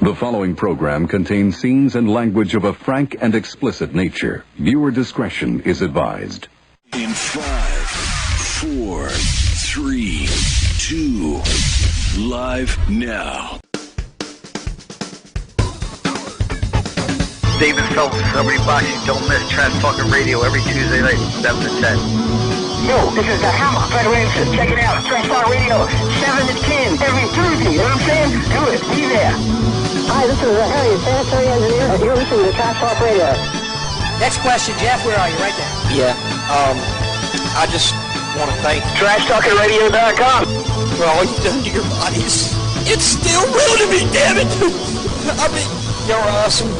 The following program contains scenes and language of a frank and explicit nature. Viewer discretion is advised. In 5, 4, 3, 2, live now. David Phelps, Celebrity Boxing. Don't miss Trash Talking Radio every Tuesday night from 7 to 10. Yo, this is the Hammer Federation. Check it out. Trash Talk Radio, 7 to 10 every Tuesday. You know what I'm saying? Do it. Be there. Hi, this is Harry, sanitary engineer. You're listening to Trash Talk Radio. Next question, Jeff. Where are you? Right there. Yeah. I just want to thank TrashTalkingRadio.com. for all you've done to your bodies. It's still real to me, damn it! I mean, you're awesome.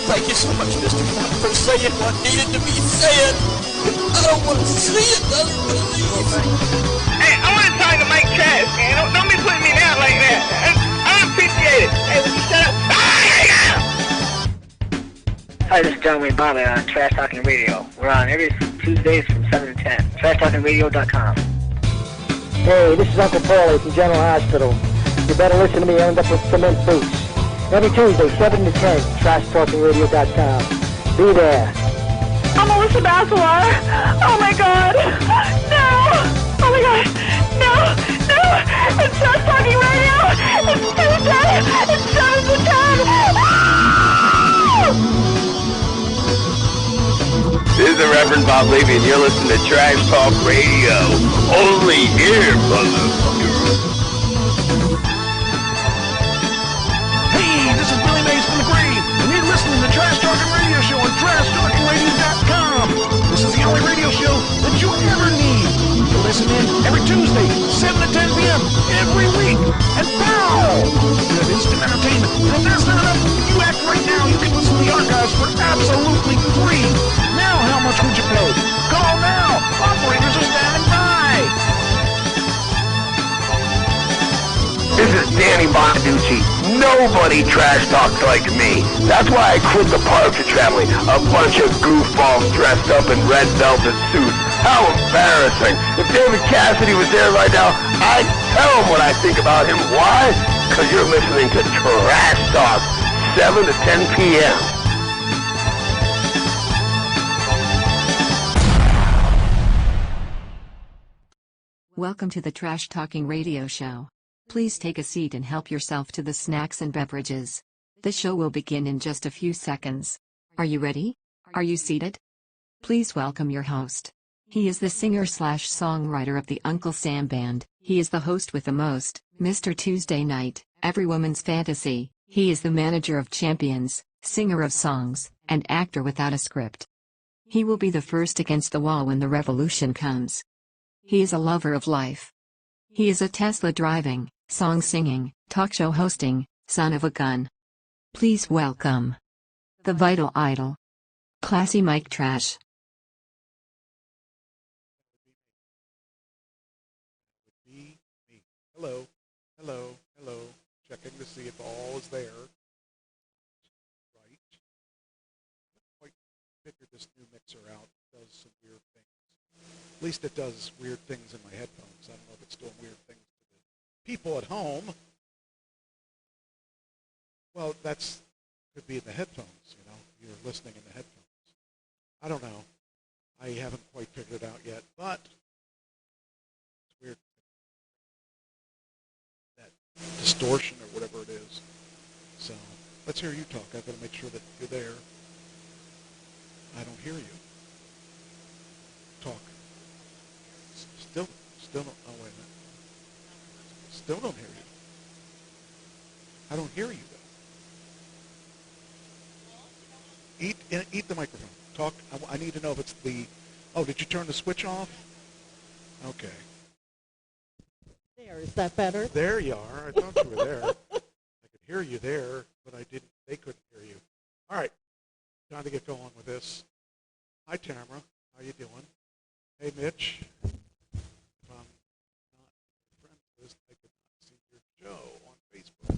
Thank you so much, Mr. Funk, for saying what needed to be said. I don't want to see it. I don't want to leave. Hey, I want to talk to Mike Trash, man. Don't be putting me down like that. I appreciate it. Hey, would you shut up? Hi, this is John Wayne Bobby on Trash Talking Radio. We're on every Tuesdays from 7 to 10. TrashTalkingRadio.com. Hey, this is Uncle Paulie from General Hospital. You better listen to me. I end up with cement boots. Every Tuesday, 7 to 10. TrashTalkingRadio.com. Be there. I'm Melissa Bacelar. Oh my God. No. Oh my God. No. No. It's Trash Talking Radio. It's Tuesday. It's 7 to 10. This is the Reverend Bob Levy, and you're listening to Trash Talk Radio. Only here, motherfucker. Hey, this is Billy Mays from the Grave, and you're listening to Trash Talking Radio Show on TrashTalkingRadio.com. This is the only radio show that you ever need. You listen in every Tuesday, 7 to 10 p.m. every week. And pow! You have instant entertainment. And if that's not enough, you act right now. You can listen to the archives for absolutely free. Now, how much would you pay? Call now. Operators are standing by. This is Danny Bonaducci. Nobody trash talks like me. That's why I quit the Partridge Family. A bunch of goofballs dressed up in red velvet suits. How embarrassing. If David Cassidy was there right now, I'd tell him what I think about him. Why? Because you're listening to Trash Talk, 7 to 10 p.m. Welcome to the Trash Talking Radio Show. Please take a seat and help yourself to the snacks and beverages. The show will begin in just a few seconds. Are you ready? Are you seated? Please welcome your host. He is the singer/songwriter of the Uncle Sam Band. He is the host with the most, Mr. Tuesday Night, Every Woman's Fantasy. He is the manager of champions, singer of songs, and actor without a script. He will be the first against the wall when the revolution comes. He is a lover of life. He is a Tesla driving, song singing, talk show hosting, son of a gun. Please welcome the Vital Idol, Classy Mike Trash. Hello, hello, hello. Checking to see if all is there. Right. I quite figured this new mixer out. It does some weird things. At least it does weird things in my headphones. I don't know if it's doing weird things to the people at home. Well, that's could be in the headphones, you know. You're listening in the headphones. I don't know. I haven't quite figured it out yet, but it's weird. That distortion or whatever it is. So let's hear you talk. I've got to make sure that you're there. I don't hear you. Talk. Still don't. Oh, wait a minute. Still don't hear you. I don't hear you though. Eat the microphone. Talk. I need to know if it's the. Oh, did you turn the switch off? Okay. There, is that better? There you are. I thought you were there. I could hear you there, but I didn't. They couldn't hear you. All right. Time to get going with this. Hi, Tamara. How you doing? Hey, Mitch. If I'm not on my friends list, I could not see your show on Facebook.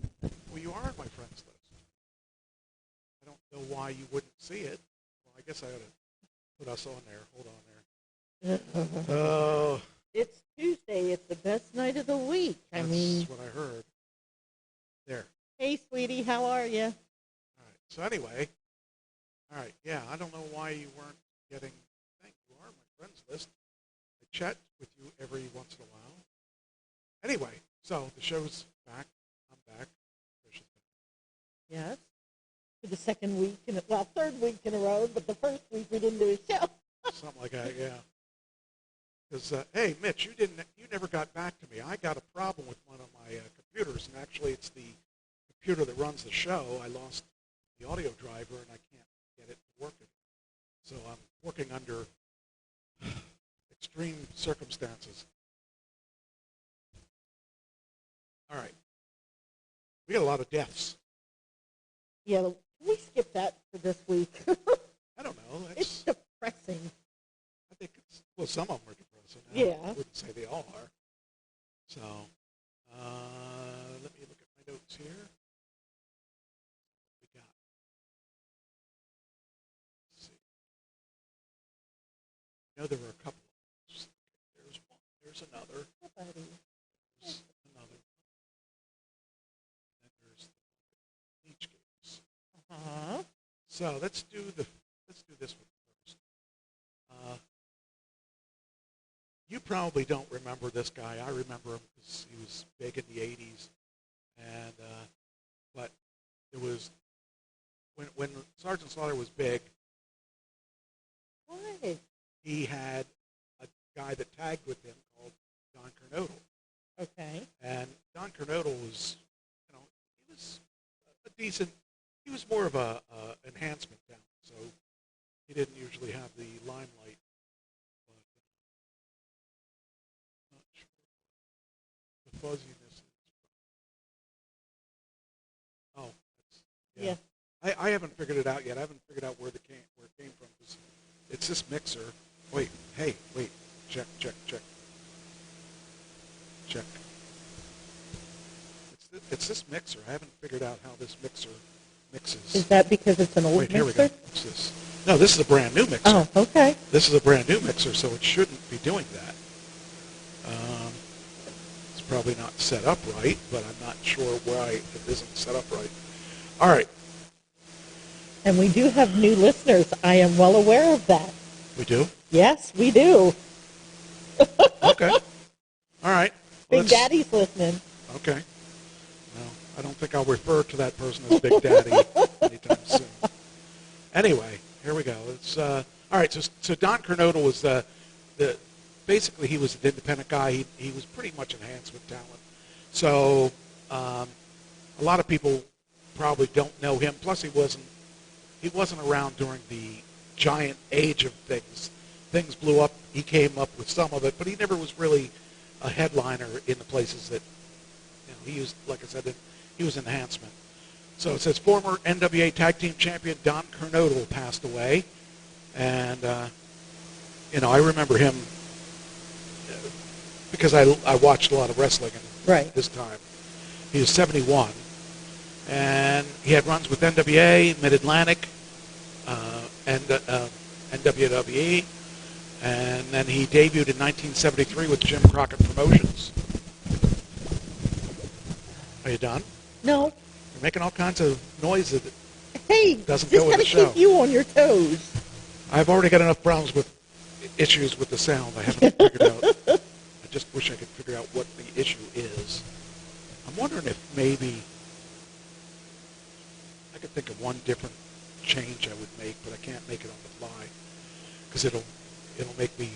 Well, you are on my friends list. I don't know why you wouldn't see it. Well, I guess I ought to put us on there. Hold on there. Oh. It's Tuesday. It's the best night of the week. That's I mean, what I heard. There. Hey, sweetie, how are you? All right. So anyway, all right. Yeah, I don't know why you weren't getting. Thank you are my friends list. I chat with you every once in a while. Anyway, so the show's back. I'm back. Trisha's back. Yes. For the second week, third week in a row, but the first week we didn't do a show. Something like that, yeah. Because hey, Mitch, you never got back to me. I got a problem with one of my computers, and actually, it's the computer that runs the show. I lost the audio driver, and I can't get it working. So I'm working under extreme circumstances. All right, we got a lot of deaths. Yeah, can we skip that for this week? I don't know. It's depressing. I think some of them are depressing. Yeah. I wouldn't say they all are. So, let me look at my notes here. What we got? Let's see. I know there were a couple of those. There's one. There's another. There's another. And then there's the beach games. Uh-huh. So let's do this one first. You probably don't remember this guy. I remember him because he was big in the '80s, and but it was when Sergeant Slaughter was big. What? He had a guy that tagged with him called Don Kernodle. Okay. And Don Kernodle was, he was a decent. He was more of a enhancement talent, so he didn't usually have the limelight. The fuzziness is. Oh, yeah. I haven't figured it out yet. I haven't figured out where it came from. It's this mixer. Wait. Check. It's this mixer. I haven't figured out how this mixer mixes. Is that because it's an old mixer? Here we go. What's this? No, this is a brand new mixer. Oh, okay. This is a brand new mixer, so it shouldn't be doing that. It's probably not set up right, but I'm not sure why it isn't set up right. All right. And we do have new listeners. I am well aware of that. We do? Yes, we do. Okay. All right. Big Daddy's listening. Okay. No, I don't think I'll refer to that person as Big Daddy anytime soon. Anyway, here we go. It's all right. So Don Kernodle was basically he was an independent guy. He was pretty much enhancement talent. So a lot of people probably don't know him. Plus, he wasn't around during the giant age of things. Things blew up. He came up with some of it, but he never was really a headliner in the places that he used. Like I said, he was enhancement. So it says former NWA Tag Team Champion Don Kernodle passed away, and I remember him because I watched a lot of wrestling at this time. He was 71, and he had runs with NWA, Mid-Atlantic, and WWE, and then he debuted in 1973 with Jim Crockett Promotions. Are you done? No. You're making all kinds of noise that doesn't just go with the show. Keep you on your toes. I've already got enough problems with issues with the sound. I haven't figured out. I just wish I could figure out what the issue is. I'm wondering if maybe I could think of one different change I would make, but I can't make it on the fly because it'll make me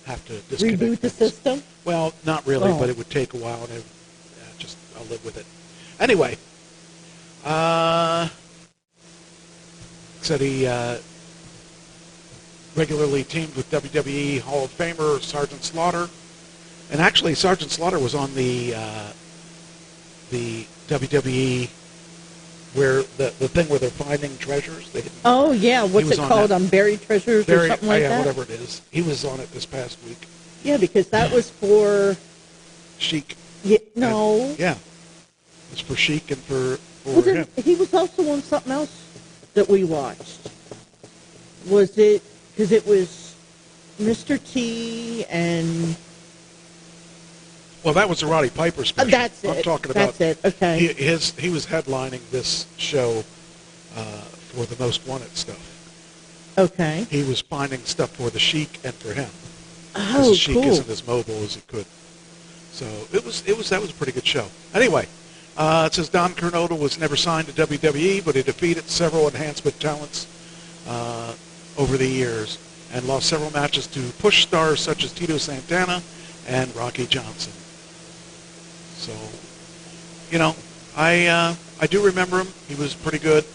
have to disconnect reboot the system. Well, not really, but it would take a while, and I'll live with it. Anyway, said he regularly teamed with WWE Hall of Famer Sergeant Slaughter, and actually Sergeant Slaughter was on the WWE where the thing where they're finding treasures. Oh yeah, what's it called? Buried Treasures or something like that. Whatever it is. He was on it this past week. Yeah, because that was for Sheik. Yeah, no. Yeah, it was for Sheik and for him. He was also on something else that we watched. Was it? Because it was Mr. T and Well, that was the Roddy Piper special. That's it. I'm talking about. That's it. Okay. He was headlining this show for the Most Wanted stuff. Okay. He was finding stuff for the Sheik and for him. Oh, the Sheik cool. isn't as mobile as he could. So that was a pretty good show. Anyway, it says Don Coronado was never signed to WWE, but he defeated several enhancement talents over the years and lost several matches to push stars such as Tito Santana and Rocky Johnson. So, you know, I do remember him. He was pretty good.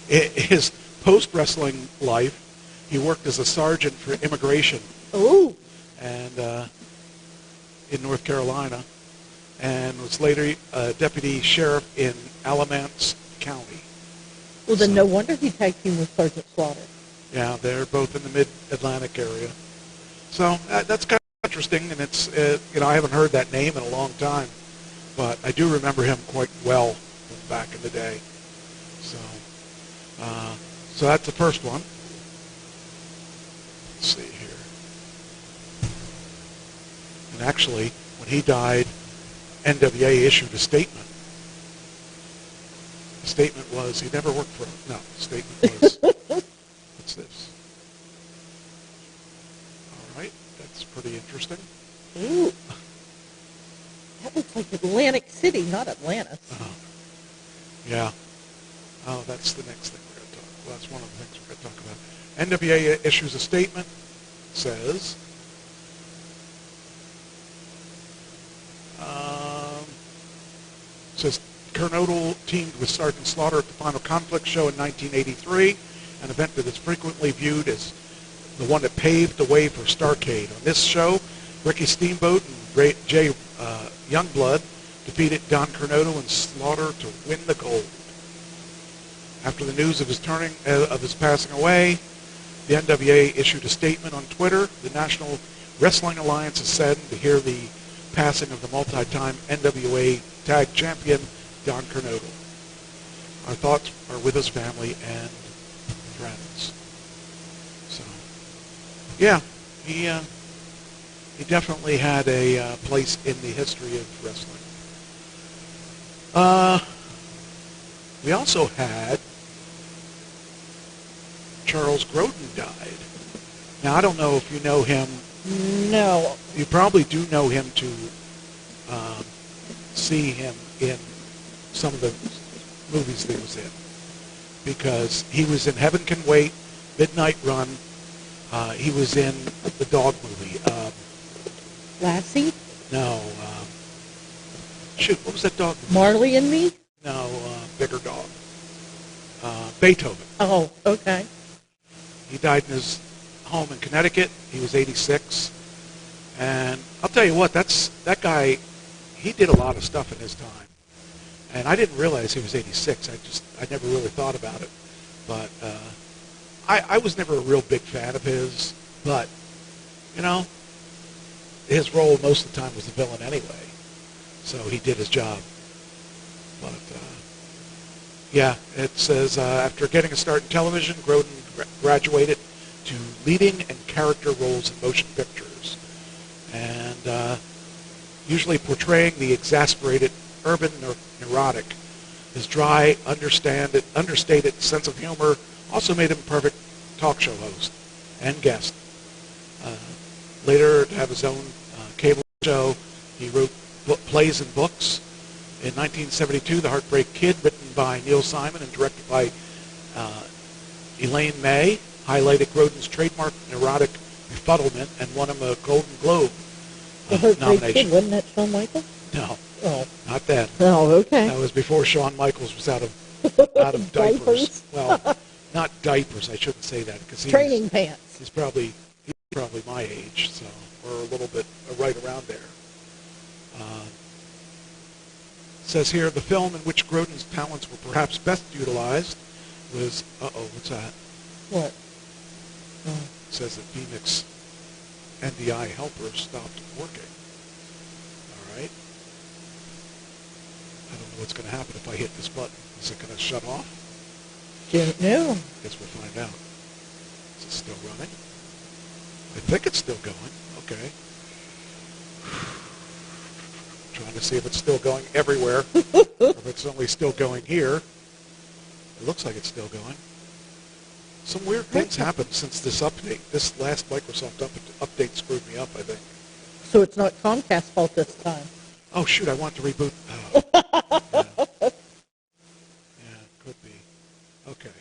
His post-wrestling life, he worked as a sergeant for immigration. Ooh. And in North Carolina, and was later deputy sheriff in Alamance County. Well, then no wonder he tag teamed with Sergeant Slaughter. Yeah, they're both in the Mid-Atlantic area. So that's kind of interesting, and it's you know, I haven't heard that name in a long time, but I do remember him quite well from back in the day. So that's the first one. Let's see here. And actually, when he died, NWA issued a statement. The statement was he never worked for him. No, the statement was, what's this? All right, that's pretty interesting. Ooh. That looks like Atlantic City, not Atlantis. Yeah. Oh, that's the next thing we're going to talk about. Well, that's one of the things we're going to talk about. NWA issues a statement, says, Coronado teamed with Sergeant Slaughter at the Final Conflict show in 1983, an event that is frequently viewed as the one that paved the way for Starrcade. On this show, Ricky Steamboat and Jay Youngblood defeated Don Coronado and Slaughter to win the gold. After the news of his passing away, the NWA issued a statement on Twitter. The National Wrestling Alliance is saddened to hear the passing of the multi-time NWA Tag Champion, Don Coronado. Our thoughts are with his family and friends. So, yeah, he definitely had a place in the history of wrestling. We also had Charles Grodin died. Now, I don't know if you know him. No. You probably do know him to see him in some of the movies that he was in, because he was in Heaven Can Wait, Midnight Run. He was in the dog movie. Lassie? No. Shoot, what was that dog movie? Marley and Me? No, bigger dog. Beethoven. Oh, okay. He died in his home in Connecticut. He was 86. And I'll tell you what, that guy, he did a lot of stuff in his time. And I didn't realize he was 86. I never really thought about it. But I was never a real big fan of his. But, you know, his role most of the time was the villain anyway. So he did his job. But, yeah, it says, after getting a start in television, Grodin graduated to leading and character roles in motion pictures. And usually portraying the exasperated urban neurotic. His dry, understated sense of humor also made him a perfect talk show host and guest. Later, to have his own cable show, he wrote plays and books. In 1972, The Heartbreak Kid, written by Neil Simon and directed by Elaine May, highlighted Grodin's trademark neurotic befuddlement and won him a Golden Globe The Heartbreak nomination. Kid, wasn't that Shawn Michaels? No, Oh. not that. Oh, okay. That was before Shawn Michaels was out of diapers. Diapers. Well, not diapers. I shouldn't say that, because Training pants. He's probably my age, so or a little bit right around there. Says here, the film in which Grodin's talents were perhaps best utilized was, what's that? What? It says that Phoenix NDI helper stopped working. All right. I don't know what's going to happen if I hit this button. Is it going to shut off? Don't know. Guess we'll find out. Is it still running? I think it's still going. Okay. Trying to see if it's still going everywhere, or if it's only still going here. It looks like it's still going. Some weird things happened since this update. This last Microsoft update screwed me up, I think. So it's not Comcast's fault this time. Oh, shoot, I want to reboot. Oh. Yeah, it could be. Okay.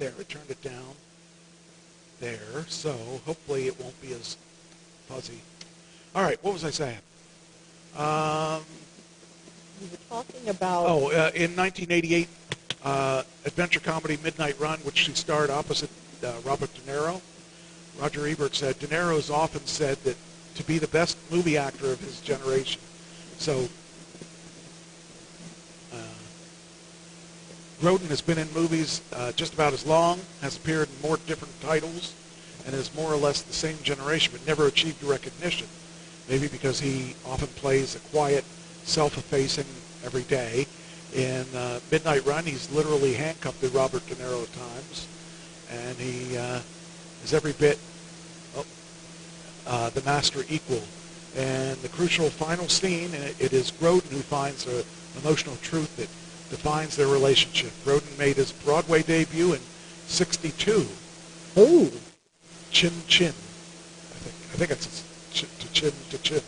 There, I turned it down. There, so hopefully it won't be as fuzzy. All right, what was I saying? You were talking about... in 1988, adventure comedy Midnight Run, which she starred opposite Robert De Niro. Roger Ebert said, De Niro's often said that to be the best movie actor of his generation. So, Grodin has been in movies just about as long, has appeared in more different titles, and is more or less the same generation, but never achieved recognition. Maybe because he often plays a quiet, self-effacing every day. In Midnight Run, he's literally handcuffed to Robert De Niro at times, and he is every bit the master equal. And the crucial final scene, it is Grodin who finds an emotional truth that defines their relationship. Grodin made his Broadway debut in '62. Ooh. Chin Chin. I think it's Chin to Chin.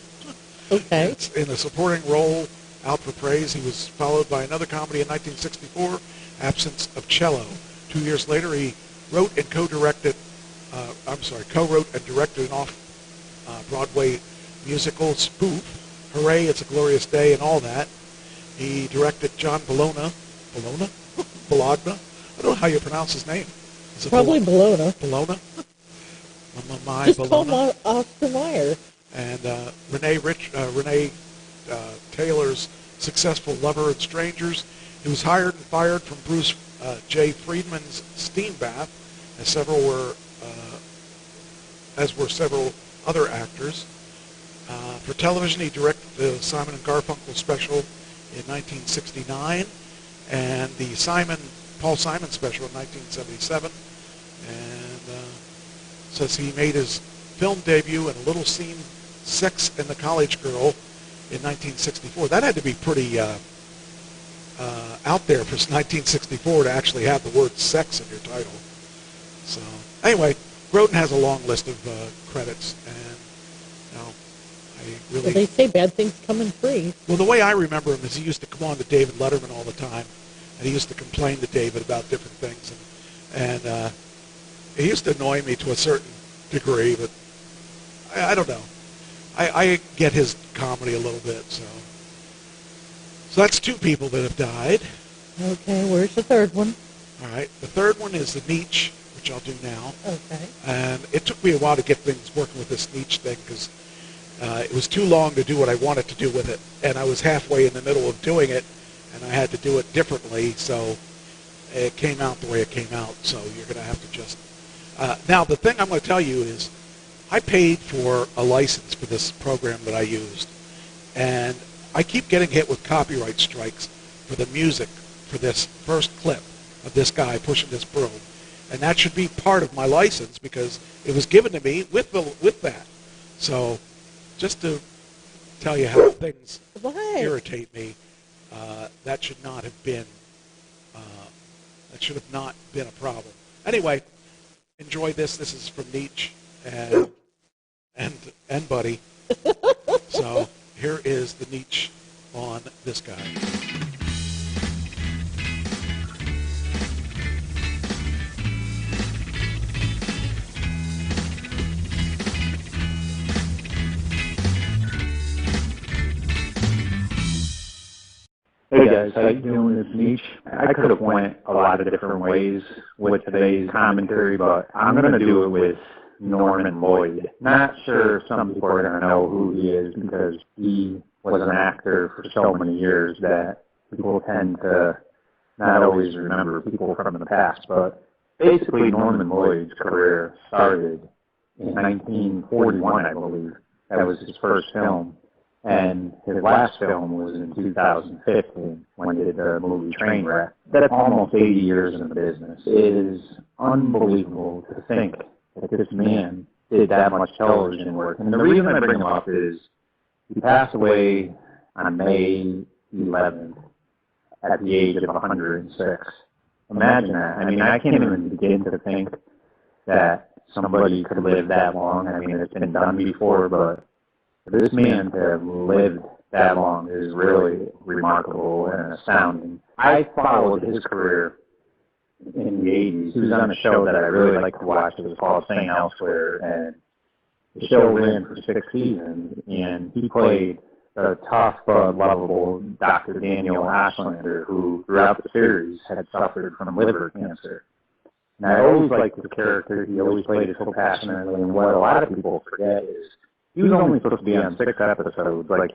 Okay. It's in a supporting role, out for praise. He was followed by another comedy in 1964, Absence of Cello. 2 years later, he wrote and co-wrote and directed an off-Broadway musical, Spoof, Hooray, It's a Glorious Day, and all that. He directed John Bologna. Bologna? I don't know how you pronounce his name. Is it Probably Bologna. Bologna? Just call him Oscar Mayer. And Renee Taylor's successful Lover and Strangers. He was hired and fired from Bruce J. Friedman's Steam Bath, as were several other actors. For television, he directed the Simon and Garfunkel special in 1969, and the Paul Simon special in 1977. And says he made his film debut in a little scene, Sex and the College Girl, in 1964. That had to be pretty out there for 1964 to actually have the word sex in your title. So anyway, Grodin has a long list of credits, and Well, they say bad things come in free. Well, the way I remember him is he used to come on to David Letterman all the time, and he used to complain to David about different things, and it used to annoy me to a certain degree, but I don't know. I get his comedy a little bit, so that's two people that have died. Okay, where's the third one? All right, the third one is the Nietzsche, which I'll do now. Okay. And it took me a while to get things working with this Nietzsche thing because it was too long to do what I wanted to do with it, and I was halfway in the middle of doing it, and I had to do it differently, so it came out the way it came out, so you're going to have to just... now, the thing I'm going to tell you is I paid for a license for this program that I used, and I keep getting hit with copyright strikes for the music for this first clip of this guy pushing this broom, and that should be part of my license because it was given to me with that. So just to tell you how things irritate me, that should not have been a problem. Anyway, enjoy this. This is from Nietzsche and Buddy. So here is the Nietzsche on this guy. Hey guys, how you doing? This Nietzsche. I could have went a lot of different ways with today's commentary, but I'm going to do it with Norman Lloyd. Not sure if some people are going to know who he is because he was an actor for so many years that people tend to not always remember people from the past. But basically, Norman Lloyd's career started in 1941, I believe. That was his first film. And his last film was in 2015 when he did the movie Trainwreck. That's almost 80 years in the business. It is unbelievable to think that this man did that much television work. And the reason I bring him up is he passed away on May 11th at the age of 106. Imagine that. I mean, I can't even begin to think that somebody could live that long. I mean, it's been done before, but for this man to have lived that long is really remarkable and astounding. I followed his career in the 80s. He was on a show that I really liked to watch. It was called St. Elsewhere, and the show ran for 6 seasons, and he played the tough, lovable Dr. Daniel Ashlander, who throughout the series had suffered from liver cancer. And I always liked his character. He always played it so passionately, and what a lot of people forget is he was only supposed to be on 6 episodes. Like,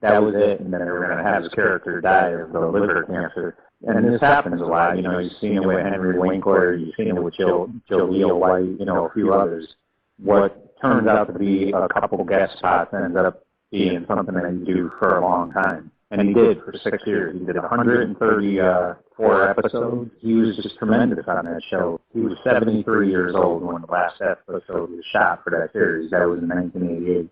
that was it, and then they were going to have his character die of the liver cancer. And this happens a lot. You know, you've seen it with Henry Winkler, you've seen it with Jaleel White, you know, a few others. What turns out to be a couple guest spots ends up being something that you do for a long time. And he did for 6 years. He did 134 episodes. He was just tremendous on that show. He was 73 years old when the last episode was shot for that series. That was in 1988.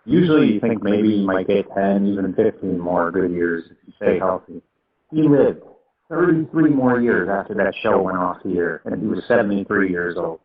Usually you think maybe you might get 10, even 15 more good years if you stay healthy. He lived 33 more years after that show went off the air, and he was 73 years old.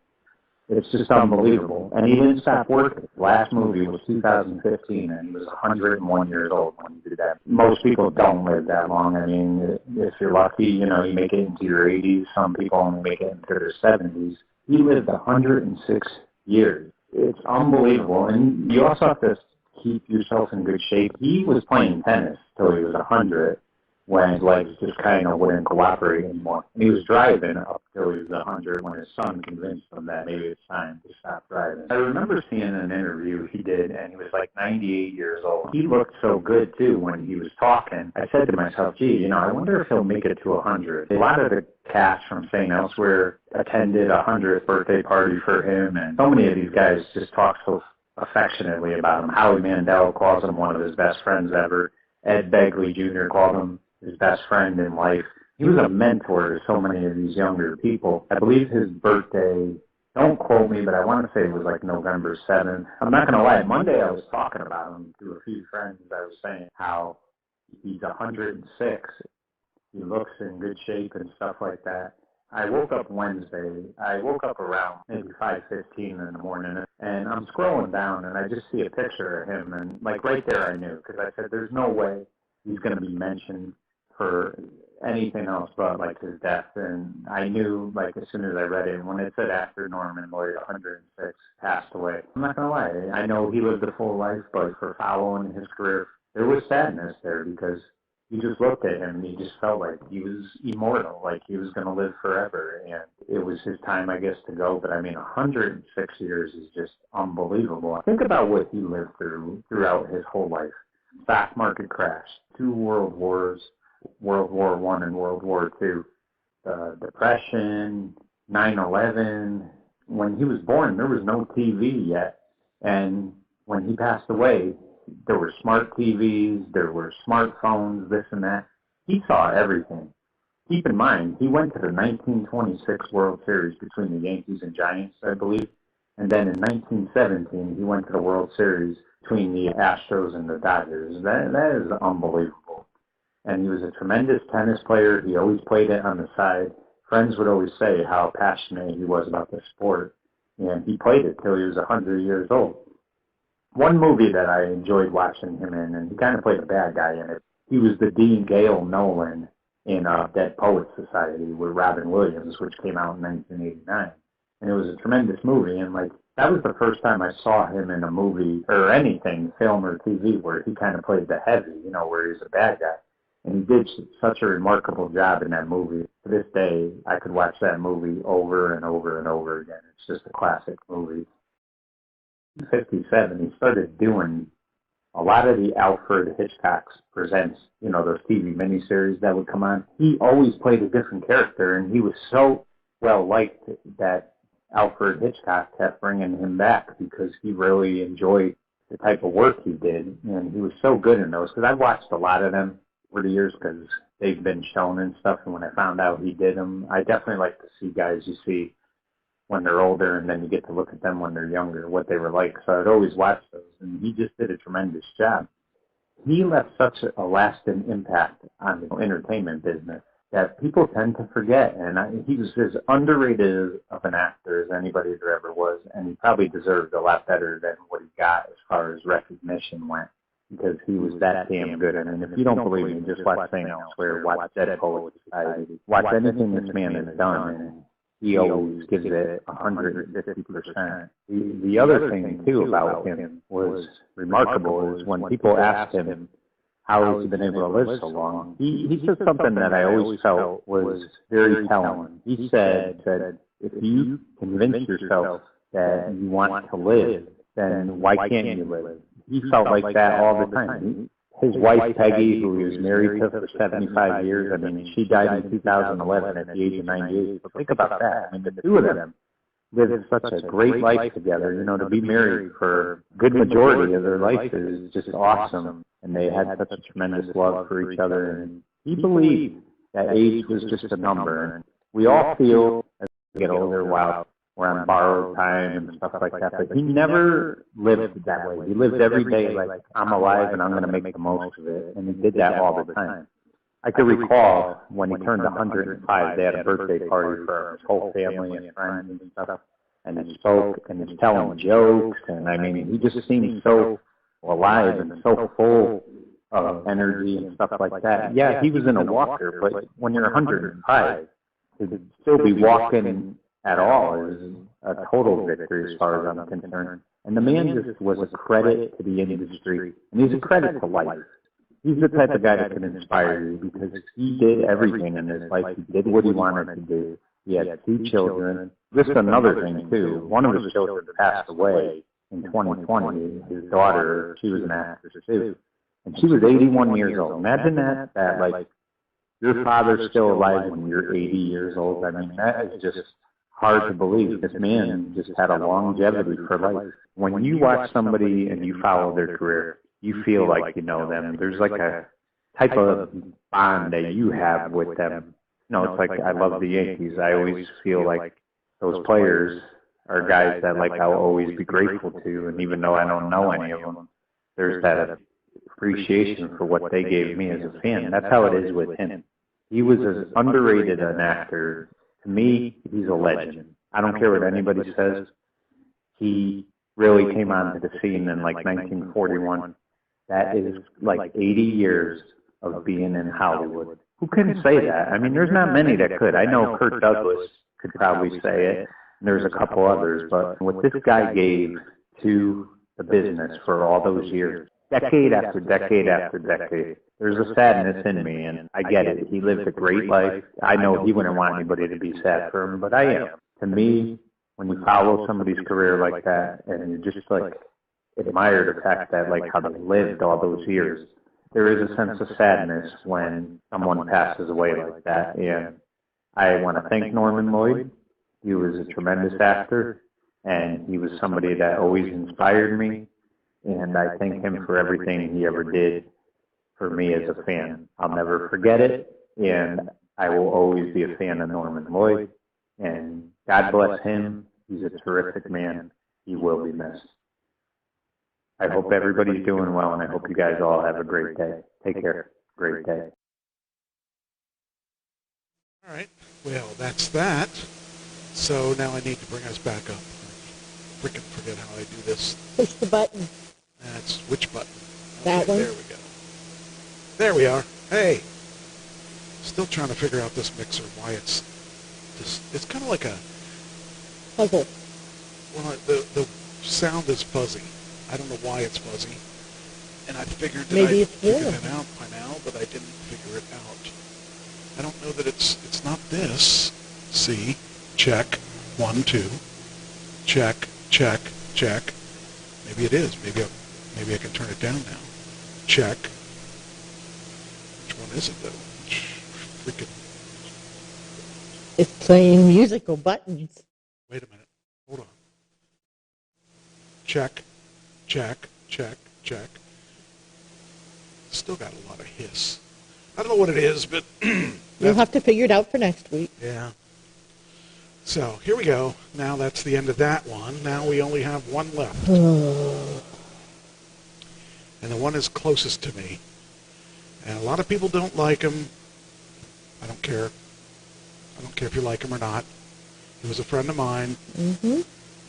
It's just unbelievable. And he didn't stop working. The last movie was 2015, and he was 101 years old when he did that. Most people don't live that long. I mean, if you're lucky, you know, you make it into your 80s. Some people only make it into their 70s. He lived 106 years. It's unbelievable. And you also have to keep yourself in good shape. He was playing tennis till he was 100. When his legs just kind of wouldn't cooperate anymore. And he was driving up till he was 100 when his son convinced him that maybe it's time to stop driving. I remember seeing an interview he did, and he was like 98 years old. He looked so good, too, when he was talking. I said to myself, gee, you know, I wonder if he'll make it to 100. A lot of the cast from St. Elsewhere attended a 100th birthday party for him, and so many of these guys just talk so affectionately about him. Howie Mandel calls him one of his best friends ever. Ed Begley Jr. called him his best friend in life. He was a mentor to so many of these younger people. I believe his birthday, don't quote me, but I want to say it was like November 7th. I'm not going to lie, Monday I was talking about him to a few friends. I was saying how he's 106. He looks in good shape and stuff like that. I woke up Wednesday. I woke up around maybe 5:15 in the morning, and I'm scrolling down, and I just see a picture of him, and like right there I knew, because I said, there's no way he's going to be mentioned for anything else but like his death. And I knew, like, as soon as I read it, when it said after Norman Lloyd 106 passed away, I'm not gonna lie, I know he lived a full life, but for following his career, there was sadness there, because you just looked at him and you just felt like he was immortal, like he was gonna live forever, and it was his time, I guess, to go. But I mean, 106 years is just unbelievable. Think about what he lived throughout his whole life. Stock market crash, 2 world wars, World War I and World War II, Depression, 9/11. When he was born, there was no TV yet. And when he passed away, there were smart TVs, there were smartphones, this and that. He saw everything. Keep in mind, he went to the 1926 World Series between the Yankees and Giants, I believe. And then in 1917, he went to the World Series between the Astros and the Dodgers. That is unbelievable. And he was a tremendous tennis player. He always played it on the side. Friends would always say how passionate he was about the sport. And he played it till he was 100 years old. One movie that I enjoyed watching him in, and he kind of played a bad guy in it, he was the Dean Gale Nolan in Dead Poets Society with Robin Williams, which came out in 1989. And it was a tremendous movie. And, like, that was the first time I saw him in a movie or anything, film or TV, where he kind of played the heavy, you know, where he's a bad guy. And he did such a remarkable job in that movie. To this day, I could watch that movie over and over and over again. It's just a classic movie. In 1957, he started doing a lot of the Alfred Hitchcock Presents, you know, those TV miniseries that would come on. He always played a different character, and he was so well liked that Alfred Hitchcock kept bringing him back because he really enjoyed the type of work he did, and he was so good in those. Because I've watched a lot of them over the years because they've been shown and stuff, and when I found out he did them, I definitely like to see guys you see when they're older, and then you get to look at them when they're younger, what they were like. So I'd always watch those, and he just did a tremendous job. he left such a lasting impact on the entertainment business that people tend to forget. And he was as underrated of an actor as anybody there ever was, and he probably deserved a lot better than what he got as far as recognition went, because he was that damn good. I mean, if you don't believe me, just watch St. Elsewhere, watch Dead Poets Society, watch anything this man has done, and he always gives it 150%. The other thing, too, about him was remarkable is when people asked him how has he been able to live so long, he said something that I always felt was very telling. He said, if you convince yourself that you want to live, then why can't you live? He felt like that all the time. His wife, Peggy, who he was married to for 75 years, I mean, she died in 2011 at the age of 98. But think about that. I mean, the two of them lived such a great life together. You know, to be married for a good majority of their life is just awesome. And they had such a tremendous love for each other. And he believed that age was just a number. And we all feel as we get older, wow, we're on borrowed time and stuff like that. But he never lived that way. He lived every day like, I'm alive and I'm going to make the most of it. And he did that all the time. I could recall when he turned 105, they had a birthday party for his whole family and friends and stuff. And he spoke and he was telling jokes. And I mean, he just seemed so alive and so full of energy and stuff like that. Yeah, he was in a walker, but when you're 105, to still be walking at all is a total victory as far as I'm concerned. And the man just was a credit to the industry, and he's a credit to life. He's the type of guy that can inspire you because he did everything in his life. He did what he wanted to do. He had 2 children. Just another thing, too. One of his children passed away in 2020. His daughter, she was an actress, too. And she was 81 years old. Imagine that like, your father's still alive when you're 80 years old. I mean, that is just hard to believe. This man just had a longevity for life. When you watch somebody and you follow their career, you feel like you know them. There's like a type of bond that you have with them. No, it's like I love the Yankees. I always feel like those players are guys that like I'll always be grateful to. And even though I don't know any of them, there's that appreciation for what they gave me as a fan. That's how it is with him. He was as underrated an actor. To me, he's a legend. I don't care what anybody says. He really came onto the scene in like 1941. That is like 80 years of being in Hollywood. Who couldn't say that? I mean, there's not many that could. I know Kirk Douglas could probably say it, and there's a couple others, but what this guy gave to the business for all those years, decade after decade after decade, there's a sadness in me, and I get it. He lived a great life. I know he wouldn't want anybody to be sad for him, but I am. To me, when you follow somebody's career like that, and you just like admire the fact that like how they lived all those years, there is a sense of sadness when someone passes away like that. And I want to thank Norman Lloyd. He was a tremendous actor, and he was somebody that always inspired me. And I thank him for everything he ever did for me as a fan. I'll never forget it, and I will always be a fan of Norman Lloyd. And God bless him. He's a terrific man. He will be missed. I hope everybody's doing well, and I hope you guys all have a great day. Take care. Great day. All right. Well, that's that. So now I need to bring us back up. I freaking forget how I do this. Push the button. That's which button? That one. There we go. There we are. Hey. Still trying to figure out this mixer, why it's just, it's kind of like a puzzle. Well, the sound is fuzzy. I don't know why it's fuzzy. And I figured that Maybe I'd it's figured it out by now, but I didn't figure it out. I don't know that it's not this. See, check, 1, 2, check, check, check. Maybe it is. Maybe I can turn it down now. Check. Which one is it though? Freaking. It's playing musical buttons. Wait a minute. Hold on. Check, check, check, check. Still got a lot of hiss. I don't know what it is, but you'll have to figure it out for next week. Yeah. So here we go. Now that's the end of that one. Now we only have one left. and the one is closest to me. And a lot of people don't like him. I don't care. I don't care if you like him or not. He was a friend of mine. Mm-hmm.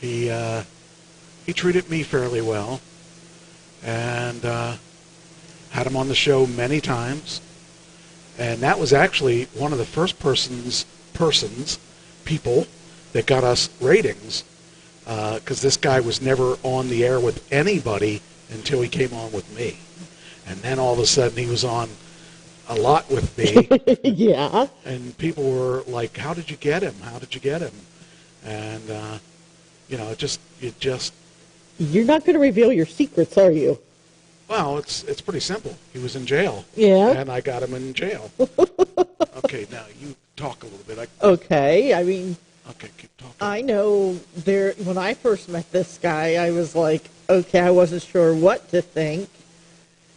He treated me fairly well, and had him on the show many times. And that was actually one of the first people that got us ratings, because this guy was never on the air with anybody until he came on with me. And then all of a sudden he was on a lot with me. Yeah. And people were like, how did you get him? How did you get him? And, You're not going to reveal your secrets, are you? Well, it's pretty simple. He was in jail. Yeah. And I got him in jail. Okay, now you talk a little bit. Okay, I mean, Okay, keep talking. I know when I first met this guy, I was like, okay, I wasn't sure what to think.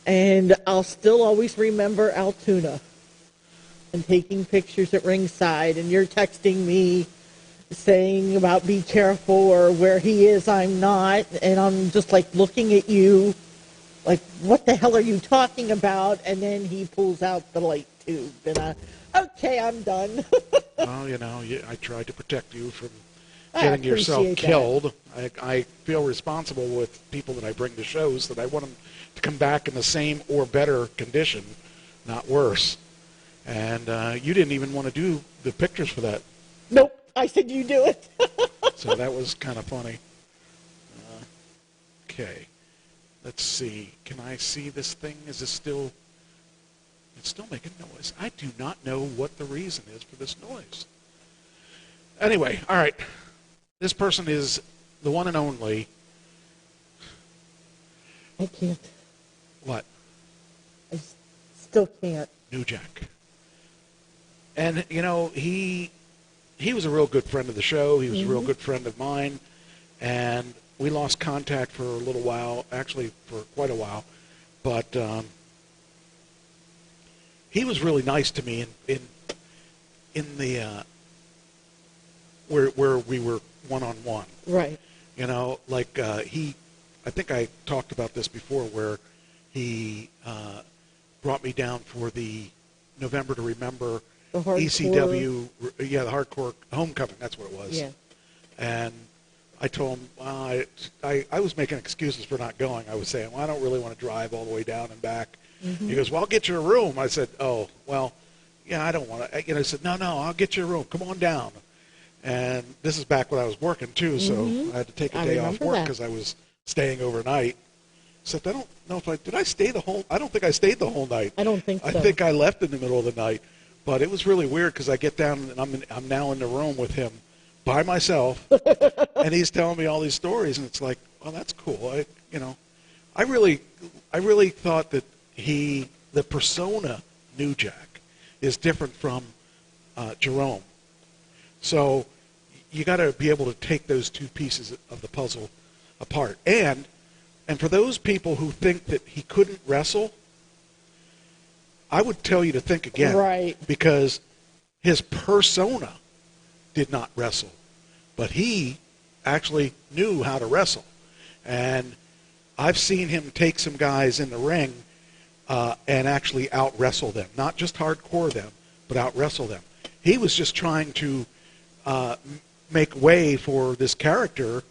And I'll still always remember Altoona and taking pictures at ringside, and you're texting me saying about be careful or where he is, I'm not, and I'm just like looking at you like, what the hell are you talking about? And then he pulls out the light tube, and okay, I'm done. Well, I tried to protect you from getting yourself killed. I feel responsible with people that I bring to shows that I want them to come back in the same or better condition, not worse. And you didn't even want to do the pictures for that. Nope, I said you do it. So that was kind of funny. Okay, let's see. Can I see this thing? Is this still... It's still making noise. I do not know what the reason is for this noise. Anyway, all right. This person is the one and only... I can't. What? I still can't. New Jack. And, he was a real good friend of the show. He was a real good friend of mine. And we lost contact for a little while, actually for quite a while. But he was really nice to me in the where we were one-on-one. Right. I think I talked about this before, where he brought me down for the November to Remember ECW, the Hardcore Homecoming, that's what it was. Yeah. And I told him, I was making excuses for not going. I was saying, well, I don't really want to drive all the way down and back. Mm-hmm. He goes, well, I'll get you a room. I said, oh, well, yeah, I don't want to. I said, no, I'll get you a room. Come on down. And this is back when I was working, too, so I had to take a day off work because I was staying overnight. Except I don't know if did I stay the whole, I don't think I stayed the whole night. I don't think so. I think I left in the middle of the night. But it was really weird because I get down and I'm now in the room with him by myself, and he's telling me all these stories, and it's like, oh, that's cool. I really thought that the persona New Jack is different from Jerome. So you got to be able to take those two pieces of the puzzle apart. And for those people who think that he couldn't wrestle, I would tell you to think again. Right. Because his persona did not wrestle, but he actually knew how to wrestle. And I've seen him take some guys in the ring and actually out-wrestle them. Not just hardcore them, but out-wrestle them. He was just trying to make way for this character,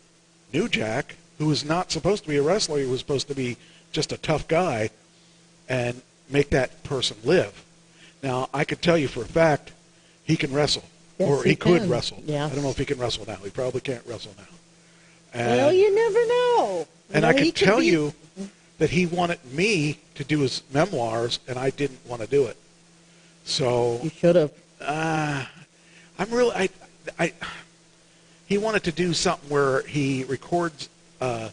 New Jack, who was not supposed to be a wrestler. He was supposed to be just a tough guy and make that person live. Now, I could tell you for a fact he can wrestle. Yes, or he could wrestle. Yes. I don't know if he can wrestle now. He probably can't wrestle now. Well, you never know. And I can tell you that he wanted me to do his memoirs, and I didn't want to do it. So you should have. He wanted to do something where he records a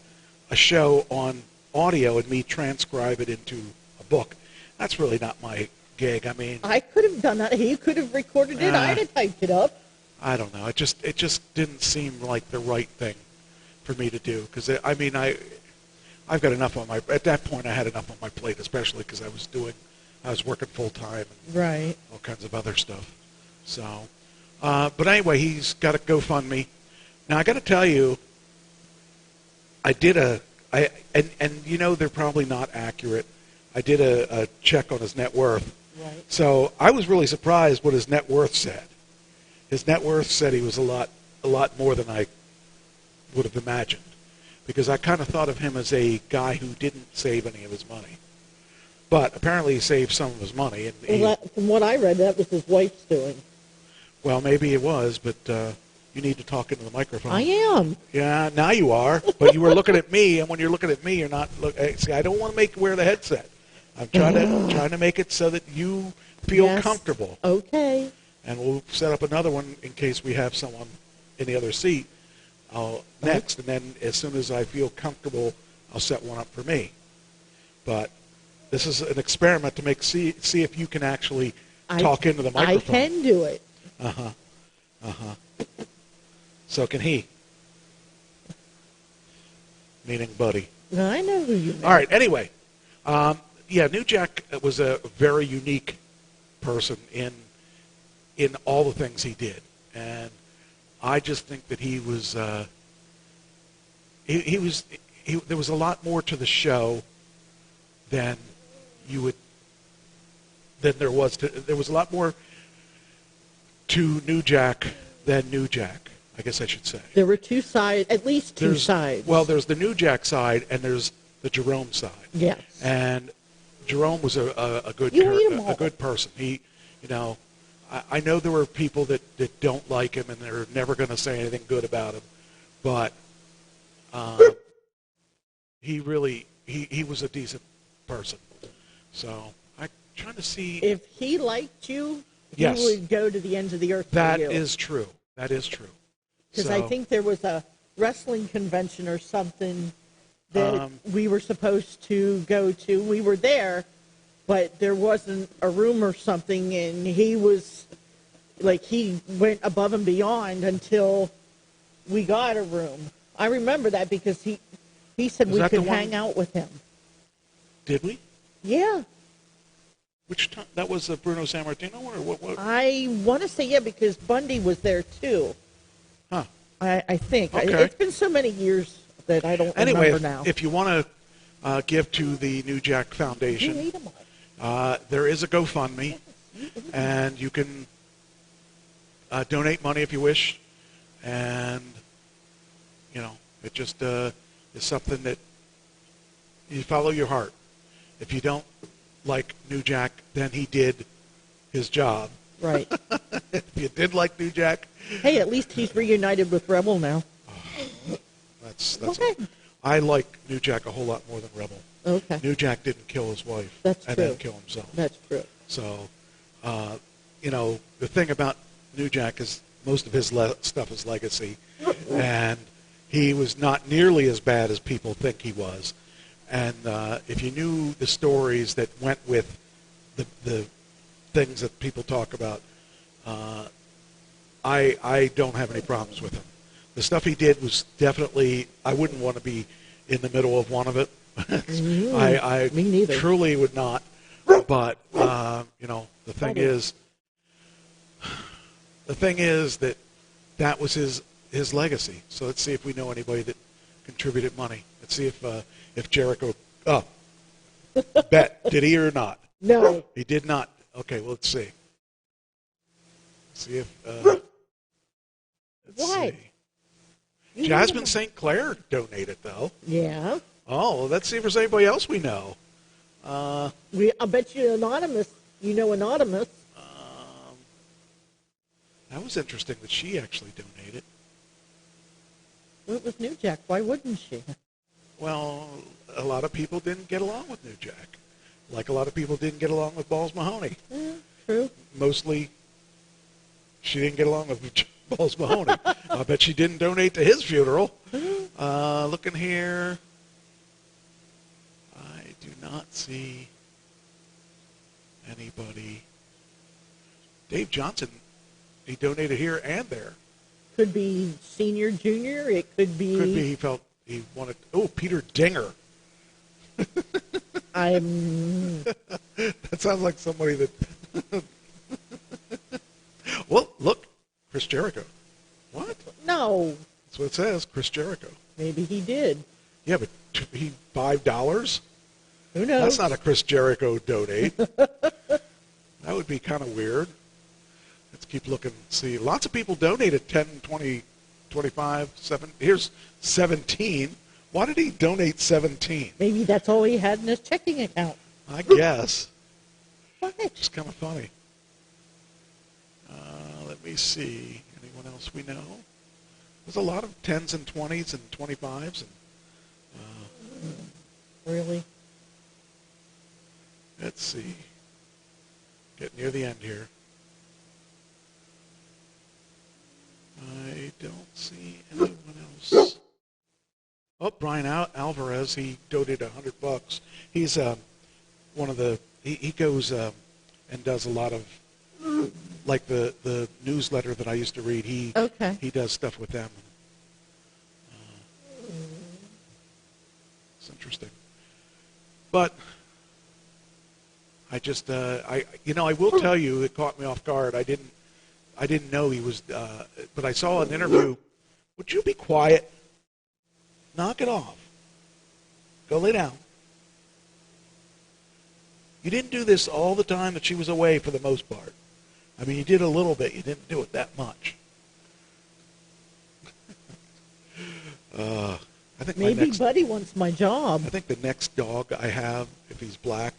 show on audio and me transcribe it into a book. That's really not my gig. I mean, I could have done that. He could have recorded it. I'd have typed it up. I don't know. It just didn't seem like the right thing for me to do, because I've got enough on my. At that point, I had enough on my plate, especially because I was working full time, and right, all kinds of other stuff. So, but anyway, he's got a GoFundMe. Now I got to tell you, I did a And you know, they're probably not accurate. I did a check on his net worth. Right. So I was really surprised what his net worth said. His net worth said he was a lot more than I would have imagined, because I kind of thought of him as a guy who didn't save any of his money. But apparently he saved some of his money. And from what I read, that was his wife's doing. Well, maybe it was, but you need to talk into the microphone. I am. Yeah, now you are. But you were looking at me, and when you're looking at me, you're not. See, I don't want to wear the headset. I'm trying to make it so that you feel comfortable. Okay. And we'll set up another one in case we have someone in the other seat next. And then as soon as I feel comfortable, I'll set one up for me. But this is an experiment to see if you can actually talk into the microphone. I can do it. So can he. Meaning Buddy. I know who you mean. All right, anyway. New Jack was a very unique person in all the things he did. And I just think that he was there was a lot more to the show than there was a lot more to New Jack than New Jack, I guess I should say. There were two sides, at least two sides. Well, there's the New Jack side and there's the Jerome side. Yes. And Jerome was a good person. He, I know there were people that don't like him and they're never going to say anything good about him, but he was a decent person. So I'm trying to see if he liked you. Yes. He would go to the ends of the earth That for you. is true. That is true. Because I think there was a wrestling convention or something that we were supposed to go to. We were there, but there wasn't a room or something, and he was like, he went above and beyond until we got a room. I remember that because he said we could hang out with him. Did we? Yeah. Which time? That was Bruno Sammartino, or what? I want to say yeah, because Bundy was there too. Huh. I think. Okay. It's been so many years that I don't anyway, remember now. If you want to give to the New Jack Foundation, there is a GoFundMe, and you can donate money if you wish, and it just is something that you follow your heart. If you don't like New Jack, then he did his job. Right. If you did like New Jack, hey, at least he's reunited with Rebel now. That's I like New Jack a whole lot more than Rebel. Okay. New Jack didn't kill his wife. That's and true. then kill himself. That's true. So, the thing about New Jack is most of his stuff is legacy, and he was not nearly as bad as people think he was. And if you knew the stories that went with the things that people talk about, I don't have any problems with him. The stuff he did was definitely, I wouldn't want to be in the middle of one of it. I Me neither. Truly would not. But, the thing is that was his legacy. So let's see if we know anybody that contributed money. Let's see if Jericho, did he or not? No. He did not. Okay, well, let's see. Let's see if, Why? See. Jasmine St. Clair donated, though. Yeah. Oh, well, let's see if there's anybody else we know. I bet you Anonymous. You know Anonymous. That was interesting that she actually donated. Well, it was New Jack. Why wouldn't she? Well, a lot of people didn't get along with New Jack. Like a lot of people didn't get along with Balls Mahoney. Yeah, true. Mostly, she didn't get along with Balls Mahoney. I bet she didn't donate to his funeral. Looking here, I do not see anybody. Dave Johnson, he donated here and there. Could be senior, junior. It could be. Could be he felt he wanted. Oh, Peter Dinger. That sounds like somebody that. Well, look, Chris Jericho. What? No. That's what it says, Chris Jericho. Maybe he did. Yeah, but $5? Who knows? That's not a Chris Jericho donate. That would be kind of weird. Let's keep looking. See, lots of people donated 10, 20, 25, 7. Here's 17. Why did he donate 17? Maybe that's all he had in his checking account. I guess. What? Just kind of funny. Let me see. Anyone else we know? There's a lot of 10s and 20s and 25s. And, really? Let's see. Get near the end here. I don't see anyone else. Oh, Brian Alvarez, he donated $100. He's one of the, he goes and does a lot of, like the newsletter that I used to read. He does stuff with them. It's interesting. But I just, I will tell you, it caught me off guard. I didn't know he was, but I saw an interview. Would you be quiet? Knock it off. Go lay down. You didn't do this all the time that she was away for the most part. I mean, you did a little bit. You didn't do it that much. I think maybe Buddy wants my job. I think the next dog I have, if he's black,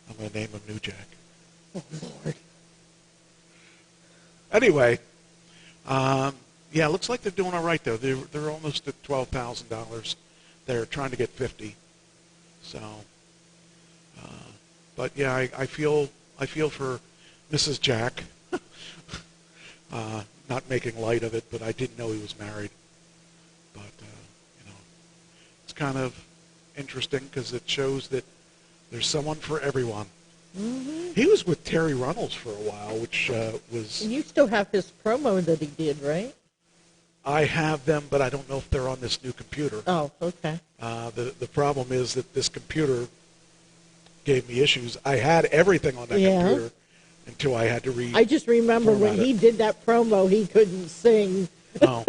I'm going to name him New Jack. Oh, Lord. Anyway, yeah, it looks like they're doing all right, though. They're almost at $12,000. They're trying to get $50,000. So, but yeah, I feel for Mrs. Jack. Not making light of it, but I didn't know he was married. But it's kind of interesting because it shows that there's someone for everyone. Mm-hmm. He was with Terry Runnels for a while, which was... And you still have his promo that he did, right? I have them, but I don't know if they're on this new computer. Oh, okay. The problem is that this computer gave me issues. I had everything on that computer until I had to read. I just remember when he did that promo, he couldn't sing. Oh.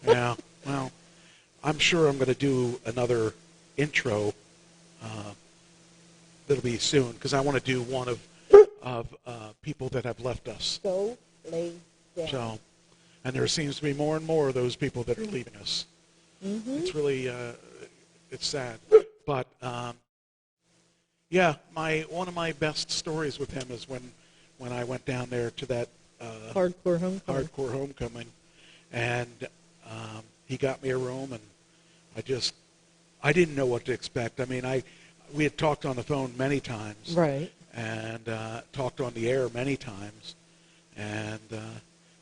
Yeah. Well, I'm sure I'm going to do another intro. That'll be soon because I want to do one of people that have left us. Go lay down. So, and there seems to be more and more of those people that are leaving us. Mm-hmm. It's really it's sad, but yeah, one of my best stories with him is when I went down there to that hardcore homecoming, and he got me a room, and I didn't know what to expect. I mean, we had talked on the phone many times, right, and talked on the air many times, and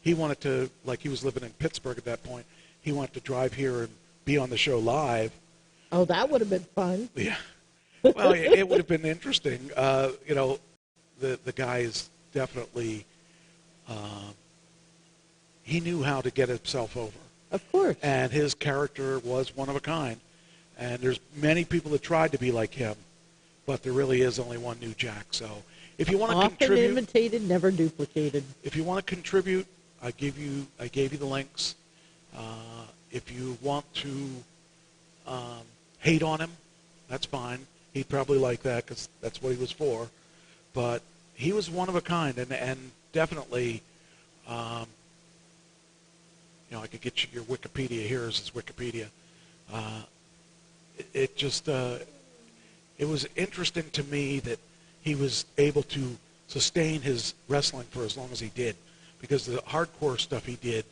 he wanted to, like he was living in Pittsburgh at that point, he wanted to drive here and be on the show live. Oh, that would have been fun. Yeah. Well, it would have been interesting. The guy is definitely, he knew how to get himself over. Of course. And his character was one of a kind. And there's many people that tried to be like him, but there really is only one New Jack. So if you want to contribute, often imitated, never duplicated. If you want to contribute, I gave you the links. If you want to hate on him, that's fine. He'd probably like that because that's what he was for. But he was one of a kind, and definitely, I could get you your Wikipedia. Here's his Wikipedia. It just, it was interesting to me that he was able to sustain his wrestling for as long as he did, because the hardcore stuff he did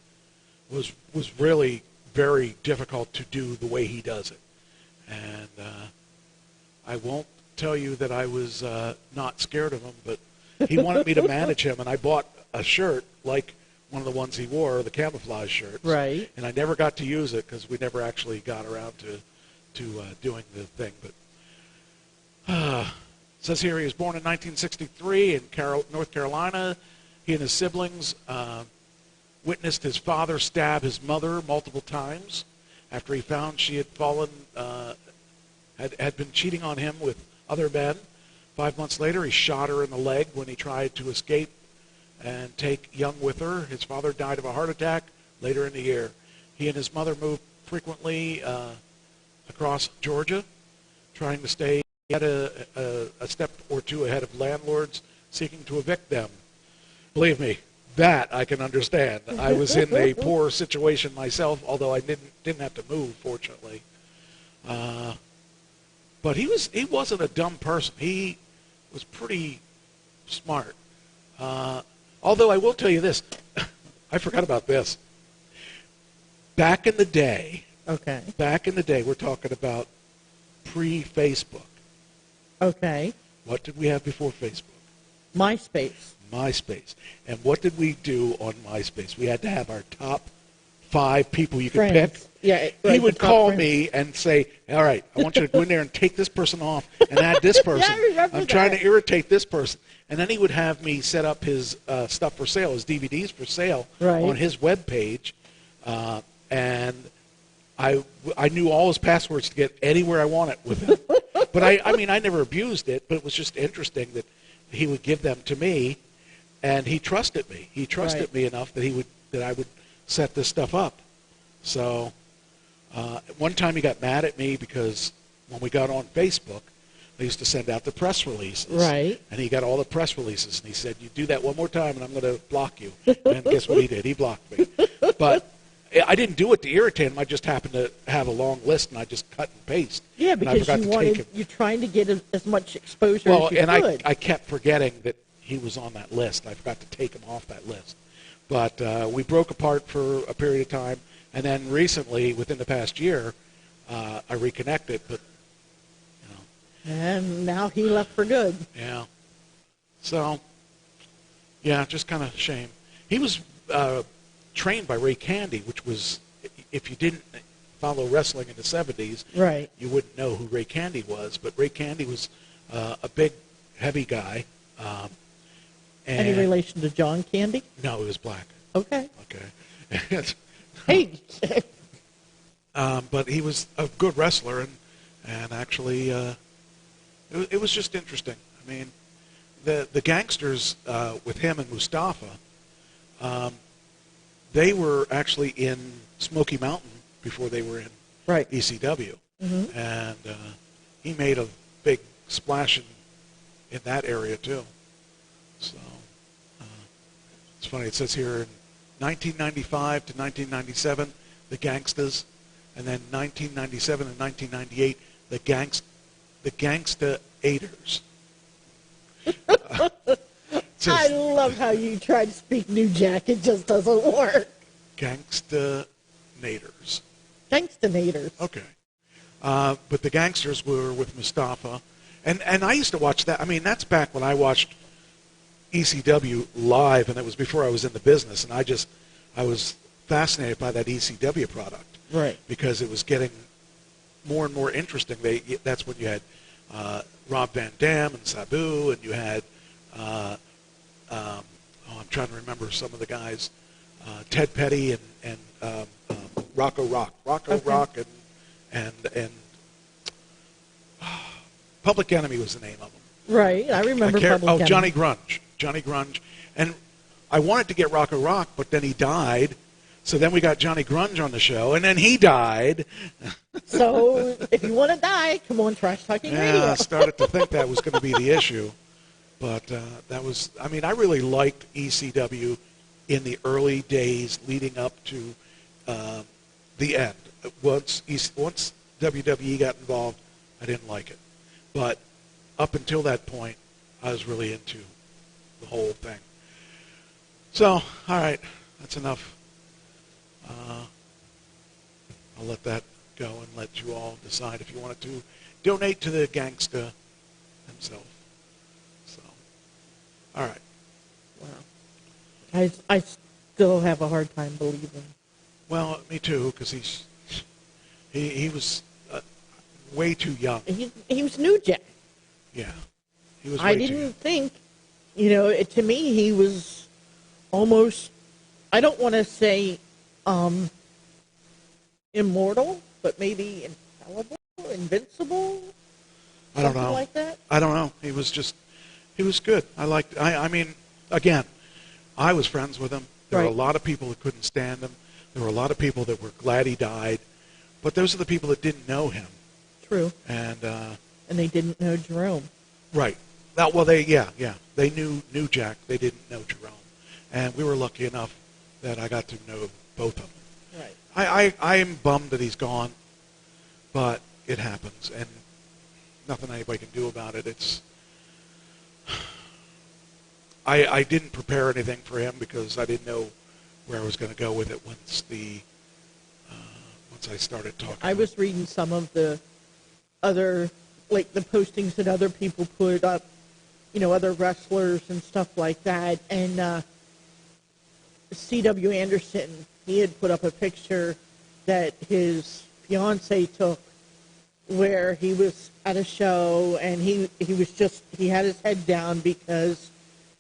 was really very difficult to do the way he does it. And I won't tell you that I was not scared of him, but he wanted me to manage him, and I bought a shirt like one of the ones he wore, the camouflage shirts. Right. And I never got to use it because we never actually got around to doing the thing. But it says here he was born in 1963 in North Carolina. He and his siblings witnessed his father stab his mother multiple times after he found she had fallen, had been cheating on him with other men. 5 months later, he shot her in the leg when he tried to escape and take Young with her. His father died of a heart attack later in the year. He and his mother moved frequently across Georgia, trying to stay at a step or two ahead of landlords seeking to evict them. Believe me, that I can understand. I was in a poor situation myself, although I didn't have to move, fortunately. But he wasn't a dumb person. He was pretty smart. Although I will tell you this, I forgot about this. Back in the day, we're talking about pre-Facebook. Okay. What did we have before Facebook? MySpace. And what did we do on MySpace? We had to have our top 5 people you could Friends. pick. Yeah, He would call me and say, all right, I want you to go in there and take this person off and add this person. Yeah, I remember I'm trying to irritate this person. And then he would have me set up his stuff for sale, his DVDs for sale on his web page. And I knew all his passwords to get anywhere I wanted with him. But I mean, I never abused it, but it was just interesting that he would give them to me, and he trusted me. He trusted me enough that I would set this stuff up. So one time he got mad at me because when we got on Facebook, I used to send out the press releases. Right. And he got all the press releases, and he said, you do that one more time, and I'm going to block you. And guess what he did? He blocked me. But I didn't do it to irritate him. I just happened to have a long list, and I just cut and paste. Yeah, because you're trying to get as much exposure as you could. And I kept forgetting that he was on that list. I forgot to take him off that list. But we broke apart for a period of time, and then recently, within the past year, I reconnected. But and now he left for good. Yeah. So, yeah, just kind of shame. He was trained by Ray Candy, which was, if you didn't follow wrestling in the 70s, you wouldn't know who Ray Candy was. But Ray Candy was a big, heavy guy. Any relation to John Candy? No, he was black. Okay. Hey. But he was a good wrestler, and actually, it was just interesting. I mean, the gangsters with him and Mustafa, they were actually in Smoky Mountain before they were in ECW. Mm-hmm. And he made a big splash in that area, too. So it's funny. It says here in 1995 to 1997, the Gangstas, and then 1997 and 1998, the Gangsta Aiders. I love how you try to speak New Jack. It just doesn't work. Gangsta Naders. Gangsta Naders. Okay. But the gangsters were with Mustafa. And I used to watch that. I mean, that's back when I watched ECW live, and it was before I was in the business. And I was fascinated by that ECW product. Right. Because it was getting more and more interesting. That's when you had Rob Van Dam and Sabu, and you had, I'm trying to remember some of the guys, Ted Petty and Rocco Rock. Rock and Public Enemy was the name of them. Right, I remember Public Enemy. Johnny Grunge. And I wanted to get Rocco Rock, but then he died. So then we got Johnny Grunge on the show, and then he died. So if you want to die, come on Trash Talking Radio. Yeah, I started to think that was going to be the issue. But that was, I mean, I really liked ECW in the early days leading up to the end. Once WWE got involved, I didn't like it. But up until that point, I was really into the whole thing. So, all right, that's enough. I'll let that go and let you all decide if you wanted to donate to the gangsta himself. So, all right. Wow. I still have a hard time believing. Well, me too, because he was way too young. He was New Jack. Yeah. He was I didn't think, to me he was almost, I don't want to say immortal, but maybe infallible, invincible, I don't know. something like that. I don't know. He was good. I mean, again, I was friends with him. There were a lot of people that couldn't stand him. There were a lot of people that were glad he died. But those are the people that didn't know him. True. And they didn't know Jerome. Right. Well, they knew Jack. They didn't know Jerome, and we were lucky enough that I got to know both of them. Right. I am bummed that he's gone, but it happens, and nothing anybody can do about it. I didn't prepare anything for him because I didn't know where I was going to go with it once I started talking. I was reading some of the other, like the postings that other people put up, other wrestlers and stuff like that. And C.W. Anderson, he had put up a picture that his fiance took where he was at a show and he had his head down because,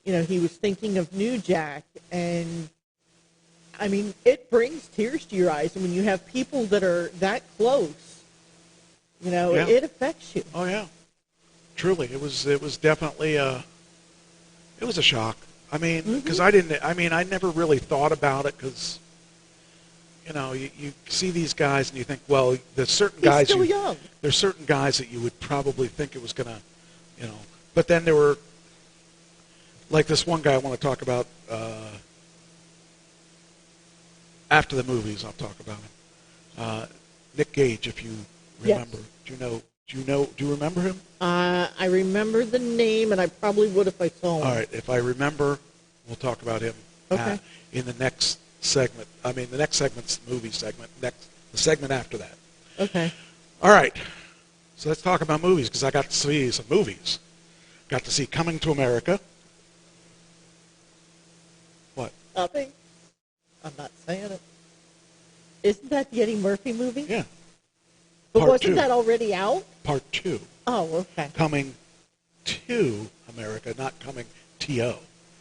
he was thinking of New Jack. And I mean, it brings tears to your eyes. And when you have people that are that close, it affects you. Oh yeah, truly, it was definitely it was a shock. I mean, because I never really thought about it because, you see these guys and you think, well, there's certain guys. He's still young. There's certain guys that you would probably think it was gonna, but then there were, like this one guy I want to talk about. After the movies, I'll talk about him. Nick Gage, if you remember. Yes. Do you remember him? I remember the name, and I probably would if I saw him. All right, if I remember, we'll talk about him in the next segment. I mean, the next segment's the movie segment. The segment after that. Okay. All right. So let's talk about movies, because I got to see some movies. Got to see Coming to America. What? Nothing. I'm not saying it. Isn't that the Eddie Murphy movie? Yeah. But wasn't that already out? Part 2. Oh, okay. Coming to America, not coming to.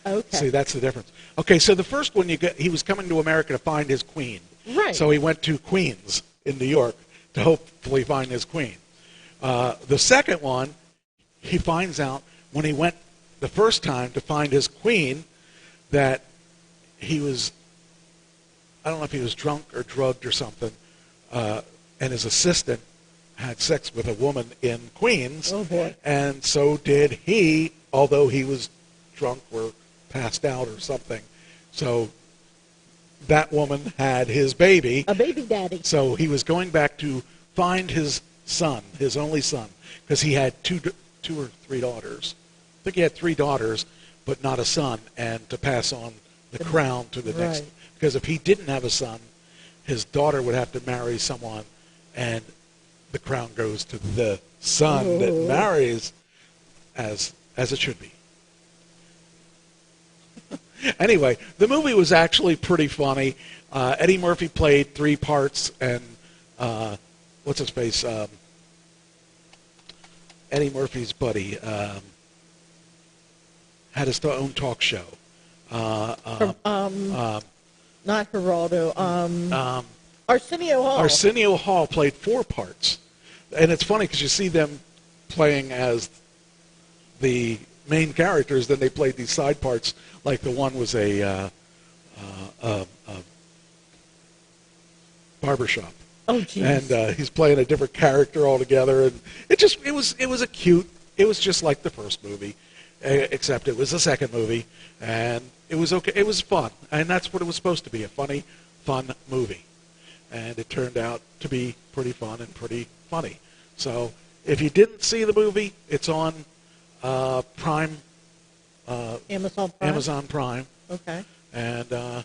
Okay. See, that's the difference. Okay, so the first one, he was coming to America to find his queen. Right. So he went to Queens in New York to hopefully find his queen. The second one, he finds out when he went the first time to find his queen that he was, I don't know if he was drunk or drugged or something, and his assistant had sex with a woman in Queens. Oh, boy. And so did he, although he was drunk or passed out or something. So that woman had his baby. A baby daddy. So he was going back to find his son, his only son, because he had two or three daughters. I think he had 3 daughters, but not a son, and to pass on the crown to the next. Because if he didn't have a son, his daughter would have to marry someone, and the crown goes to the son that marries, as it should be. Anyway, the movie was actually pretty funny. Eddie Murphy played 3 parts, and what's his face? Eddie Murphy's buddy had his own talk show. Not Geraldo. Arsenio Hall. Arsenio Hall played 4 parts. And it's funny because you see them playing as the main characters, then they played these side parts, like the one was a barbershop. Oh, geez. And he's playing a different character altogether, and it was just like the first movie, except it was the second movie, and it was okay. It was fun, and that's what it was supposed to be, a funny, fun movie. And it turned out to be pretty fun and pretty funny. So if you didn't see the movie, it's on Prime. Amazon Prime. Amazon Prime. Okay. And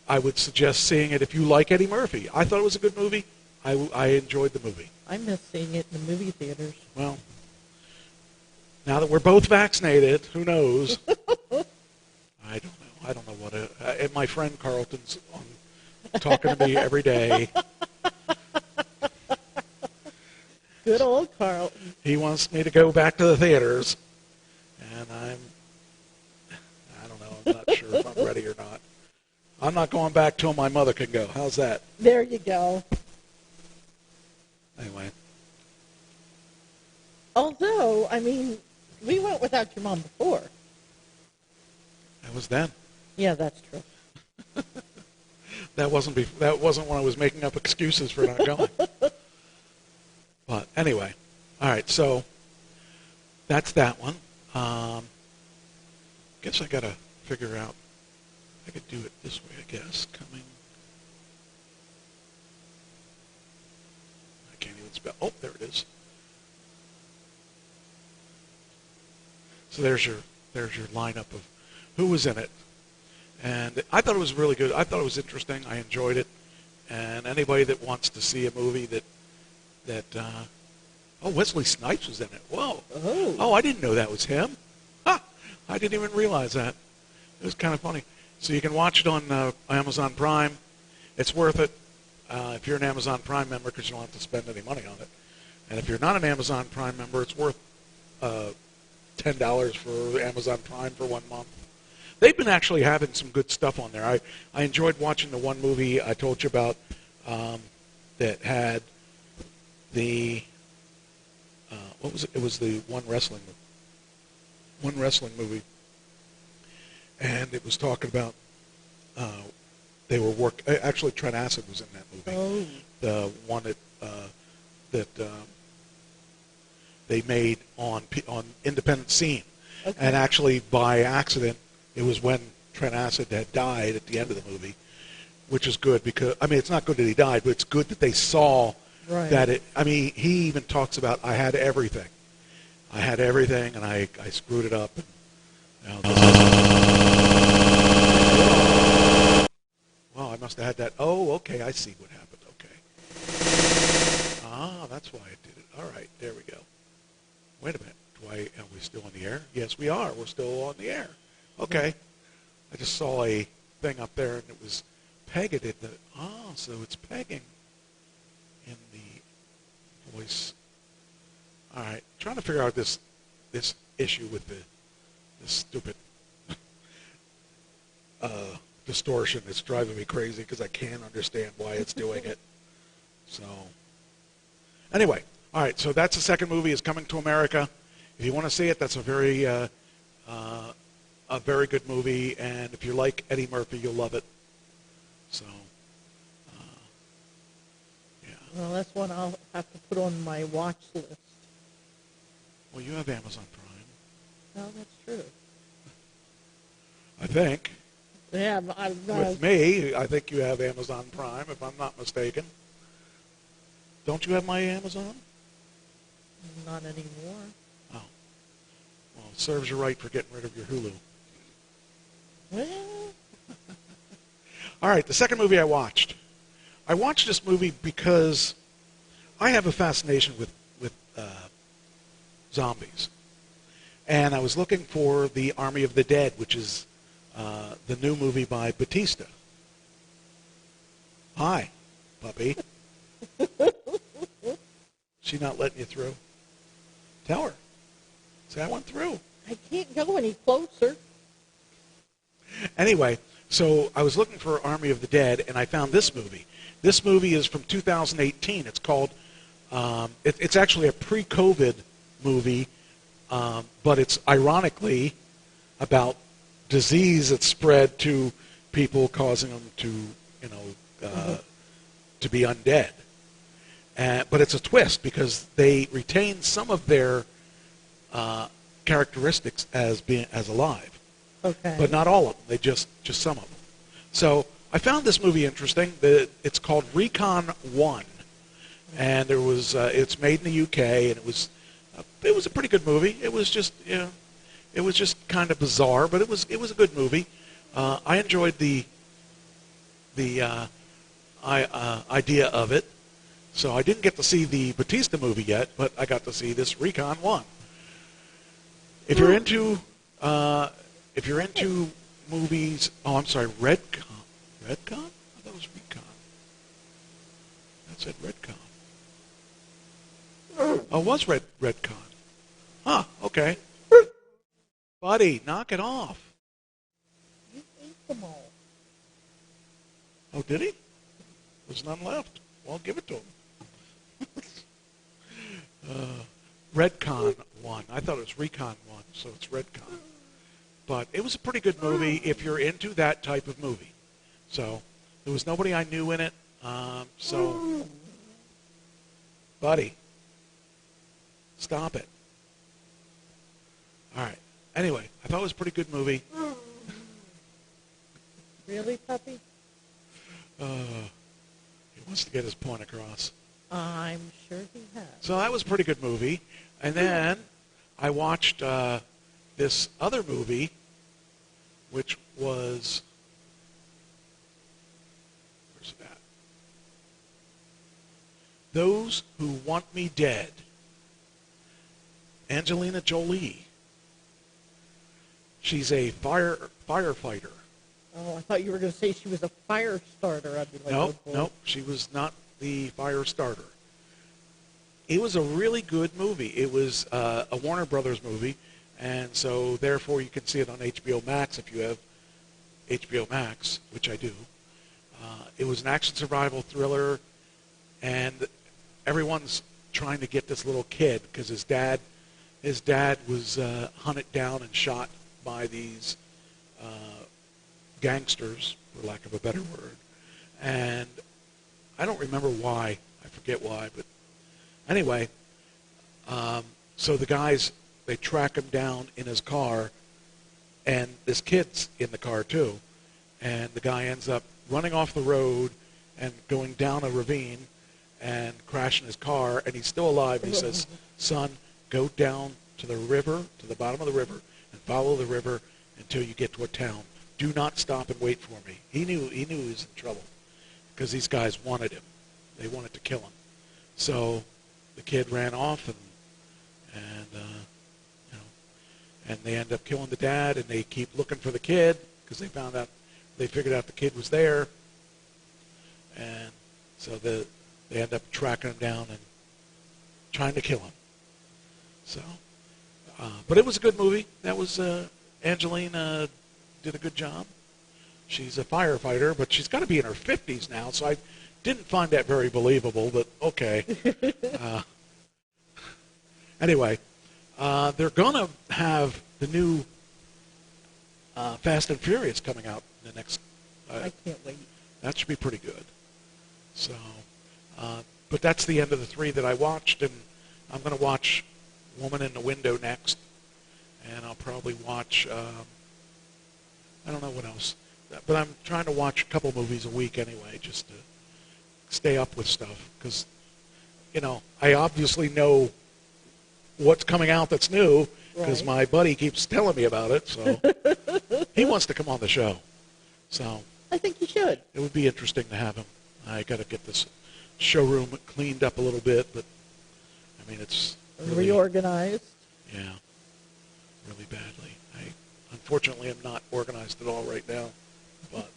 I would suggest seeing it if you like Eddie Murphy. I thought it was a good movie. I enjoyed the movie. I miss seeing it in the movie theaters. Well, now that we're both vaccinated, who knows? I don't know. I don't know what my friend Carlton's talking to me every day. Good old Carlton. He wants me to go back to the theaters, and I don't know. I'm not sure if I'm ready or not. I'm not going back till my mother can go. How's that? There you go. Anyway. Although, I mean, we went without your mom before. That was then. Yeah, that's true. That wasn't when I was making up excuses for not going. But anyway, all right. So that's that one. Guess I gotta figure out. I could do it this way, I guess. Coming. I can't even spell. Oh, there it is. So there's your lineup of who was in it. And I thought it was really good. I thought it was interesting. I enjoyed it. And anybody that wants to see a movie oh, Wesley Snipes was in it. Whoa. Oh, I didn't know that was him. I didn't even realize that. It was kind of funny. So you can watch it on Amazon Prime. It's worth it if you're an Amazon Prime member because you don't have to spend any money on it. And if you're not an Amazon Prime member, it's worth $10 for Amazon Prime for 1 month. They've been actually having some good stuff on there. I enjoyed watching the one movie I told you about that had the what was it? It was the one wrestling movie, and it was talking about they were actually Trent Acid was in that movie. Oh. The one that they made on Independent Scene, Okay. and actually by accident. It was when Trent Acid had died at the end of the movie, which is good because, I mean, it's not good that he died, but it's good that they saw that it, I mean, he even talks about, I had everything. I had everything, and I screwed it up. And, well, I must have had that. Oh, okay, I see what happened. Okay. Ah, that's why I did it. All right, there we go. Wait a minute. Are we still on the air? Yes, we are. We're still on the air. Okay. I just saw a thing up there, and it was pegged at the... Oh, so it's pegging in the voice. All right. Trying to figure out this issue with this stupid distortion. It's driving me crazy because I can't understand why it's doing it. So, anyway. All right. So that's the second movie is Coming to America. If you want to see it, that's a very good movie, and if you like Eddie Murphy, you'll love it. So, yeah. Well, that's one I'll have to put on my watch list. Well, you have Amazon Prime. No, that's true. I think. Yeah, With me, I think you have Amazon Prime, if I'm not mistaken. Don't you have my Amazon? Not anymore. Oh. Well, it serves you right for getting rid of your Hulu. Well. All right, the second movie I watched this movie because I have a fascination with zombies. And I was looking for The Army of the Dead, which is the new movie by Batista. Hi, puppy. She not letting you through? Tell her. Say I went through. I can't go any closer. Anyway, so I was looking for Army of the Dead, and I found this movie. This movie is from 2018. It's called, it's actually a pre-COVID movie, but it's ironically about disease that's spread to people, causing them to, to be undead. But it's a twist because they retain some of their characteristics as alive. Okay. But not all of them. They just some of them. So I found this movie interesting. It's called Recon 1, and it's made in the UK, and it was a pretty good movie. It was just kind of bizarre, but it was a good movie. I enjoyed the idea of it. So I didn't get to see the Batista movie yet, but I got to see this Recon 1. If you're into movies, oh, I'm sorry, Redcon? I thought it was Recon. That said Redcon. Oh, it was Redcon. Huh, okay. Buddy, knock it off. You ate them all. Oh, did he? There's none left. Well, give it to him. Redcon 1. I thought it was Recon 1, so it's Redcon. But it was a pretty good movie if you're into that type of movie. So There was nobody I knew in it. So, buddy, stop it. All right. Anyway, I thought it was a pretty good movie. Really, puppy? He wants to get his point across. I'm sure he has. So that was a pretty good movie. And then I watched this other movie, which was, where's it at? Those Who Want Me Dead. Angelina Jolie. She's a firefighter. Oh, I thought you were going to say she was a fire starter. I'd be like, Nope, oh, boy. nope. She was not the fire starter. It was a really good movie. It was a Warner Brothers movie, and so therefore you can see it on HBO Max if you have HBO Max, which I do. It was an action survival thriller, and everyone's trying to get this little kid because his dad was hunted down and shot by these gangsters, for lack of a better word. And I don't remember why. I forget why, but anyway, so the guys, they track him down in his car, and this kid's in the car too, and the guy ends up running off the road and going down a ravine and crashing his car, and he's still alive. And he says, son, go down to the river, to the bottom of the river, and follow the river until you get to a town. Do not stop and wait for me. He knew he was in trouble because these guys wanted him. They wanted to kill him. So the kid ran off, and they end up killing the dad, and they keep looking for the kid because they figured out the kid was there, and so they end up tracking him down and trying to kill him. So, but it was a good movie. That was Angelina did a good job. She's a firefighter, but she's got to be in her 50s now, so I didn't find that very believable, but okay. Anyway, they're going to have the new Fast and Furious coming out in the next... I can't wait. That should be pretty good. So, but that's the end of the three that I watched, and I'm going to watch Woman in the Window next, and I'll probably watch... I don't know what else. But I'm trying to watch a couple movies a week anyway, just to stay up with stuff. Because, I obviously know what's coming out that's new, because my buddy keeps telling me about it. So he wants to come on the show. So I think you should. It would be interesting to have him. I got to get this showroom cleaned up a little bit, but I mean, it's really, reorganized. Yeah, really badly. Unfortunately, I'm not organized at all right now, but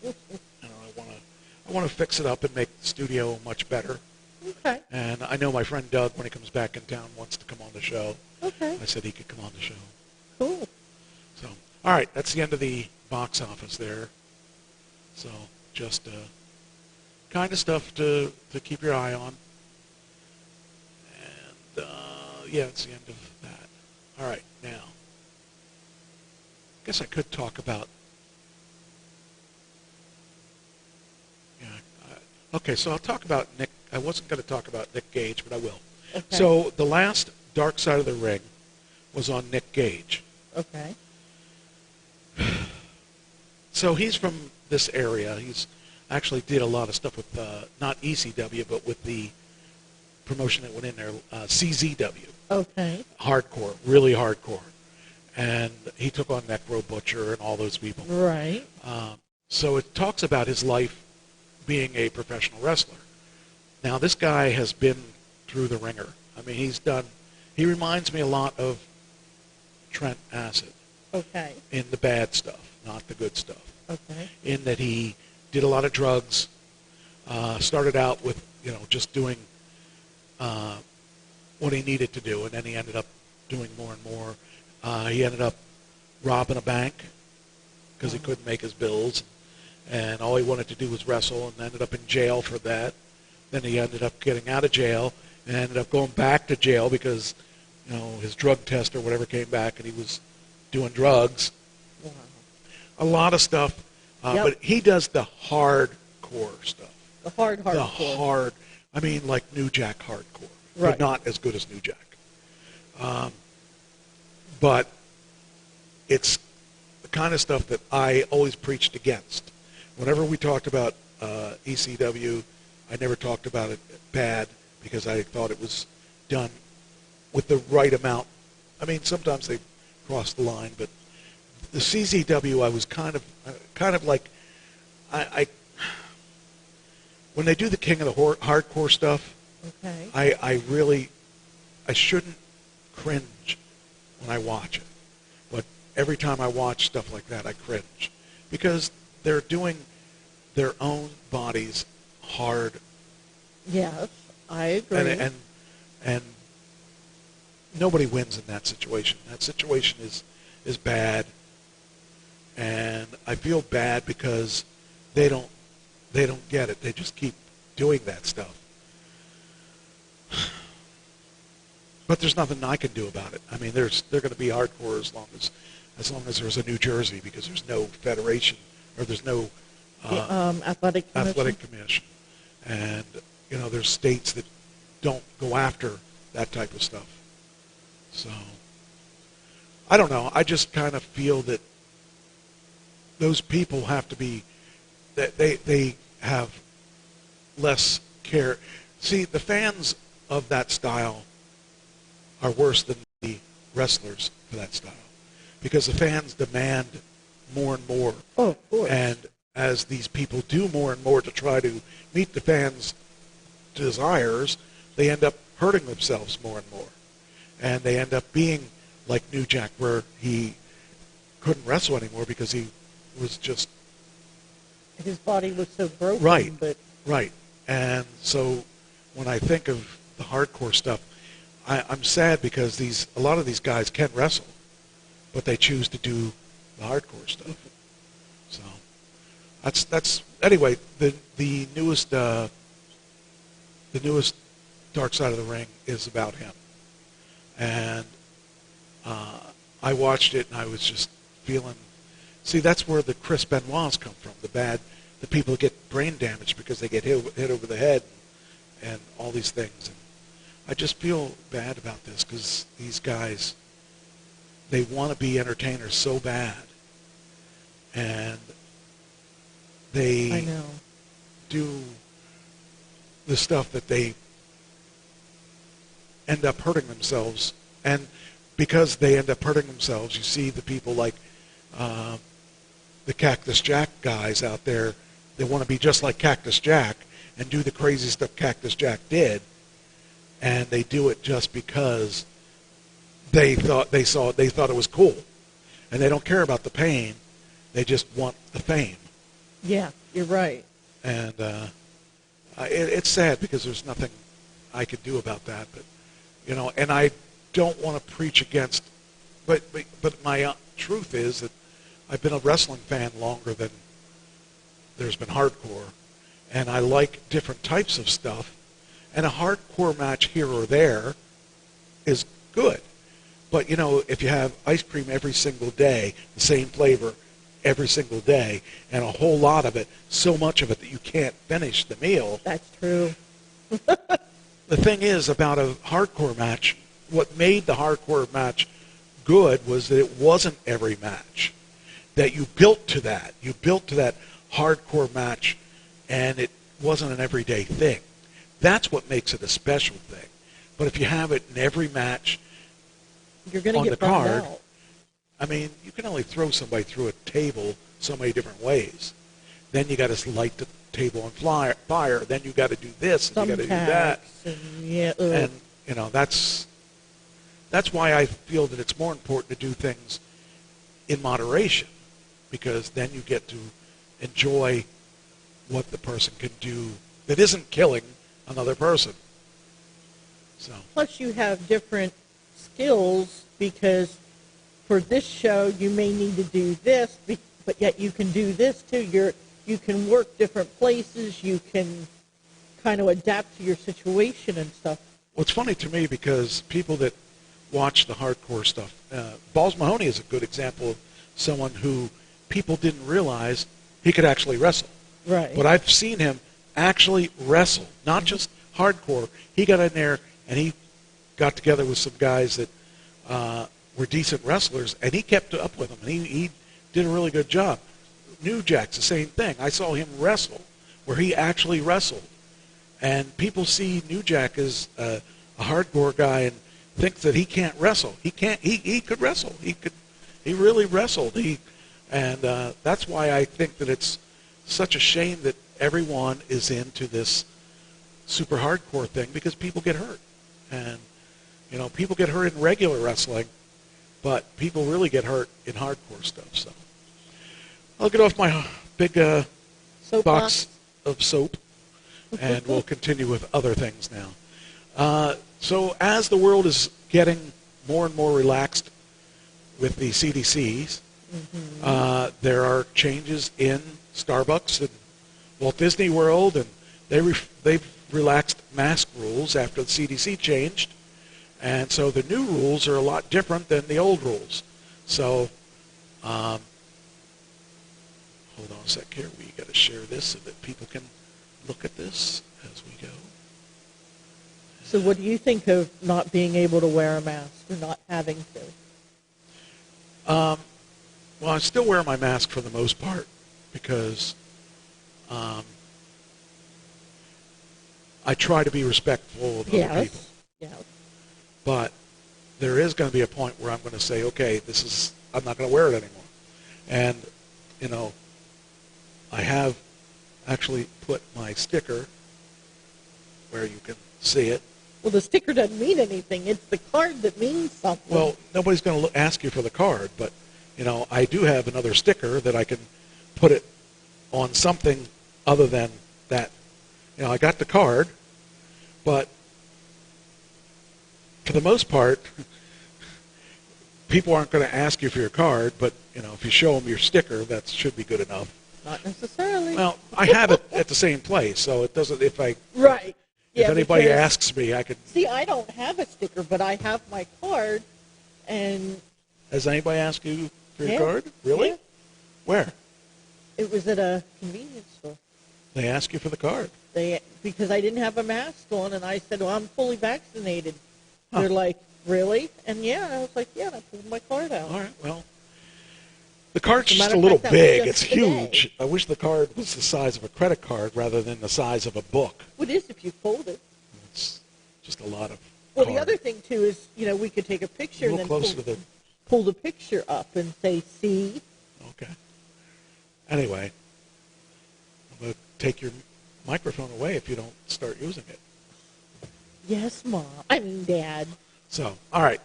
I want to fix it up and make the studio much better. Okay. And I know my friend Doug, when he comes back in town, wants to come on the show. Okay. I said he could come on the show. Cool. So, all right, that's the end of the box office there. So, just kind of stuff to keep your eye on. And yeah, it's the end of that. All right, now. I guess I could talk about... Okay, so I'll talk about Nick. I wasn't going to talk about Nick Gage, but I will. Okay. So the last Dark Side of the Ring was on Nick Gage. Okay. So he's from this area. He's actually did a lot of stuff with, not ECW, but with the promotion that went in there, CZW. Okay. Hardcore, really hardcore. And he took on Necro Butcher and all those people. Right. So it talks about his life being a professional wrestler. Now, this guy has been through the ringer. I mean, he reminds me a lot of Trent Acid. Okay. In the bad stuff, not the good stuff. Okay. In that he did a lot of drugs, started out with, just doing what he needed to do, and then he ended up doing more and more. He ended up robbing a bank because he couldn't make his bills, and all he wanted to do was wrestle, and ended up in jail for that. Then he ended up getting out of jail and ended up going back to jail because, his drug test or whatever came back, and he was doing drugs. Wow. A lot of stuff, but he does the hardcore hardcore stuff. The hardcore. The hard, I mean, like New Jack hardcore, right. but not as good as New Jack. But it's the kind of stuff that I always preached against. Whenever we talked about ECW, I never talked about it bad because I thought it was done with the right amount. I mean, sometimes they cross the line, but the CZW, I was kind of like, I when they do the King of the Hardcore stuff, okay. I shouldn't cringe when I watch it. But every time I watch stuff like that, I cringe because they're doing their own bodies hard. Yes, I agree. And nobody wins in that situation. That situation is bad, and I feel bad because they don't get it. They just keep doing that stuff. But there's nothing I can do about it. I mean, they're going to be hardcore as long as there's a New Jersey, because there's no federation or there's no athletic commission, and there's states that don't go after that type of stuff. So I don't know. I just kind of feel that those people have to be that they have less care. See, the fans of that style are worse than the wrestlers for that style, because the fans demand more and more. Oh, of course. And as these people do more and more to try to meet the fans' desires, they end up hurting themselves more and more. And they end up being like New Jack, where he couldn't wrestle anymore because he was just... His body was so broken. Right, but... right. And so when I think of the hardcore stuff, I'm sad because a lot of these guys can wrestle, but they choose to do the hardcore stuff. So that's anyway. The newest Dark Side of the Ring is about him, and I watched it and I was just feeling. See, that's where the Chris Benoit's come from. The people who get brain damage because they get hit over the head and all these things. And I just feel bad about this because these guys, they want to be entertainers so bad, and they do the stuff that they end up hurting themselves. And because they end up hurting themselves, you see the people like the Cactus Jack guys out there, they want to be just like Cactus Jack and do the crazy stuff Cactus Jack did. And they do it just because they thought it was cool, and they don't care about the pain. They just want the fame. Yeah, you're right. And it's sad because there's nothing I could do about that. But and I don't want to preach against. But my truth is that I've been a wrestling fan longer than there's been hardcore, and I like different types of stuff. And a hardcore match here or there is good. But, if you have ice cream every single day, the same flavor every single day, and a whole lot of it, so much of it that you can't finish the meal. That's true. The thing is about a hardcore match, what made the hardcore match good was that it wasn't every match. That you built to that. You built to that hardcore match, and it wasn't an everyday thing. That's what makes it a special thing. But if you have it in every match you're going to on get the card, out. I mean, you can only throw somebody through a table so many different ways. Then you got to light the table on fire. Then you got to do this, and you got to do that. And that's why I feel that it's more important to do things in moderation, because then you get to enjoy what the person can do that isn't killing another person. So. Plus you have different skills, because for this show you may need to do this, but yet you can do this too. You can work different places. You can kind of adapt to your situation and stuff. Well, it's funny to me because people that watch the hardcore stuff, Balls Mahoney is a good example of someone who people didn't realize he could actually wrestle. Right. But I've seen him actually wrestle, not just hardcore. He got in there and he got together with some guys that were decent wrestlers, and he kept up with them, and he did a really good job. New Jack's the same thing. I saw him wrestle, where he actually wrestled. And people see New Jack as a hardcore guy and think that he can't wrestle. He can't. He could wrestle. He really wrestled. And that's why I think that it's such a shame that everyone is into this super hardcore thing, because people get hurt. And, you know, people get hurt in regular wrestling, but people really get hurt in hardcore stuff. So I'll get off my big box of soap, and we'll continue with other things now. So as the world is getting more and more relaxed with the CDCs, there are changes in Starbucks and Walt Disney World, and they've relaxed mask rules after the CDC changed. And so the new rules are a lot different than the old rules. So, hold on a sec here. We got to share this so that people can look at this as we go. So what do you think of not being able to wear a mask or not having to? Well, I still wear my mask for the most part because I try to be respectful of other people. Yeah. But there is going to be a point where I'm going to say, okay, I'm not going to wear it anymore. And, you know, I have actually put my sticker where you can see it. Well, the sticker doesn't mean anything. It's the card that means something. Well, nobody's going to ask you for the card, but, you know, I do have another sticker that I can put it on something other than that. You know, I got the card, but for the most part, people aren't going to ask you for your card, but, you know, if you show them your sticker, that should be good enough. Not necessarily. Well, I have it at the same place, so it doesn't, Right. If anybody asks me, I could... See, I don't have a sticker, but I have my card, and... Has anybody asked you for your card? Really? Yeah. Where? It was at a convenience store. They ask you for the card? Because I didn't have a mask on, and I said, well, I'm fully vaccinated. Huh. They're like, really? And yeah, I was like, yeah, and I pulled my card out. All right, well... The card's just a little big. It's huge. I wish the card was the size of a credit card rather than the size of a book. Well, it is if you fold it. It's just a lot of Well, the other thing, too, is, you know, we could take a picture and then pull the picture up and say, see? Okay. Anyway, I'm going to take your microphone away if you don't start using it. Yes, Mom. I mean, Dad. So, all right.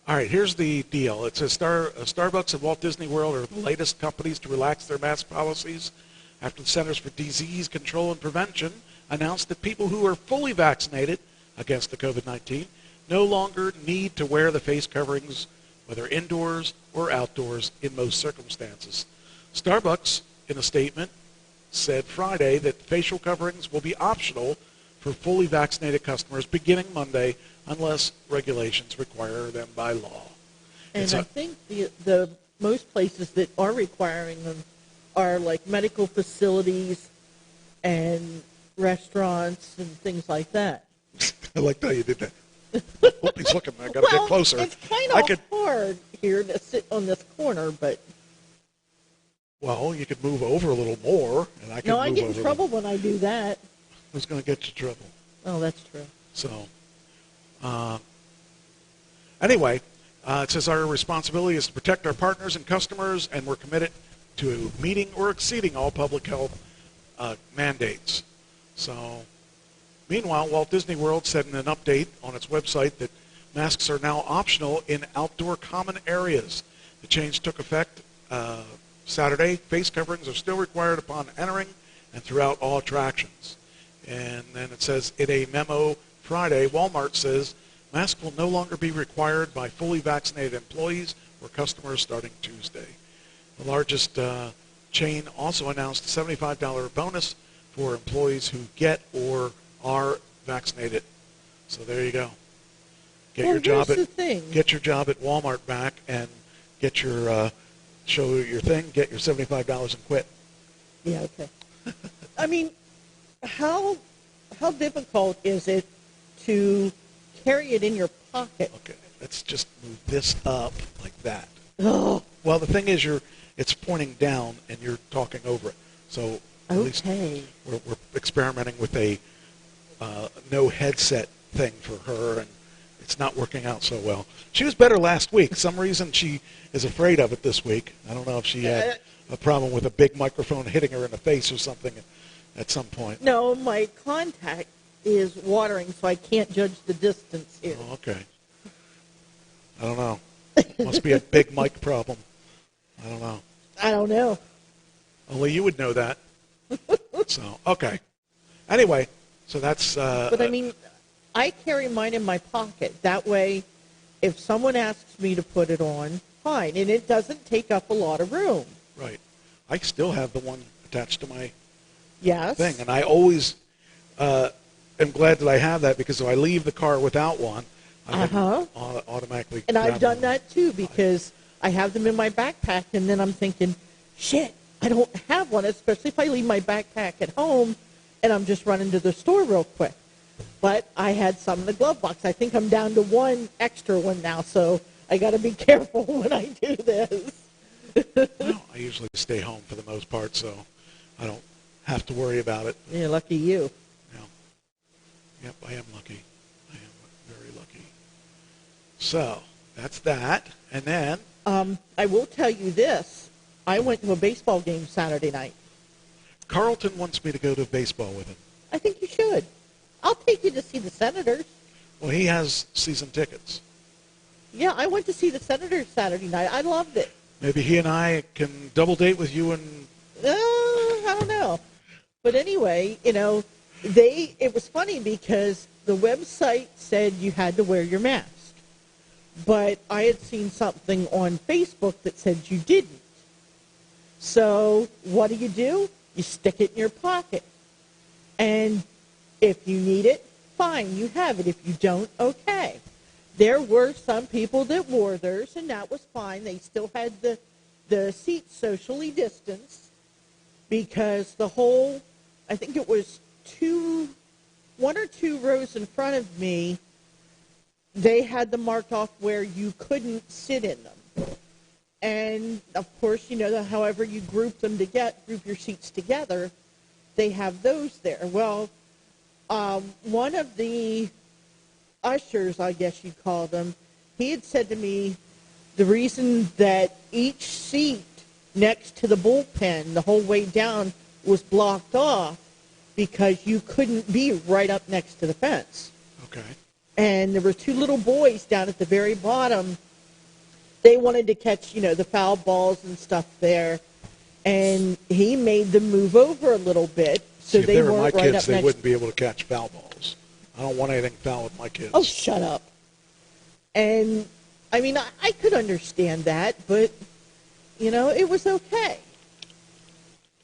All right, here's the deal. It says Starbucks and Walt Disney World are the latest companies to relax their mask policies after the Centers for Disease Control and Prevention announced that people who are fully vaccinated against the COVID-19 no longer need to wear the face coverings, whether indoors or outdoors, in most circumstances. Starbucks, in a statement, said Friday that facial coverings will be optional for fully vaccinated customers beginning Monday unless regulations require them by law. And I think the most places that are requiring them are like medical facilities and restaurants and things like that. I like how you did that. Oh, he's looking. I got to get closer. It's kind of hard here to sit on this corner, but... Well, you could move over a little more, and I can move over. No, I get in trouble when I do that. Who's going to get you trouble? Oh, that's true. So, anyway, it says our responsibility is to protect our partners and customers, and we're committed to meeting or exceeding all public health mandates. So, meanwhile, Walt Disney World said in an update on its website that masks are now optional in outdoor common areas. The change took effect Saturday. Face coverings are still required upon entering and throughout all attractions. And then it says in a memo Friday, Walmart says masks will no longer be required by fully vaccinated employees or customers starting Tuesday. The largest chain also announced a $75 bonus for employees who get or are vaccinated. So there you go. Get your job at Walmart back and get your show your thing, get your $75 and quit. Yeah, okay. I mean, how difficult is it to carry it in your pocket? Okay, let's just move this up like that. Oh. Well, the thing is, it's pointing down, and you're talking over it. So at least we're experimenting with a no headset thing for her, and it's not working out so well. She was better last week. Some reason she is afraid of it this week. I don't know if she had a problem with a big microphone hitting her in the face or something at some point. No, my contact is watering, so I can't judge the distance here. Oh, okay. I don't know. Must be a big mic problem. I don't know. I don't know. Only you would know that. So, okay. Anyway, so that's... but I mean, I carry mine in my pocket. That way, if someone asks me to put it on, fine. And it doesn't take up a lot of room. Right. I still have the one attached to my Yes. thing. And I always am glad that I have that, because if I leave the car without one, I can automatically... And I've done that too, because I have them in my backpack, and then I'm thinking, shit, I don't have one, especially if I leave my backpack at home and I'm just running to the store real quick. But I had some in the glove box. I think I'm down to one extra one now, so I got to be careful when I do this. Well, I usually stay home for the most part, so I don't have to worry about it. Yeah, lucky you. Yeah. Yep, I am lucky. I am very lucky. So, that's that. And then... I will tell you this. I went to a baseball game Saturday night. Carlton wants me to go to baseball with him. I think you should. I'll take you to see the Senators. Well, he has season tickets. Yeah, I went to see the Senators Saturday night. I loved it. Maybe he and I can double date with you and... I don't know. But anyway, you know, it was funny because the website said you had to wear your mask. But I had seen something on Facebook that said you didn't. So what do? You stick it in your pocket. And if you need it, fine, you have it. If you don't, okay. There were some people that wore theirs, and that was fine. They still had the seats socially distanced, because the whole, I think it was one or two rows in front of me, they had them marked off where you couldn't sit in them. And, of course, you know, however you group your seats together, they have those there. Well, one of the ushers, I guess you'd call them, he had said to me the reason that each seat next to the bullpen the whole way down was blocked off because you couldn't be right up next to the fence. Okay. And there were two little boys down at the very bottom. They wanted to catch, you know, the foul balls and stuff there. And he made them move over a little bit so they weren't right up next. If they were my kids, they wouldn't be able to catch foul balls. I don't want anything foul with my kids. Oh, shut up. And, I mean, I could understand that, but, you know, it was okay.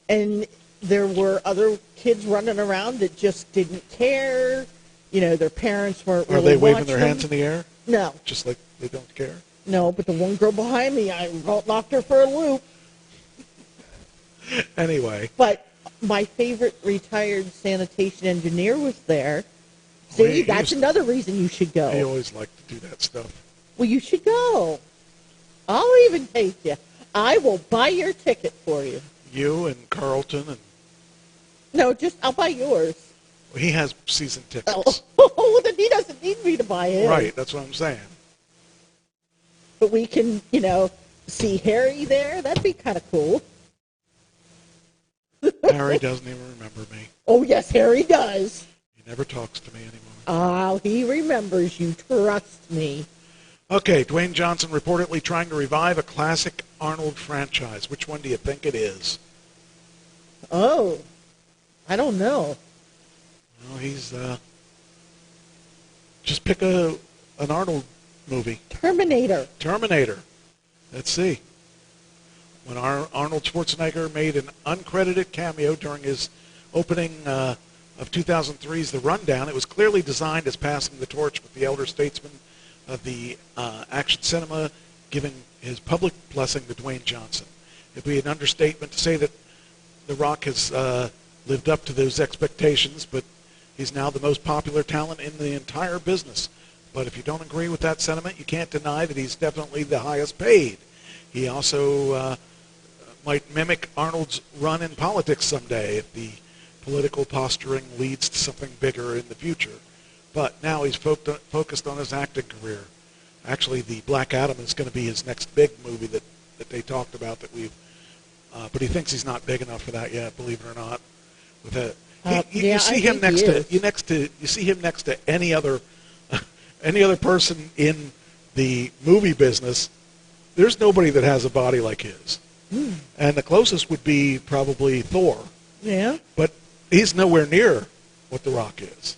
And there were other kids running around that just didn't care. You know, their parents weren't really watching. Are they waving their them. hands in the air? No. Just like they don't care? No, but the one girl behind me, I knocked her for a loop. Anyway. But my favorite retired sanitation engineer was there. See, that's another reason you should go. He always liked to do that stuff. Well, you should go. I'll even take you. I will buy your ticket for you. You and Carlton and... No, I'll buy yours. Well, he has season tickets. Oh, then he doesn't need me to buy it. Right, that's what I'm saying. But we can, you know, see Harry there. That'd be kind of cool. Harry doesn't even remember me. Oh, yes, Harry does. He never talks to me anymore. Oh, he remembers you. Trust me. Okay, Dwayne Johnson reportedly trying to revive a classic Arnold franchise. Which one do you think it is? Oh, I don't know. Well, he's, just pick an Arnold movie. Terminator. Let's see. When Arnold Schwarzenegger made an uncredited cameo during his opening of 2003's The Rundown, it was clearly designed as passing the torch with the elder statesman of the action cinema, giving his public blessing to Dwayne Johnson. It'd be an understatement to say that The Rock has lived up to those expectations, but he's now the most popular talent in the entire business. But if you don't agree with that sentiment, you can't deny that he's definitely the highest paid. He also might mimic Arnold's run in politics someday if the political posturing leads to something bigger in the future. But now he's focused on his acting career. Actually, the Black Adam is going to be his next big movie that they talked about that we've. But he thinks he's not big enough for that yet, believe it or not. With that, you see him next to any other person in the movie business. There's nobody that has a body like his. And the closest would be probably Thor. Yeah. But he's nowhere near what The Rock is.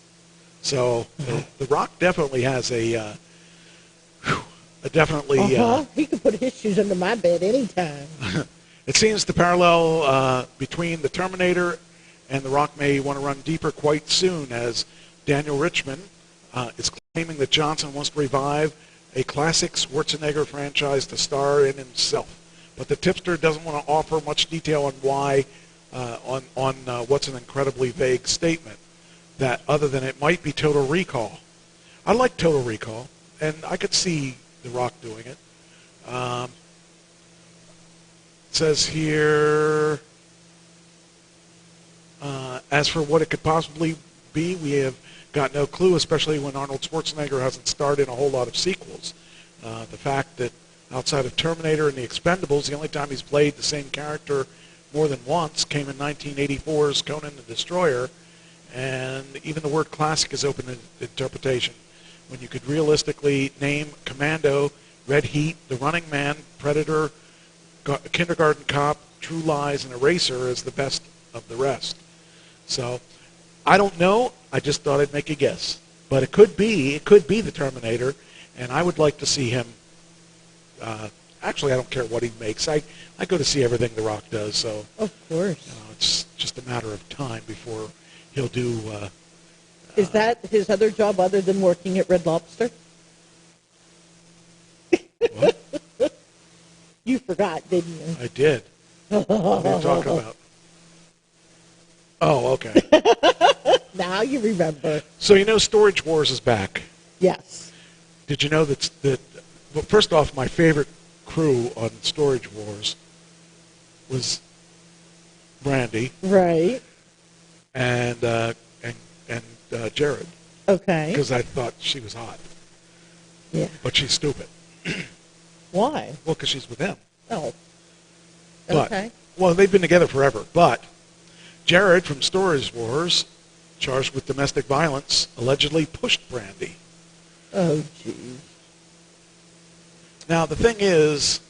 So The Rock definitely has a definitely. He can put his shoes under my bed anytime. It seems the parallel between the Terminator and The Rock may want to run deeper quite soon, as Daniel Richman is claiming that Johnson wants to revive a classic Schwarzenegger franchise to star in himself. But the tipster doesn't want to offer much detail on why, on what's an incredibly vague statement, that other than it might be Total Recall. I like Total Recall, and I could see The Rock doing it. It says here, as for what it could possibly be, we have got no clue, especially when Arnold Schwarzenegger hasn't starred in a whole lot of sequels. The fact that outside of Terminator and The Expendables, the only time he's played the same character more than once came in 1984's Conan the Destroyer, and even the word classic is open to interpretation. When you could realistically name Commando, Red Heat, The Running Man, Predator, Kindergarten Cop, True Lies, and Eraser as the best of the rest. So, I don't know. I just thought I'd make a guess. But it could be the Terminator, and I would like to see him. Actually, I don't care what he makes. I go to see everything The Rock does. So of course, it's just a matter of time before he'll do. Is that his other job other than working at Red Lobster? What? You forgot, didn't you? I did. What are you talking about? Oh, okay. Now you remember. So you know Storage Wars is back. Yes. Did you know that? Well, first off, my favorite crew on Storage Wars was Brandy. Right. And Jared. Okay. Because I thought she was hot. Yeah. But she's stupid. Why? Well, because she's with him. Oh. But, okay. Well, they've been together forever. But Jared from Storage Wars, charged with domestic violence, allegedly pushed Brandy. Oh, geez. Now, the thing is,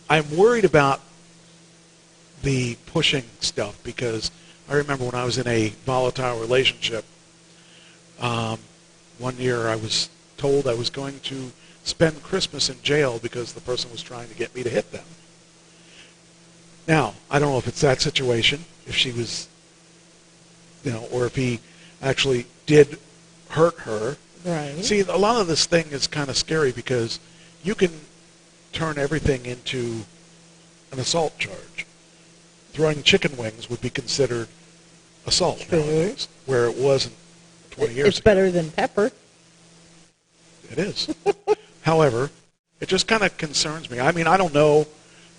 I'm worried about the pushing stuff because I remember when I was in a volatile relationship, one year I was told I was going to spend Christmas in jail because the person was trying to get me to hit them. Now, I don't know if it's that situation, if she was, or if he actually did hurt her. Right. See, a lot of this thing is kind of scary because you can turn everything into an assault charge. Throwing chicken wings would be considered assault nowadays, where it wasn't 20 years ago. It's better than pepper. It is. However, it just kind of concerns me. I mean, I don't know.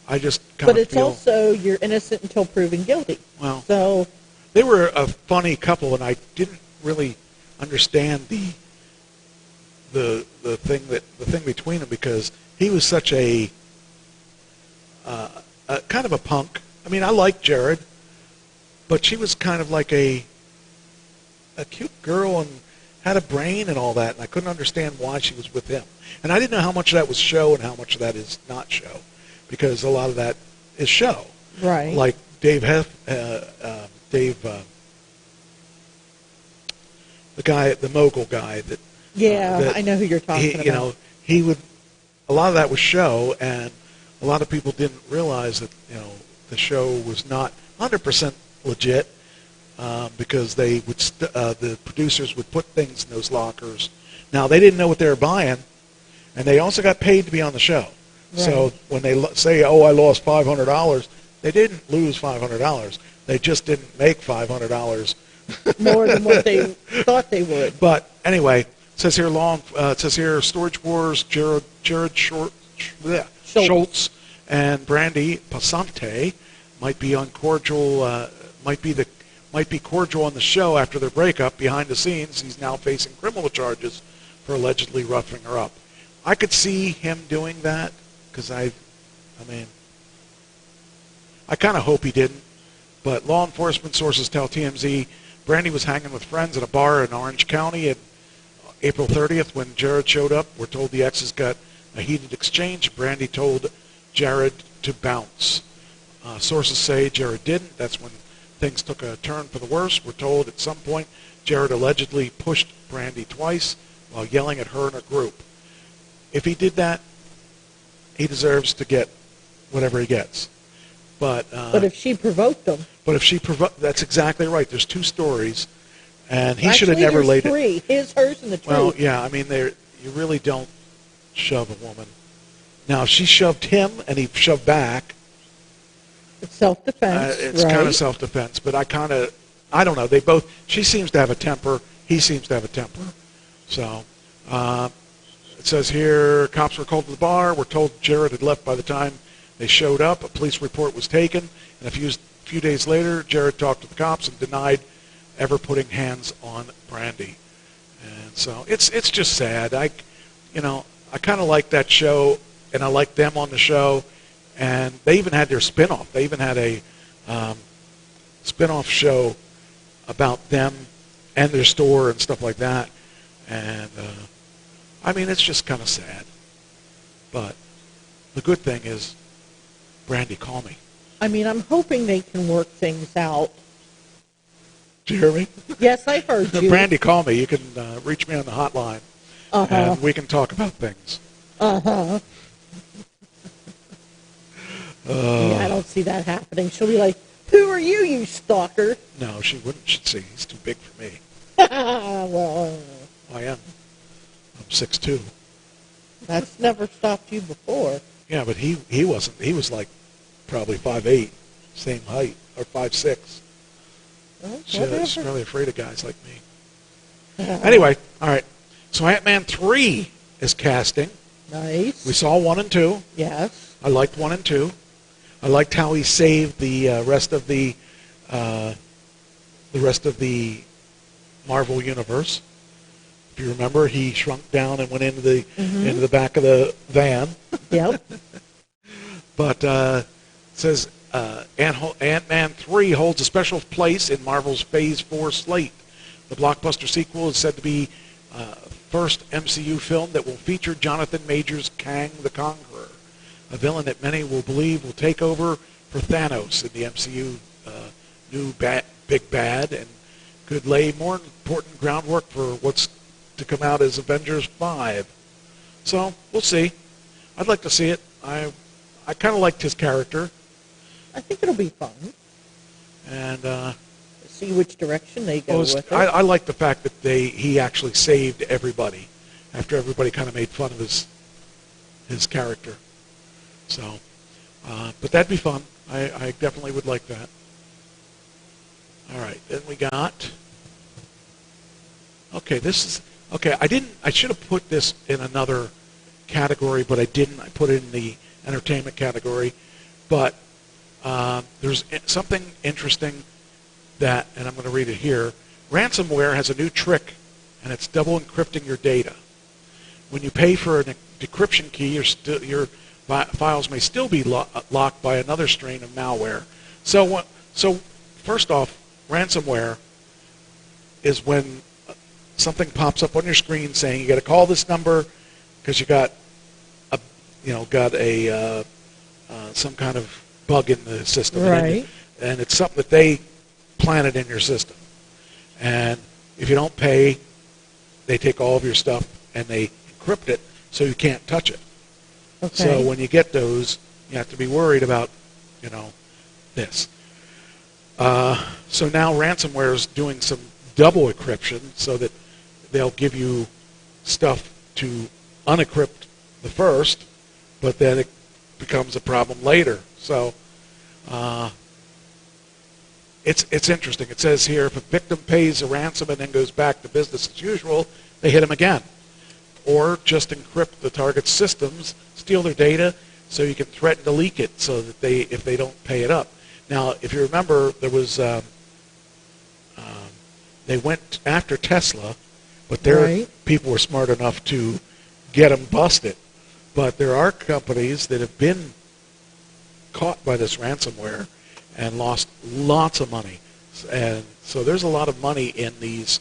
I just kind of But it's feel, also you're innocent until proven guilty. Well, so they were a funny couple, and I didn't really understand the thing between them because he was such a kind of a punk. I mean, I like Jared, but she was kind of like a cute girl and had a brain and all that, and I couldn't understand why she was with him. And I didn't know how much of that was show and how much of that is not show, because a lot of that is show. Right. Like Dave, the guy, the mogul guy that. Yeah, I know who you're talking about. You know, he would. A lot of that was show, and a lot of people didn't realize that the show was not 100% legit because they would the producers would put things in those lockers. Now they didn't know what they were buying, and they also got paid to be on the show. Right. So when they say, "Oh, I lost $500," They didn't lose $500. They just didn't make $500 more than what they thought they would. But anyway, it says here Storage Wars, Jared Schultz and Brandy Passante might be cordial on the show after their breakup. Behind the scenes, he's now facing criminal charges for allegedly roughing her up. I could see him doing that because I kind of hope he didn't. But law enforcement sources tell TMZ Brandy was hanging with friends at a bar in Orange County on April 30th when Jared showed up. We're told the exes got a heated exchange. Brandy told Jared to bounce. Sources say Jared didn't. That's when things took a turn for the worse. We're told at some point Jared allegedly pushed Brandy twice while yelling at her and her group. If he did that, he deserves to get whatever he gets. But if she provoked him. That's exactly right. There's two stories, and he should have never laid it. Three. His, hers, and the truth. Well, yeah, I mean, you really don't shove a woman. Now, if she shoved him and he shoved back, it's self-defense. It's kind of self-defense, but I don't know. She seems to have a temper. He seems to have a temper. So, it says here, cops were called to the bar. We're told Jared had left by the time they showed up. A police report was taken, and a few days later, Jared talked to the cops and denied ever putting hands on Brandy. And so it's just sad. I kind of like that show, and I like them on the show. And they even had their spinoff. They even had a spinoff show about them and their store and stuff like that. And it's just kind of sad. But the good thing is, Brandy, call me. I'm hoping they can work things out. Did you hear me? Yes, I heard you. Brandy, call me. You can reach me on the hotline, and we can talk about things. I don't see that happening. She'll be like, "Who are you, you stalker?" No, she wouldn't. She'd say, "He's too big for me." Well, I am. I'm 6'2". That's never stopped you before. Yeah, but he wasn't. He was like probably 5'8", same height, or 5'6". She's really afraid of guys like me. Anyway, all right. So Ant-Man 3 is casting. Nice. We saw 1 and 2. Yes. I liked 1 and 2. I liked how he saved the rest of the Marvel universe. If you remember, he shrunk down and went into the back of the van. Yep. But it says Ant-Man 3 holds a special place in Marvel's Phase 4 slate. The blockbuster sequel is said to be first MCU film that will feature Jonathan Majors' Kang the Conqueror, a villain that many will believe will take over for Thanos in the MCU new big bad, and could lay more important groundwork for what's to come out as Avengers 5. So, we'll see. I'd like to see it. I kind of liked his character. I think it'll be fun. And see which direction they go with it. I like the fact that he actually saved everybody after everybody kind of made fun of his character. So, but that'd be fun. I definitely would like that. All right, then we got. Okay, I should have put this in another category, but I didn't. I put it in the entertainment category. But there's something interesting that, and I'm going to read it here. Ransomware has a new trick, and it's double encrypting your data. When you pay for an decryption key, your files may still be locked by another strain of malware. So first off, ransomware is when something pops up on your screen saying you got to call this number because you got some kind of bug in the system, right? And it's something that they planted in your system. And if you don't pay, they take all of your stuff and they encrypt it so you can't touch it. Okay. So when you get those, you have to be worried about, this. So now ransomware is doing some double encryption so that they'll give you stuff to unencrypt the first, but then it becomes a problem later. So It's interesting. It says here, if a victim pays a ransom and then goes back to business as usual, they hit him again. Or just encrypt the target's systems, steal their data, so you can threaten to leak it so that if they don't pay it up. Now, if you remember, there was they went after Tesla, but their people were smart enough to get them busted. But there are companies that have been caught by this ransomware and lost lots of money. And so there's a lot of money in these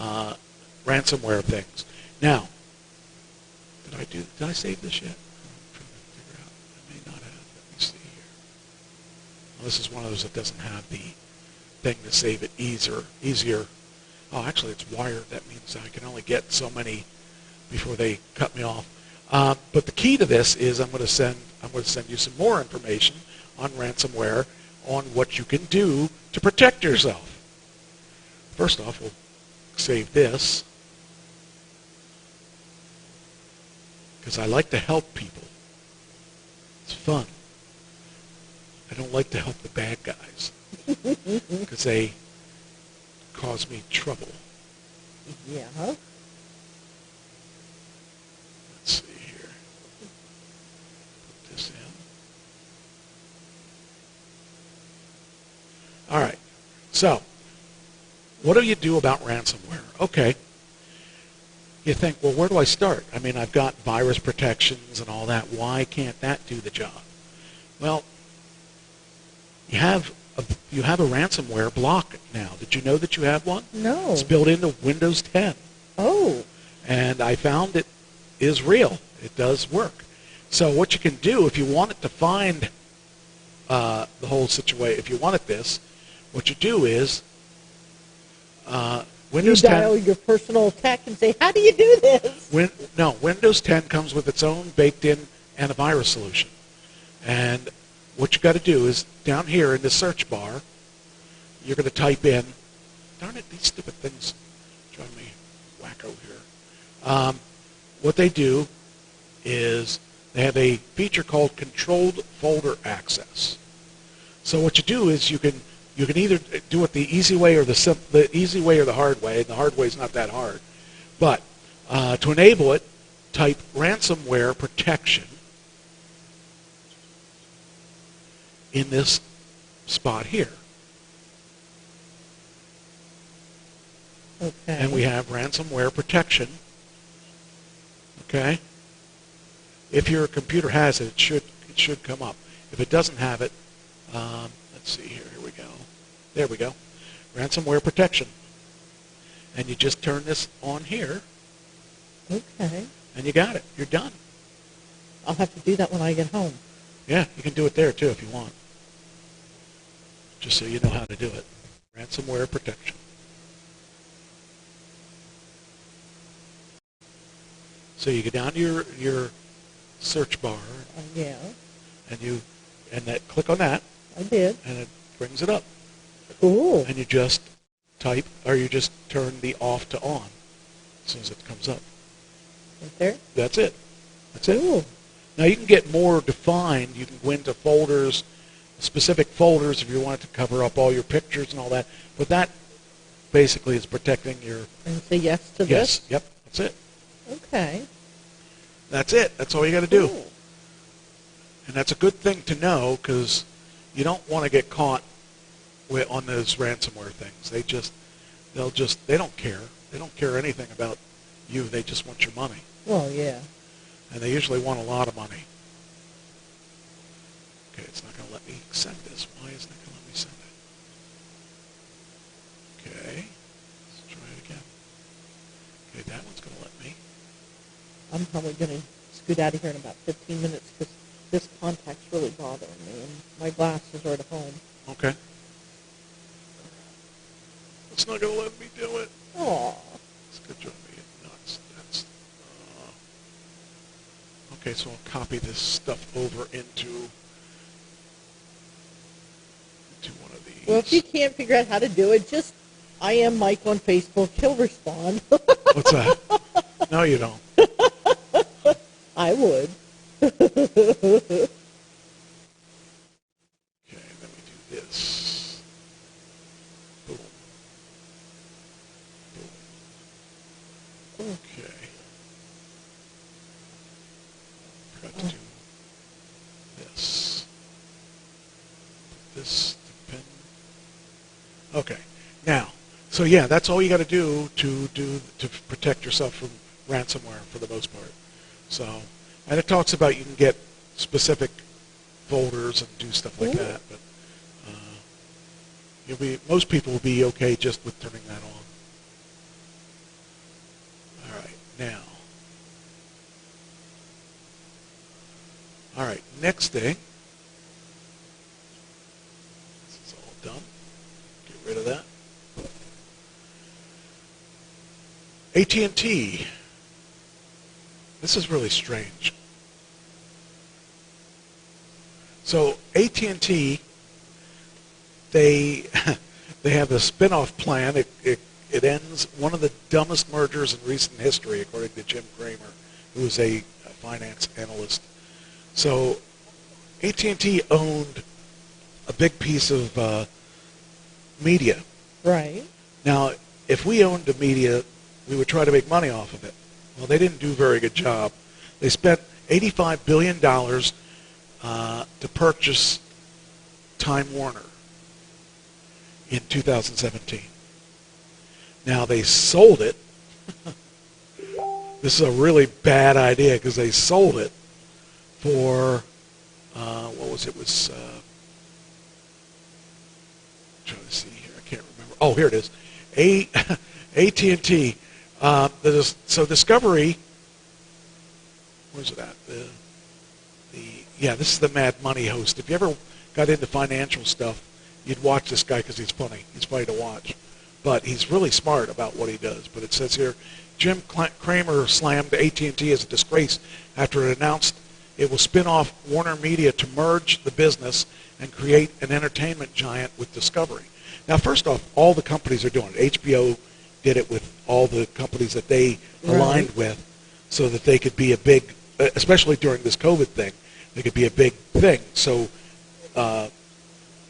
ransomware things. Now, did I save this yet? I'm trying to figure out. I may not have. Let me see here. Well, this is one of those that doesn't have the thing to save it easier. Oh, actually, it's wired. That means I can only get so many before they cut me off. But the key to this is I'm going to send you some more information on ransomware, on what you can do to protect yourself. First off, we'll save this, because I like to help people. It's fun. I don't like to help the bad guys, because they cause me trouble. Yeah. Let's see here. Put this in. All right. So, what do you do about ransomware? Okay. You think, well, where do I start? I mean, I've got virus protections and all that. Why can't that do the job? Well, you have a ransomware block now. Did you know that you have one? No. It's built into Windows 10. Oh. And I found it is real. It does work. So what you can do, if you want it to find the whole situation, if you wanted this, what you do is Windows 10. You dial your personal tech and say, how do you do this? Windows 10 comes with its own baked-in antivirus solution. And what you got to do is down here in the search bar, you're going to type in, darn it, these stupid things drive me wacko here. What they do is they have a feature called controlled folder access. So what you do is you can either do it the easy way or the easy way or the hard way. And the hard way is not that hard. But to enable it, type ransomware protection in this spot here. Okay. And we have ransomware protection. Okay. If your computer has it, it should come up. If it doesn't have it, let's see here. Here we go. There we go. Ransomware protection. And you just turn this on here. Okay. And you got it. You're done. I'll have to do that when I get home. Yeah, you can do it there too if you want. Just so you know how to do it. Ransomware protection. So you go down to your search bar. Yeah. And click on that. I did. And it brings it up. Cool. And you just type, or you just turn the off to on as soon as it comes up. Right there? That's it. That's it. Now you can get more defined. You can go into folders, specific folders if you want it to cover up all your pictures and all that. But that basically is protecting your... And say yes to yes. this? Yep. That's it. Okay. That's it. That's all you got to do. Cool. And that's a good thing to know, because you don't want to get caught on those ransomware things. They don't care. They don't care anything about you. They just want your money. Well, yeah. And they usually want a lot of money. Okay, it's not going to let me send this. Why isn't it going to let me send it? Okay, let's try it again. Okay, that one's going to let me. I'm probably going to scoot out of here in about 15 minutes, because this contact's really bothering me, and my glasses are at home. Okay. It's not going to let me do it. Aww. It's going to drive me nuts. Okay, so I'll copy this stuff over into one of these. Well, if you can't figure out how to do it, just I am Mike on Facebook. He'll respond. What's that? No, you don't. I would. Okay, forgot to do this. This pin. Okay. Now, so yeah, that's all you got to do to protect yourself from ransomware for the most part. So, and it talks about you can get specific folders and do stuff like that, but most people will be okay just with turning that on. All right, now. All right, next thing. This is all done. Get rid of that. AT&T. This is really strange. So AT&T, they have a spin-off plan. It ends one of the dumbest mergers in recent history, according to Jim Cramer, who is a finance analyst. So AT&T owned a big piece of media. Right. Now, if we owned the media, we would try to make money off of it. Well, they didn't do a very good job. They spent $85 billion to purchase Time Warner in 2017. Now, they sold it. This is a really bad idea because they sold it for, what was it? It was, trying to see here. I can't remember. Oh, here it is. AT&T. So Discovery, where's it at? Yeah, this is the Mad Money host. If you ever got into financial stuff, you'd watch this guy because he's funny. He's funny to watch. But he's really smart about what he does. But it says here, Jim Cramer slammed AT&T as a disgrace after it announced it will spin off Warner Media to merge the business and create an entertainment giant with Discovery. Now, first off, all the companies are doing it. HBO did it with all the companies that they aligned with so that they could be a big, especially during this COVID thing, they could be a big thing. So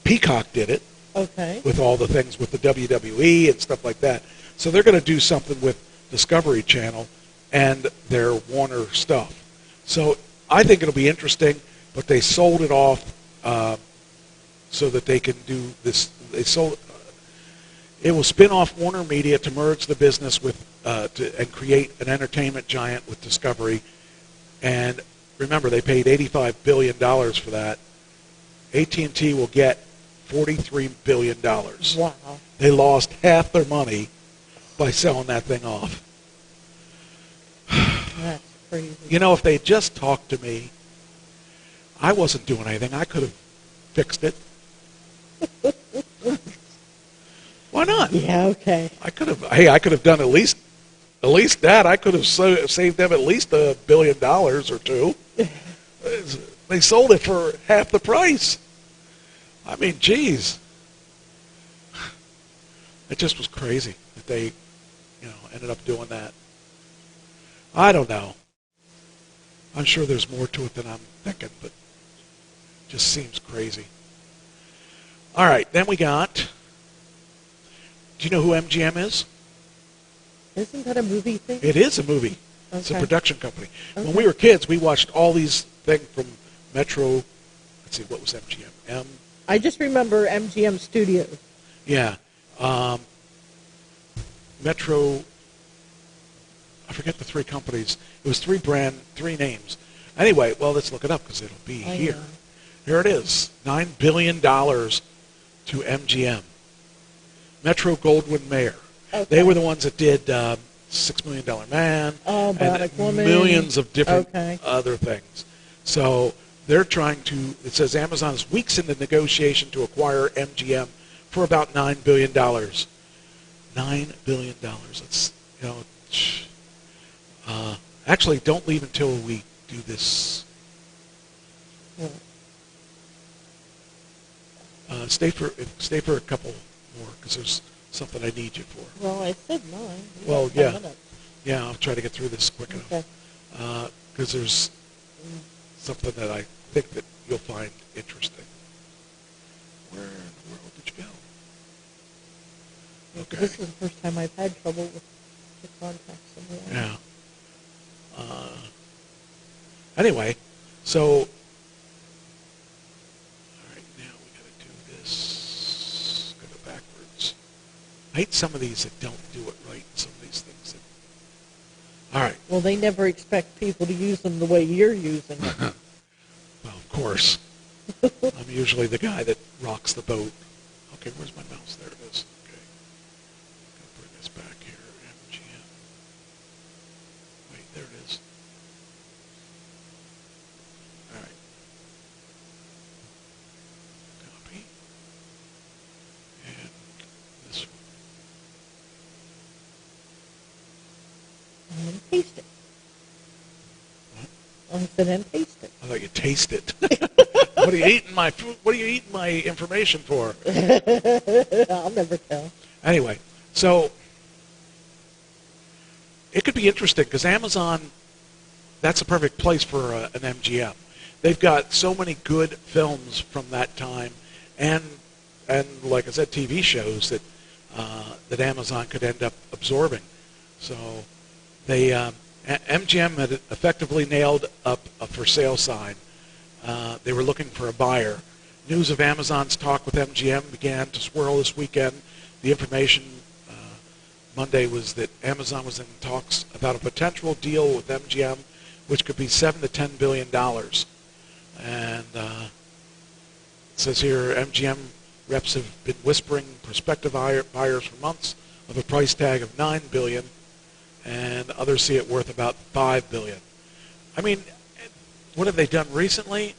Peacock did it with all the things with the WWE and stuff like that. So they're going to do something with Discovery Channel and their Warner stuff. So I think it'll be interesting, but they sold it off so that they can do this. They sold it will spin off Warner Media to merge the business with and create an entertainment giant with Discovery. And remember, they paid $85 billion for that. AT&T will get $43 billion. Wow. They lost half their money by selling that thing off. That's crazy. You know, if they just talked to me, I wasn't doing anything. I could have fixed it. Why not? Yeah, okay. I could have. Hey, I could have done at least that. I could have saved them at least $1 billion or two. They sold it for half the price. I mean, geez, it just was crazy that they, ended up doing that. I don't know. I'm sure there's more to it than I'm thinking, but it just seems crazy. All right, then we got. Do you know who MGM is? Isn't that a movie thing? It is a movie. Okay. It's a production company. Okay. When we were kids, we watched all these things from Metro. Let's see, what was MGM? I just remember MGM Studios. Yeah. Metro. I forget the three companies. It was three names. Anyway, well, let's look it up because it'll be here. Know. Here it is. $9 billion to MGM. Metro Goldwyn Mayer. Okay. They were the ones that did $6 Million Man and Woman. Millions of different other things. So they're trying to, it says Amazon is weeks into negotiation to acquire MGM for about $9 billion. $9 billion. That's, actually, don't leave until we do this. Stay for a couple more because there's something I need you for. Well, I said 9. Well, yeah. Yeah, I'll try to get through this quick enough. Because there's something that I think that you'll find interesting. Where in the world did you go? Okay. This is the first time I've had trouble with the contacts. Yeah. Anyway, So, all right, now we got to do this. Go backwards. I hate some of these that don't do it right. Some of these things. All right. Well, they never expect people to use them the way you're using them. Well, of course. I'm usually the guy that rocks the boat. Okay, where's my mouse? There it is. Okay. Gotta bring this back here. MGM. Wait, there it is. All right. Copy. And this one. And then paste it. I said, and paste it. I thought you taste it. What are you eating my food? What are you eating my information for? I'll never tell. Anyway, so it could be interesting because Amazon, that's a perfect place for an MGM. They've got so many good films from that time, and like I said, TV shows that that Amazon could end up absorbing. So they MGM had effectively nailed up a for sale sign. They were looking for a buyer. News of Amazon's talk with MGM began to swirl this weekend. The information Monday was that Amazon was in talks about a potential deal with MGM, which could be $7 to $10 billion. And it says here, MGM reps have been whispering prospective buyers for months of a price tag of $9 billion, and others see it worth about $5 billion. I mean, what have they done recently?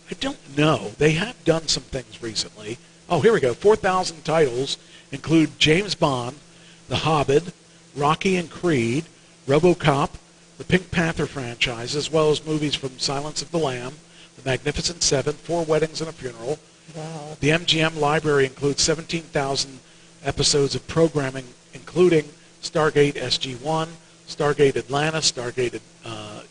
I don't know. They have done some things recently. Oh, here we go. 4,000 titles include James Bond, The Hobbit, Rocky and Creed, RoboCop, the Pink Panther franchise, as well as movies from Silence of the Lamb, The Magnificent Seven, 4 Weddings and a Funeral. Wow. The MGM library includes 17,000 episodes of programming, including Stargate SG-1, Stargate Atlanta, Stargate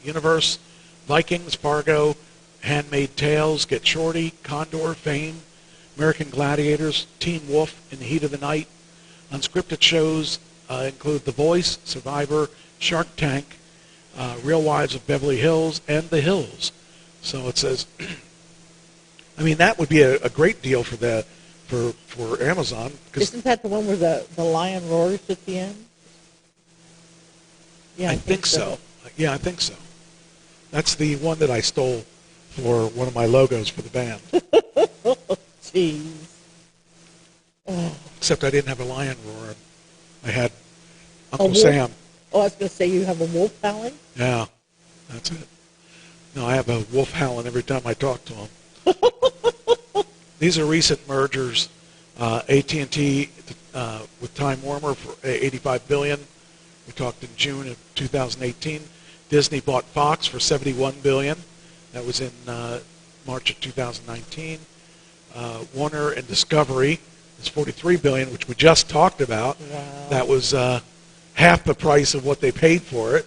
Universe, Vikings, Fargo, Handmaid's Tales, Get Shorty, Condor, Fame, American Gladiators, Teen Wolf, In the Heat of the Night. Unscripted shows include The Voice, Survivor, Shark Tank, Real Wives of Beverly Hills, and The Hills. So it says, I mean, that would be a great deal for Amazon. Isn't that the one where the lion roars at the end? Yeah, I think so. Yeah, I think so. That's the one that I stole for one of my logos for the band. Jeez. Oh. Except I didn't have a lion roar. I had Uncle Sam. Oh, I was going to say you have a wolf howling? Yeah, that's it. No, I have a wolf howling every time I talk to him. These are recent mergers. AT&T with Time Warner for $85 billion. We talked in June of 2018. Disney bought Fox for $71 billion. That was in March of 2019. Warner and Discovery is $43 billion, which we just talked about. Wow. That was half the price of what they paid for it.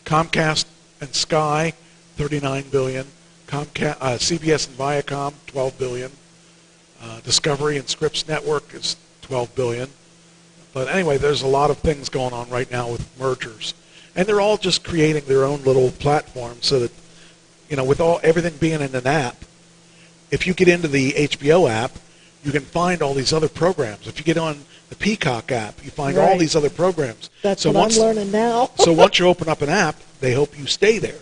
Comcast and Sky, $39 billion. CBS and Viacom, $12 billion. Discovery and Scripps Network is $12 billion. But anyway, there's a lot of things going on right now with mergers. And they're all just creating their own little platform so that, you know, with everything being in an app, if you get into the HBO app, you can find all these other programs. If you get on the Peacock app, you find all these other programs. That's what I'm learning now. So once you open up an app, they hope you stay there.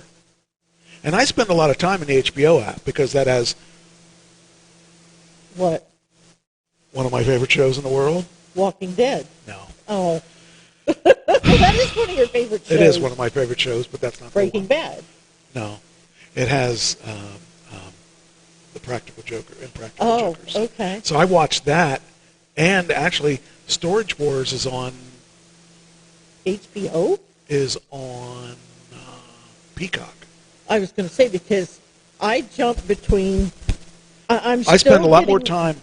And I spend a lot of time in the HBO app because that has... What? One of my favorite shows in the world. Walking Dead. No. Oh. That is one of your favorite shows. It is one of my favorite shows, but that's not Breaking Bad. No. It has the Practical Joker, Impractical Jokers. Oh, okay. So I watched that, and actually Storage Wars is on... HBO? Is on Peacock. I was going to say, because I jump between... I spend a lot more time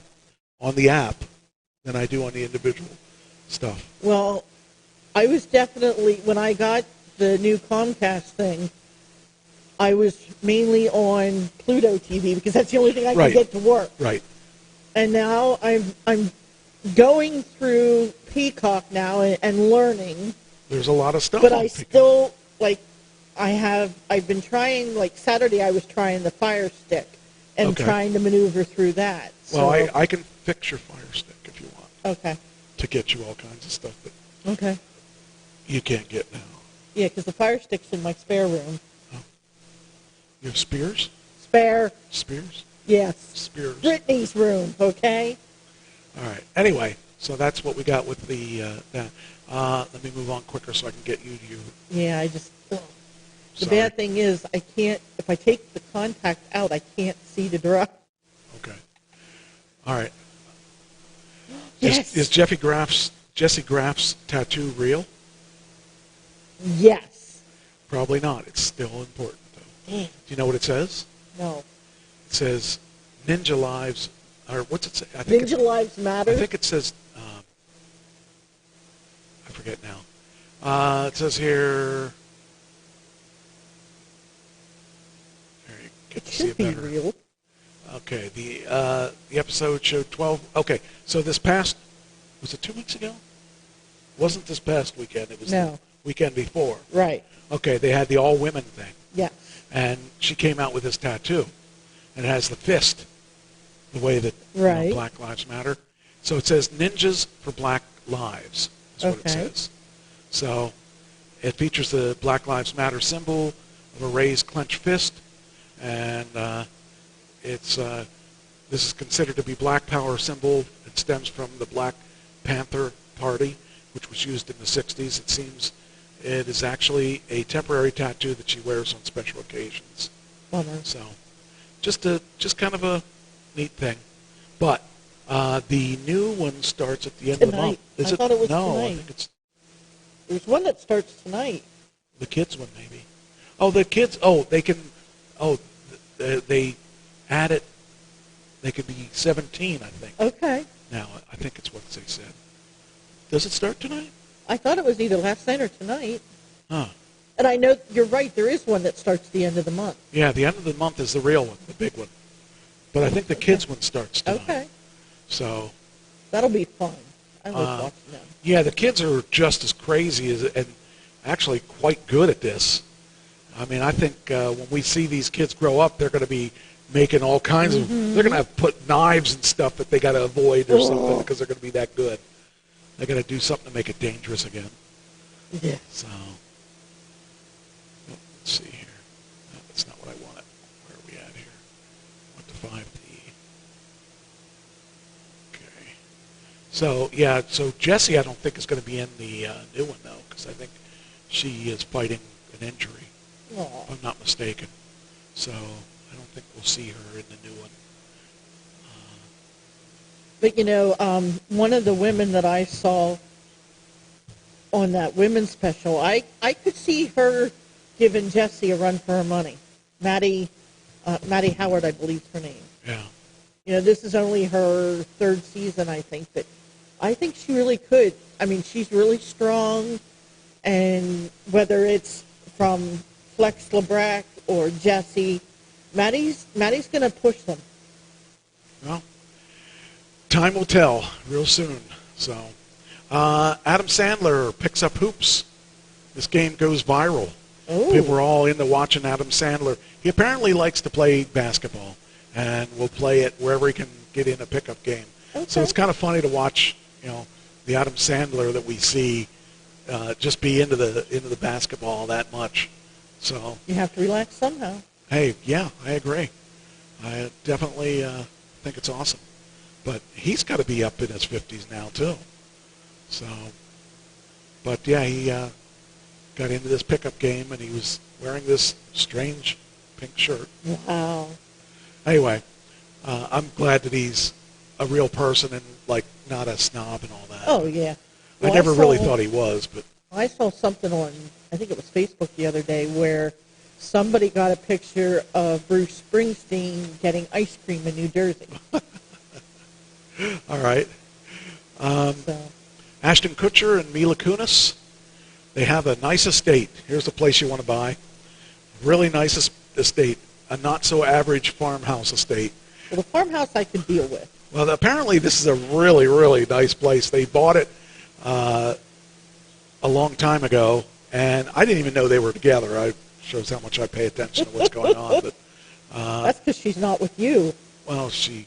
on the app than I do on the individual stuff. Well, I was definitely, when I got the new Comcast thing, I was mainly on Pluto TV because that's the only thing I could get to work. Right. And now I'm going through Peacock now and learning There's a lot of stuff. But I still, like, I've been trying, like Saturday I was trying the Fire Stick and trying to maneuver through that. Well, I can fix your Fire Stick if you want. Okay. To get you all kinds of stuff that okay. you can't get now. Yeah, because the Fire Stick's in my spare room. Oh. You have spears? Spare. Spears? Yes. Spears. Brittany's room, okay? All right. Anyway, so that's what we got with the that. Let me move on quicker so I can get you to your... Yeah, I just... Ugh. The bad thing is I can't... If I take the contact out, I can't see the draw. Okay. All right. Yes. Is Jesse Graff's tattoo real? Yes. Probably not. It's still important, though. Mm. Do you know what it says? No. It says Ninja Lives... Or what's it say? I think Ninja Lives Matter? I think it says... I forget now. It says here... It should be real. Okay, the episode showed 12... Okay, so this past... Was it 2 weeks ago? Wasn't this past weekend. It was the weekend before. Right. Okay, they had the all-women thing. Yeah. And she came out with this tattoo. And it has the fist, the way that Black Lives Matter. So it says Ninjas for Black Lives. That's what it says. So it features the Black Lives Matter symbol of a raised clenched fist. And this is considered to be Black Power symbol. It stems from the Black Panther Party, which was used in the 60s. It seems it is actually a temporary tattoo that she wears on special occasions. So just kind of a neat thing. But the new one starts at the end of the month. I thought it was no, tonight. I think it's... There's one that starts tonight. The kids one, maybe. Oh, the kids... Oh, they can... Oh, they add it... They could be 17, I think. Okay. Now, I think it's what they said. Does it start tonight? I thought it was either last night or tonight. Huh. And I know, you're right, there is one that starts the end of the month. Yeah, the end of the month is the real one, the big one. But I think the kids one starts tonight. Okay. So... That'll be fun. I like watching them. Yeah, the kids are just as crazy as, and actually quite good at this. I mean, I think when we see these kids grow up, they're going to be making all kinds of... They're going to have put knives and stuff that they got to avoid or something because they're going to be that good. They're going to do something to make it dangerous again. Yeah. So, let's see here. No, that's not what I wanted. Where are we at here? I want to 5D. Okay. So, yeah, so Jessie I don't think is going to be in the new one, though, because I think she is fighting an injury, if I'm not mistaken. So, I don't think we'll see her in the new one. But, you know, one of the women that I saw on that women's special, I could see her giving Jessie a run for her money. Maddie Howard, I believe is her name. Yeah. You know, this is only her third season, I think, but I think she really could. I mean, she's really strong, and whether it's from Flex LeBrac or Jessie, Maddie's going to push them. Well, time will tell real soon. So, Adam Sandler picks up hoops. This game goes viral. Ooh. People are all into watching Adam Sandler. He apparently likes to play basketball and will play it wherever he can get in a pickup game. Okay. So it's kind of funny to watch, you know, the Adam Sandler that we see just be into the basketball that much. So you have to relax somehow. Hey, yeah, I agree. I definitely think it's awesome. But he's got to be up in his 50s now, too. So, but yeah, he got into this pickup game, and he was wearing this strange pink shirt. Wow. Anyway, I'm glad that he's a real person and, like, not a snob and all that. Oh, yeah. Well, I never really thought he was, but... I saw something on, I think it was Facebook the other day, where somebody got a picture of Bruce Springsteen getting ice cream in New Jersey. All right. Ashton Kutcher and Mila Kunis, they have a nice estate. Here's the place you want to buy. Really nice estate. A not-so-average farmhouse estate. Well, the farmhouse I could deal with. Well, apparently this is a really, really nice place. They bought it a long time ago, and I didn't even know they were together. It shows how much I pay attention to what's going on. But that's because she's not with you. well, she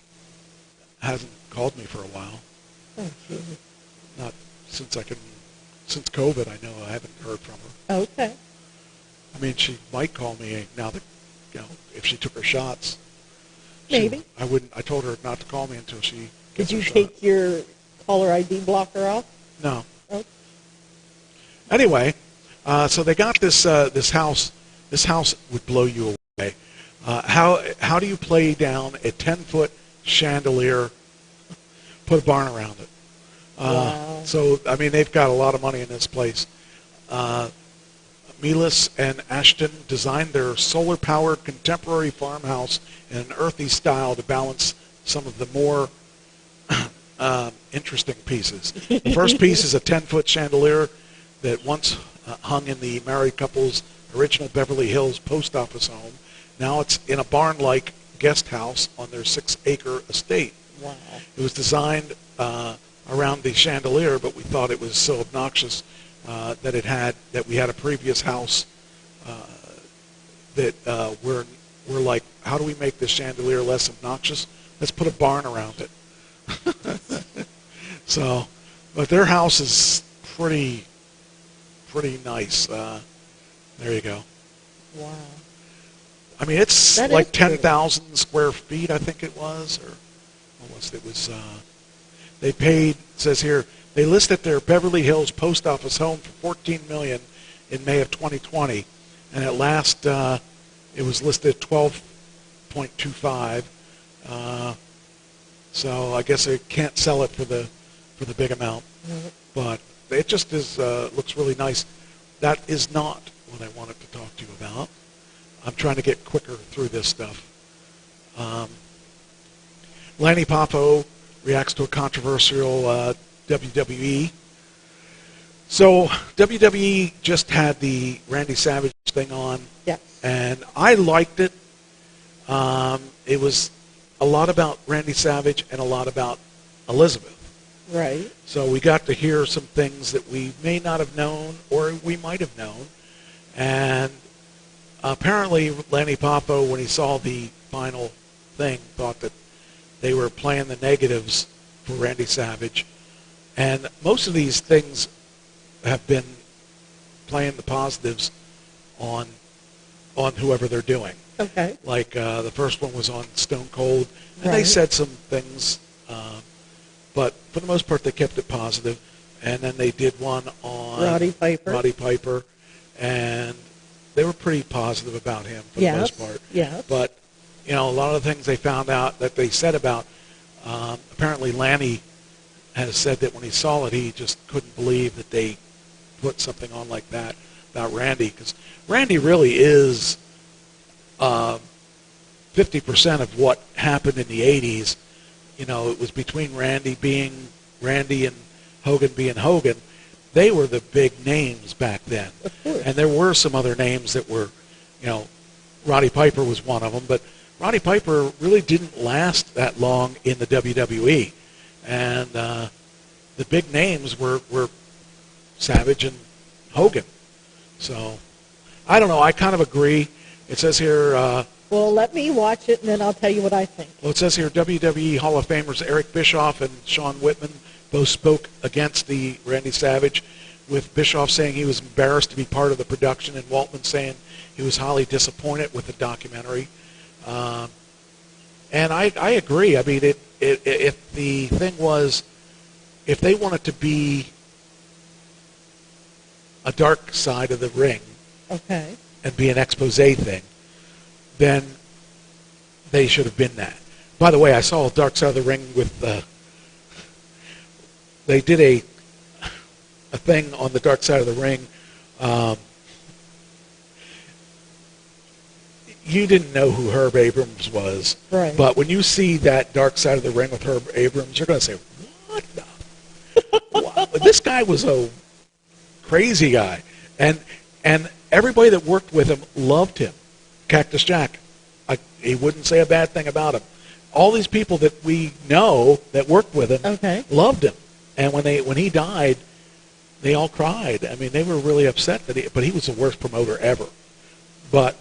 hasn't called me for a while. Oh, geez. Not since since COVID. I know I haven't heard from her. Okay. I mean, she might call me now that, if she took her shots. Maybe. I told her not to call me until she Did gets you her shot. take your caller ID blocker off? No. Oh. Anyway, so they got this house. This house would blow you away. How do you play down a 10-foot chandelier? Put a barn around it. Wow. So I mean, they've got a lot of money in this place. Melis and Ashton designed their solar-powered contemporary farmhouse in an earthy style to balance some of the more interesting pieces. The first piece is a 10-foot chandelier that once hung in the married couple's original Beverly Hills post office home. Now it's in a barn-like guest house on their 6-acre estate. Wow. It was designed around the chandelier, but we thought it was so obnoxious that we had a previous house that we're like, how do we make this chandelier less obnoxious? Let's put a barn around it. So, but their house is pretty nice. There you go. Wow. I mean, it's That like is pretty. 10,000 square feet, I think it was, or almost. It was. They paid. It says here they listed their Beverly Hills post office home for $14 million in May of 2020, and at last it was listed at $12.25. So I guess they can't sell it for the big amount, but it just is looks really nice. That is not what I wanted to talk to you about. I'm trying to get quicker through this stuff. Lanny Poffo reacts to a controversial WWE. So WWE just had the Randy Savage thing on, Yes. and I liked it. It was a lot about Randy Savage and a lot about Elizabeth. Right. So we got to hear some things that we may not have known or we might have known. And apparently Lanny Poffo, when he saw the final thing, thought that they were playing the negatives for Randy Savage. And most of these things have been playing the positives on whoever they're doing. Okay. Like the first one was on Stone Cold, and they Right. said some things, but for the most part they kept it positive. And then they did one on Roddy Piper. And they were pretty positive about him for the most part. Yes. But a lot of the things they found out that they said about, apparently Lanny has said that when he saw it, he just couldn't believe that they put something on like that about Randy, because Randy really is 50% of what happened in the 80s. It was between Randy being Randy and Hogan being Hogan. They were the big names back then. Of course. And there were some other names that were, Roddy Piper was one of them, but Roddy Piper really didn't last that long in the WWE. And the big names were Savage and Hogan. So, I don't know. I kind of agree. It says here... well, let me watch it, and then I'll tell you what I think. Well, it says here WWE Hall of Famers Eric Bischoff and Sean Whitman both spoke against the Randy Savage, with Bischoff saying he was embarrassed to be part of the production and Waltman saying he was highly disappointed with the documentary. And I agree. I mean, if the thing was, if they wanted to be a dark side of the ring, Okay. and be an expose thing, then they should have been that. By the way, I saw a Dark Side of the Ring with they did a thing on the Dark Side of the Ring. You didn't know who Herb Abrams was, Right. but when you see that Dark Side of the Ring with Herb Abrams, you're going to say, "What the? Wow. This guy was a crazy guy," and everybody that worked with him loved him. Cactus Jack, he wouldn't say a bad thing about him. All these people that we know that worked with him Okay. loved him. And when he died, They all cried. I mean, they were really upset but he was the worst promoter ever. But,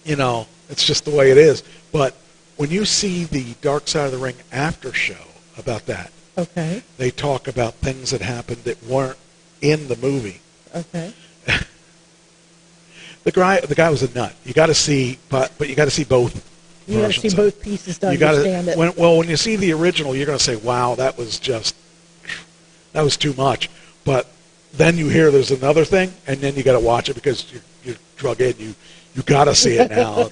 you know, it's just the way it is. But when you see the Dark Side of the Ring after show about that, okay, they talk about things that happened that weren't in the movie. Okay. The guy was a nut. You got to see, but you got to see both. You got to see both pieces to understand it. When you see the original, you're going to say, "Wow, that was too much." But then you hear there's another thing, and then you got to watch it because you're drug in. You got to see it now.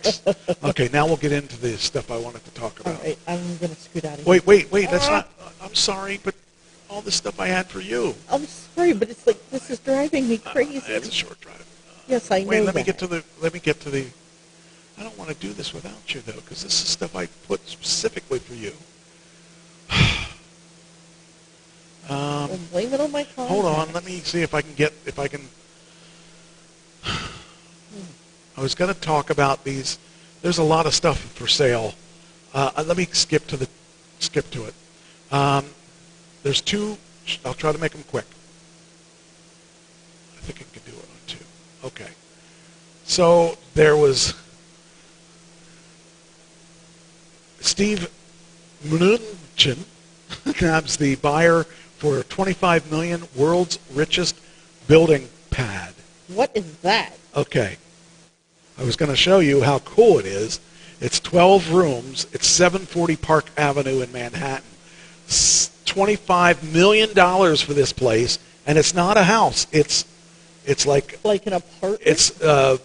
Okay, now we'll get into the stuff I wanted to talk about. All right, I'm going to scoot out of here. Wait. That's not. I'm sorry, but all this stuff I had for you. I'm sorry, but it's like this is driving me crazy. It's a short drive. Yes, I know. Wait, let that. me get to the. I don't want to do this without you though, because this is stuff I put specifically for you. Well, blame it on my contacts. Hold on, let me see if I can. I was going to talk about these. There's a lot of stuff for sale. Let me skip to it. There's two. I'll try to make them quick. I think I can do it on two. Okay. So there was Steve Mnuchin, grabs the buyer for $25 million, world's richest building pad. What is that? Okay. I was going to show you how cool it is. It's 12 rooms. It's 740 Park Avenue in Manhattan. $25 million for this place, and it's not a house. It's like an apartment. It's I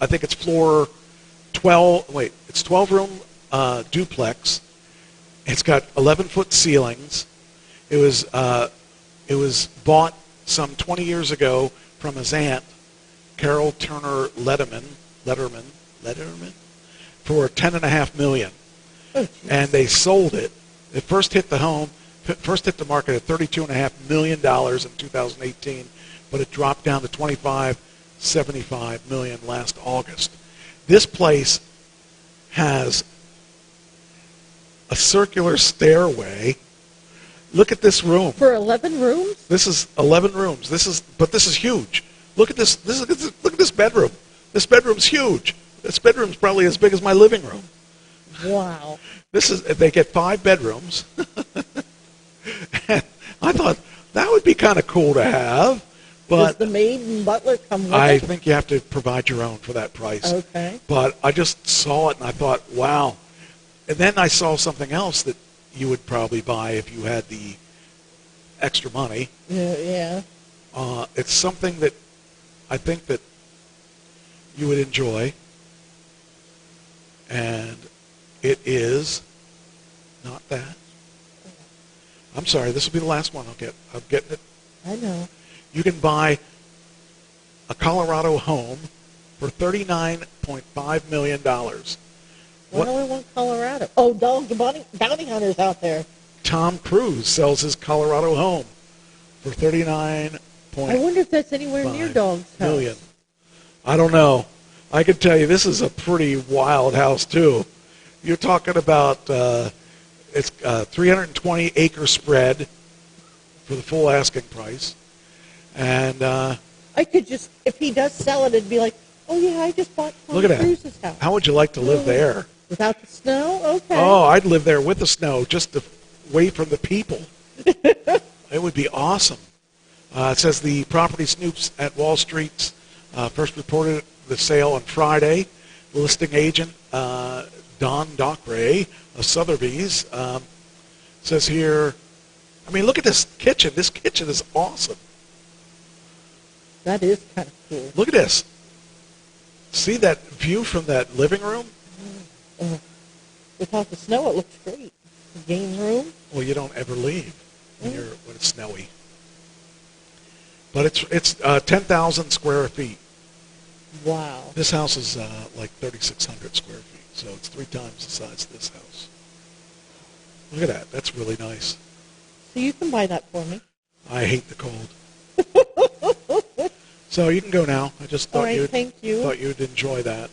think it's floor 12. Wait, it's 12-room duplex. It's got 11-foot ceilings. It was bought some 20 years ago from his aunt, Carol Turner Letterman, for $10.5 million. Oh, and they sold it. It first hit the market at $32.5 million in 2018, but it dropped down to $25.75 million last August. This place has a circular stairway. Look at this room. For 11 rooms? This is 11 rooms. This is huge. Look at this. Look at this bedroom. This bedroom's huge. This bedroom's probably as big as my living room. Wow. They get 5 bedrooms. And I thought that would be kind of cool to have. But does the maid and butler come with I it? think you have to provide your own for that price. Okay. But I just saw it and I thought, wow. And then I saw something else that you would probably buy if you had the extra money. Yeah. It's something that I think that you would enjoy. And it is not that. I'm sorry, this will be the last one I'll get. I'm getting it. I know. You can buy a Colorado home for $39.5 million. Why do we want Colorado? Oh, bounty hunters out there. Tom Cruise sells his Colorado home for $39.5 I wonder if that's anywhere near Dog's house. million. I don't know. I can tell you this is a pretty wild house too. You're talking about it's 320-acre spread for the full asking price. And I could just, if he does sell it, it'd be like, oh yeah, I just bought Tom look at Cruise's that. house. How would you like to live there? Without the snow? Okay. Oh, I'd live there with the snow, just away from the people. It would be awesome. It says the property snoops at Wall Street's first reported the sale on Friday. The listing agent, Don Dockeray of Sotheby's, says here, I mean, look at this kitchen. This kitchen is awesome. That is kind of cool. Look at this. See that view from that living room? Without the snow, it looks great. The game room. Well, you don't ever leave when it's snowy. But it's 10,000 square feet. Wow. This house is like 3,600 square feet, so it's 3 times the size of this house. Look at that. That's really nice. So you can buy that for me. I hate the cold. So you can go now. I just thought thank you. Thought you'd enjoy that.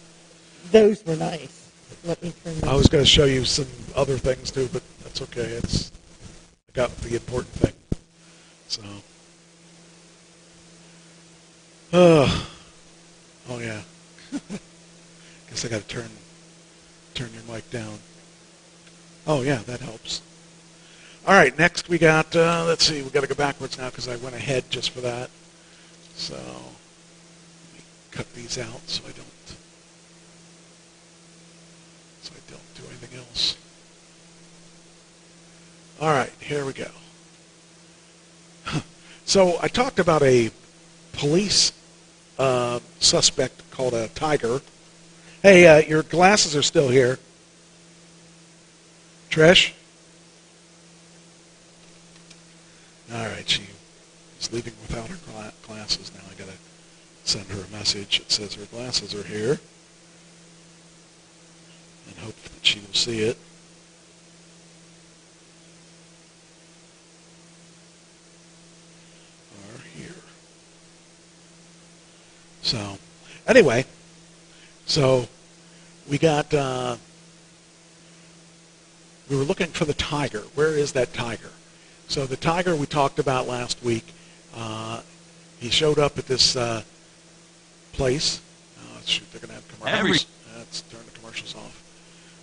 Those were nice. Let me turn. I was going to show you some other things too, but that's okay. I got the important thing. So Oh yeah. Guess I got to turn your mic down. Oh yeah, that helps. All right, next we got. Let's see, we got to go backwards now because I went ahead just for that. So let me cut these out so I don't do anything else. All right, here we go. So I talked about a police suspect called a Tiger. Hey, your glasses are still here. Trish? All right, she is leaving without her glasses now. I got to send her a message that says her glasses are here and hope that she will see it. So, anyway, so we got, we were looking for the Tiger. Where is that Tiger? So the Tiger we talked about last week, he showed up at this place. Shoot, they're going to have commercials. Let's turn the commercials off.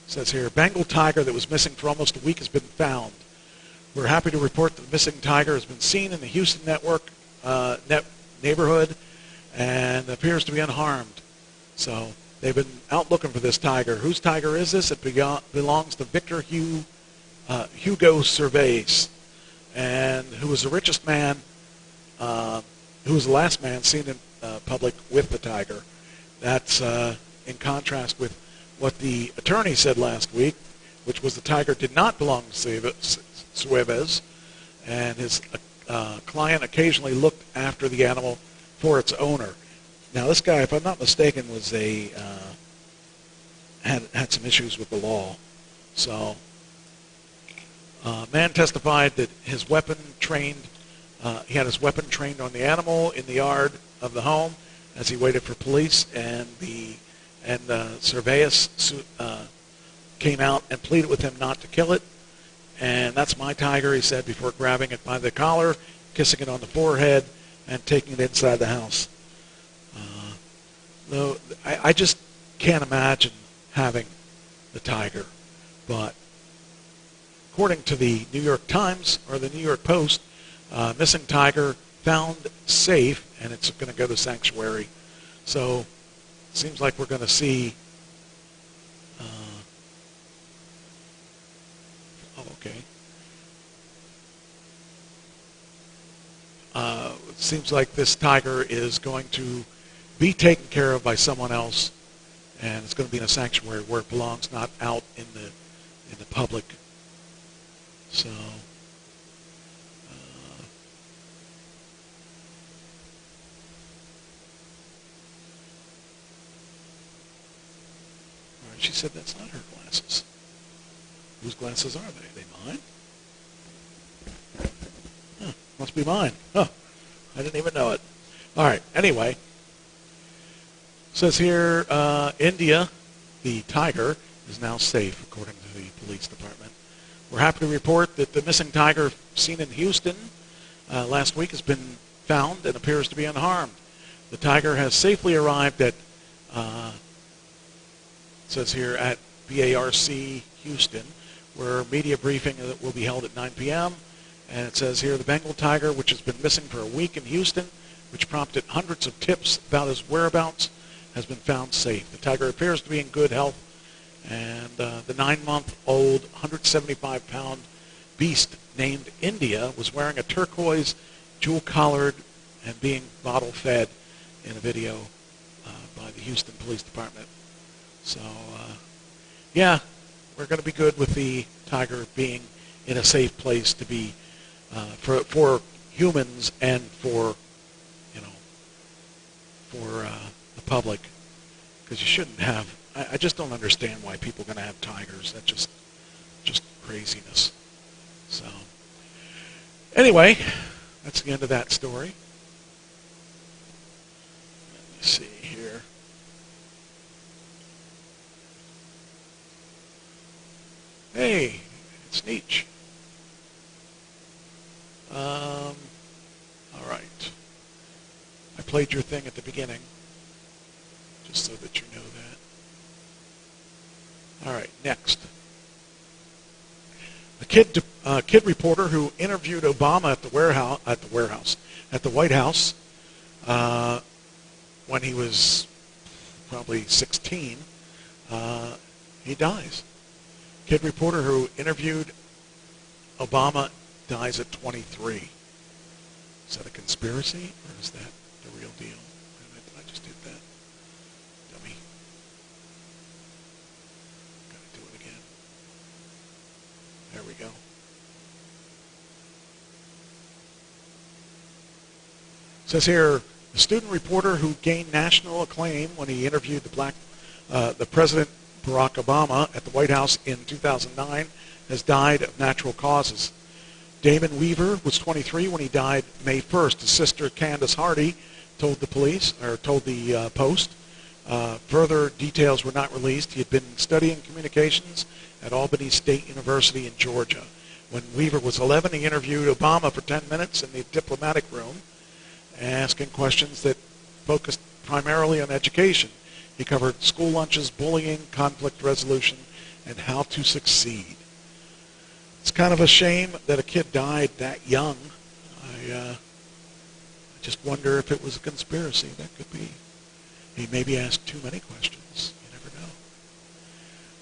It says here, Bengal tiger that was missing for almost a week has been found. We're happy to report that the missing tiger has been seen in the Houston neighborhood and appears to be unharmed. So they've been out looking for this tiger. Whose tiger is this? It belongs to Victor Hugo Cervais, and who was the richest man, who was the last man seen in public with the tiger. That's in contrast with what the attorney said last week, which was the tiger did not belong to Cervais, and his client occasionally looked after the animal for its owner. Now, this guy, if I'm not mistaken, was had some issues with the law. So, man testified that his weapon he had his weapon trained on the animal in the yard of the home as he waited for police, and Cervais came out and pleaded with him not to kill it. And that's my tiger, he said, before grabbing it by the collar, kissing it on the forehead, and taking it inside the house. I just can't imagine having the tiger. But according to the New York Times or the New York Post, missing tiger found safe, and it's going to go to sanctuary. So it seems like we're going to see. It seems like this tiger is going to be taken care of by someone else, and it's going to be in a sanctuary where it belongs, not out in the public. So, all right, she said that's not her glasses. Whose glasses are they? They mine? Huh, must be mine. Huh. I didn't even know it. All right. Anyway, says here, India, the tiger, is now safe, according to the police department. We're happy to report that the missing tiger seen in Houston last week has been found and appears to be unharmed. The tiger has safely arrived at, says here, at BARC Houston, where media briefing will be held at 9 p.m., and it says here, the Bengal tiger, which has been missing for a week in Houston, which prompted hundreds of tips about his whereabouts, has been found safe. The tiger appears to be in good health, and the 9-month-old, 175-pound beast named India was wearing a turquoise, jewel-collared, and being bottle-fed in a video by the Houston Police Department. So, yeah, we're going to be good with the tiger being in a safe place to be for humans and for the public, because you shouldn't have. I just don't understand why people are going to have tigers. That's just craziness. So anyway, that's the end of that story. Let me see here. Hey, it's Nietzsche. All right. I played your thing at the beginning, just so that you know that. All right, next. The kid reporter who interviewed Obama at the White House when he was probably 16, he dies. Kid reporter who interviewed Obama dies at 23. Is that a conspiracy, or is that the real deal? I just did that. Dummy. Gotta do it again. There we go. It says here, the student reporter who gained national acclaim when he interviewed the President Barack Obama at the White House in 2009 has died of natural causes. Damon Weaver was 23 when he died May 1st. His sister Candace Hardy told the Post. Further details were not released. He had been studying communications at Albany State University in Georgia. When Weaver was 11, he interviewed Obama for 10 minutes in the diplomatic room, asking questions that focused primarily on education. He covered school lunches, bullying, conflict resolution, and how to succeed. It's kind of a shame that a kid died that young. I just wonder if it was a conspiracy. That could be. He maybe asked too many questions. You never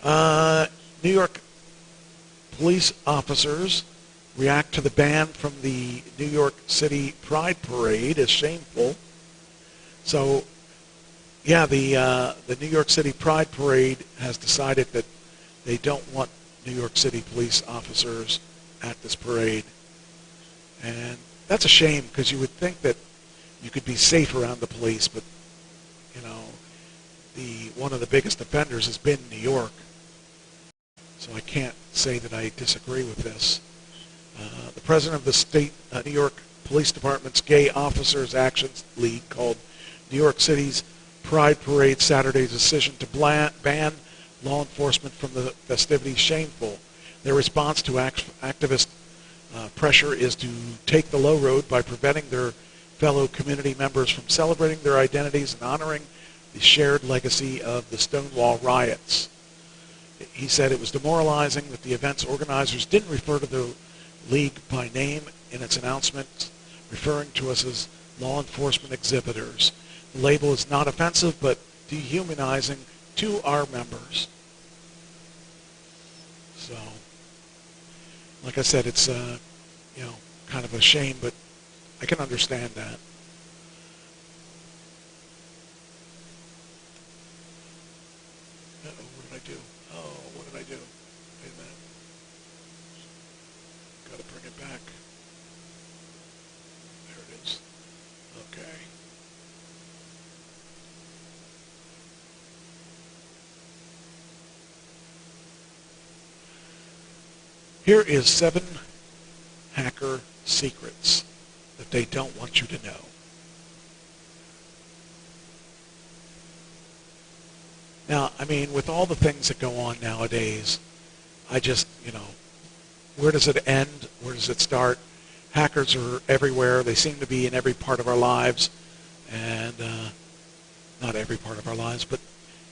know. New York police officers react to the ban from the New York City Pride Parade as shameful. So, yeah, the New York City Pride Parade has decided that they don't want New York City police officers at this parade. And that's a shame, because you would think that you could be safe around the police, but, you know, one of the biggest offenders has been New York. So I can't say that I disagree with this. The president of the state New York Police Department's Gay Officers Action League called New York City's Pride Parade Saturday's decision to ban law enforcement from the festivities shameful. Their response to activist pressure is to take the low road by preventing their fellow community members from celebrating their identities and honoring the shared legacy of the Stonewall riots. He said it was demoralizing that the event's organizers didn't refer to the league by name in its announcement, referring to us as law enforcement exhibitors. The label is not offensive, but dehumanizing to our members. So, like I said, it's kind of a shame, but I can understand that. What did I do? Oh, what did I do? Wait a minute. Got to bring it back. There it is. Okay. Here is 7 hacker secrets that they don't want you to know. Now, I mean, with all the things that go on nowadays, I just, where does it end? Where does it start? Hackers are everywhere. They seem to be in every part of our lives. And not every part of our lives, but,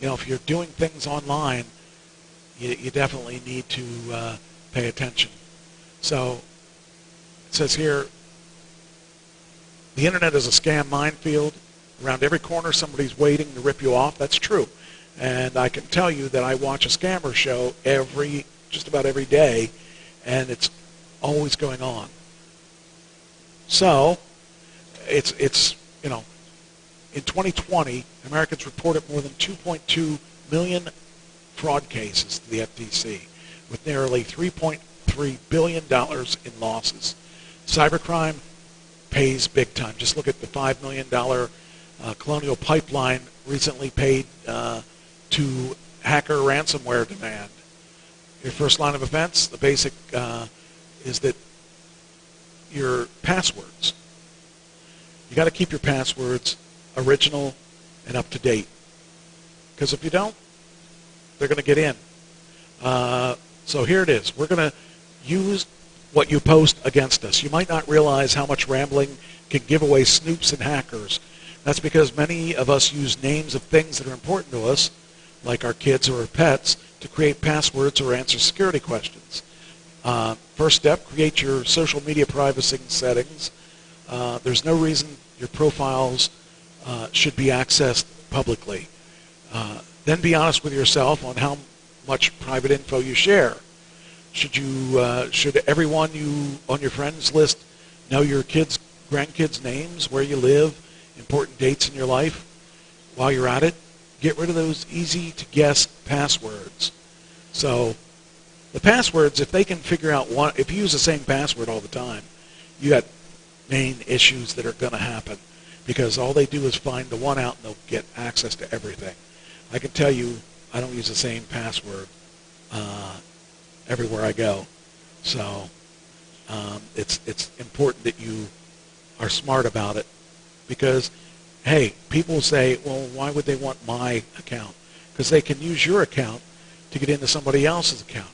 if you're doing things online, you definitely need to pay attention. So, it says here, the internet is a scam minefield. Around every corner, somebody's waiting to rip you off. That's true. And I can tell you that I watch a scammer show just about every day, and it's always going on. So, it's in 2020, Americans reported more than 2.2 million fraud cases to the FTC, with nearly $3.3 billion in losses. Cybercrime pays big time. Just look at the $5 million Colonial Pipeline recently paid to hacker ransomware demand. Your first line of defense, the basic is that your passwords. You got to keep your passwords original and up to date, because if you don't, they're going to get in. So here it is. We're going to use what you post against us. You might not realize how much rambling can give away snoops and hackers. That's because many of us use names of things that are important to us, like our kids or our pets, to create passwords or answer security questions. First step, create your social media privacy settings. There's no reason your profiles should be accessed publicly. Then be honest with yourself on how much private info you share. Should everyone on your friends list know your kids, grandkids' names, where you live, important dates in your life? While you're at it, get rid of those easy-to-guess passwords. So the passwords, if they can figure out one, if you use the same password all the time, you got main issues that are going to happen, because all they do is find the one out and they'll get access to everything. I can tell you I don't use the same password everywhere I go. So it's important that you are smart about it, because, hey, people say, well, why would they want my account? Because they can use your account to get into somebody else's account.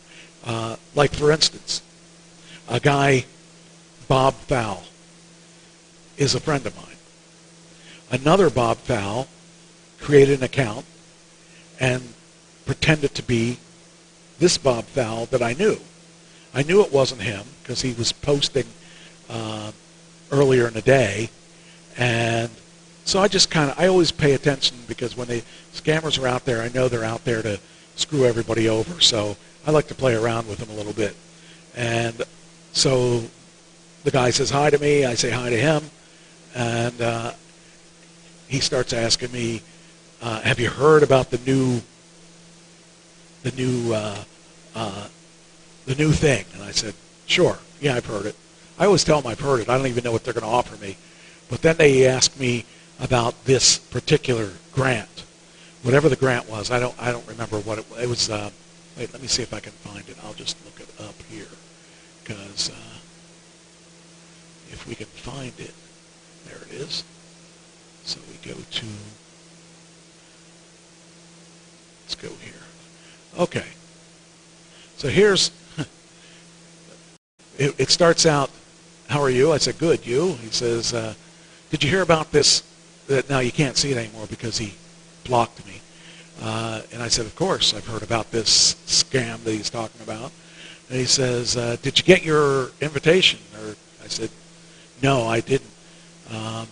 Like, for instance, a guy, Bob Fowl, is a friend of mine. Another Bob Fowl created an account and pretended to be this Bob Fowl that I knew. I knew it wasn't him because he was posting earlier in the day, and so I always pay attention, because when the scammers are out there, I know they're out there to screw everybody over, so I like to play around with them a little bit. And so the guy says hi to me, I say hi to him, and he starts asking me, have you heard about the new thing? And I said, sure, yeah, I've heard it. I always tell them I've heard it. I don't even know what they're going to offer me. But then they ask me about this particular grant, whatever the grant was. I don't remember what it was. Wait, let me see if I can find it. I'll just look it up here, because if we can find it, there it is. So we go to, let's go here. Okay. So here's, it starts out, how are you? I said, good, you? He says, did you hear about this? Now you can't see it anymore because he blocked me. And I said, of course, I've heard about this scam that he's talking about. And he says, did you get your invitation? Or I said, no, I didn't. And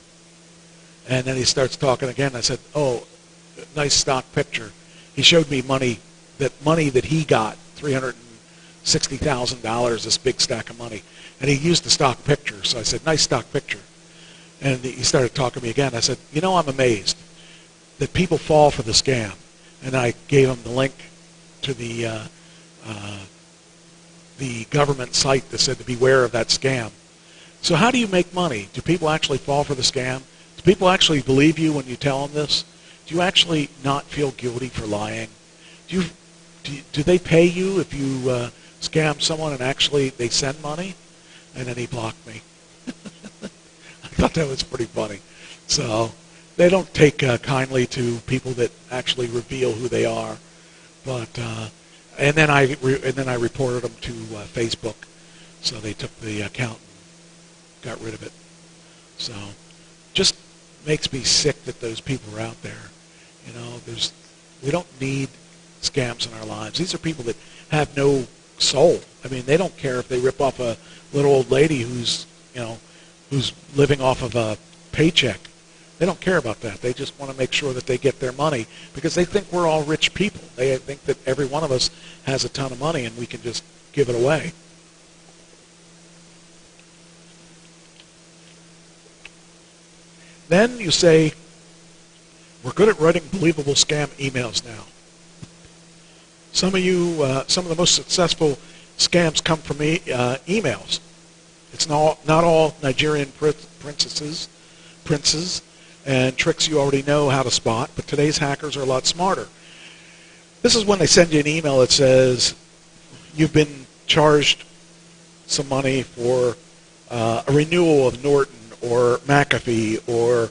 then he starts talking again. I said, oh, nice stock picture. He showed me money that he got, $360,000, this big stack of money. And he used the stock picture. So I said, nice stock picture. And he started talking to me again. I said, you know, I'm amazed that people fall for the scam. And I gave him the link to the government site that said to beware of that scam. So how do you make money? Do people actually fall for the scam? Do people actually believe you when you tell them this? Do you actually not feel guilty for lying? Do they pay you if you scam someone and actually they send money? And then he blocked me. I thought that was pretty funny. So they don't take kindly to people that actually reveal who they are. But and then I reported them to Facebook, so they took the account and got rid of it. So just makes me sick that those people are out there. You know, we don't need scams in our lives. These are people that have no soul. I mean, they don't care if they rip off a little old lady who's living off of a paycheck. They don't care about that. They just want to make sure that they get their money, because they think we're all rich people. They think that every one of us has a ton of money and we can just give it away. Then you say, we're good at writing believable scam emails now. Some of the most successful scams come from emails. It's not all Nigerian princes and tricks you already know how to spot, but today's hackers are a lot smarter. This is when they send you an email that says you've been charged some money for a renewal of Norton or McAfee or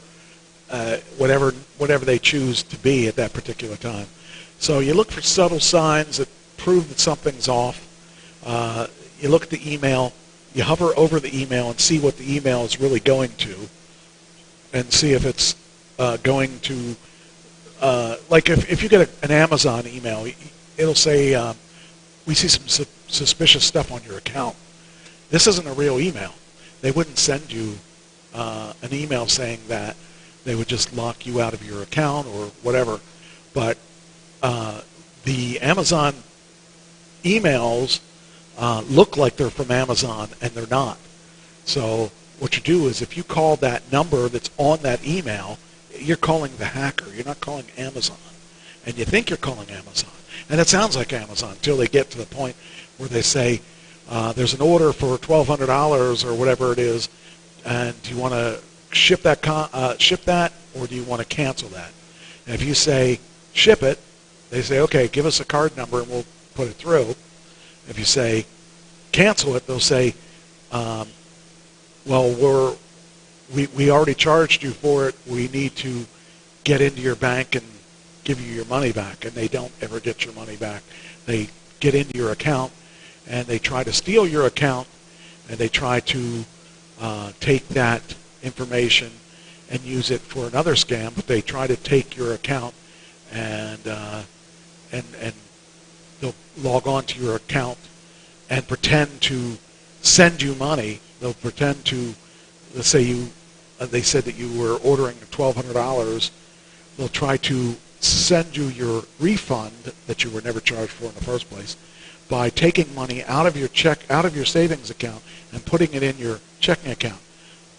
whatever they choose to be at that particular time. So you look for subtle signs that prove that something's off. You look at the email, you hover over the email and see what the email is really going to, and see if it's going to, like if you get an Amazon email, it'll say, we see some suspicious stuff on your account. This isn't a real email. They wouldn't send you an email saying that. They would just lock you out of your account or whatever. But the Amazon emails look like they're from Amazon, and they're not. So what you do is if you call that number that's on that email, you're calling the hacker. You're not calling Amazon. And you think you're calling Amazon. And it sounds like Amazon until they get to the point where they say, there's an order for $1,200 or whatever it is, and do you want to ship that, or do you want to cancel that? And if you say ship it, they say, okay, give us a card number and we'll put it through. If you say cancel it, they'll say, well, we already charged you for it. We need to get into your bank and give you your money back. And they don't ever get your money back. They get into your account and they try to steal your account, and they try to take that information and use it for another scam. But they try to take your account and they'll log on to your account and pretend to send you money. They'll pretend to, let's say they said that you were ordering $1,200. They'll try to send you your refund that you were never charged for in the first place by taking money out of your savings account and putting it in your checking account,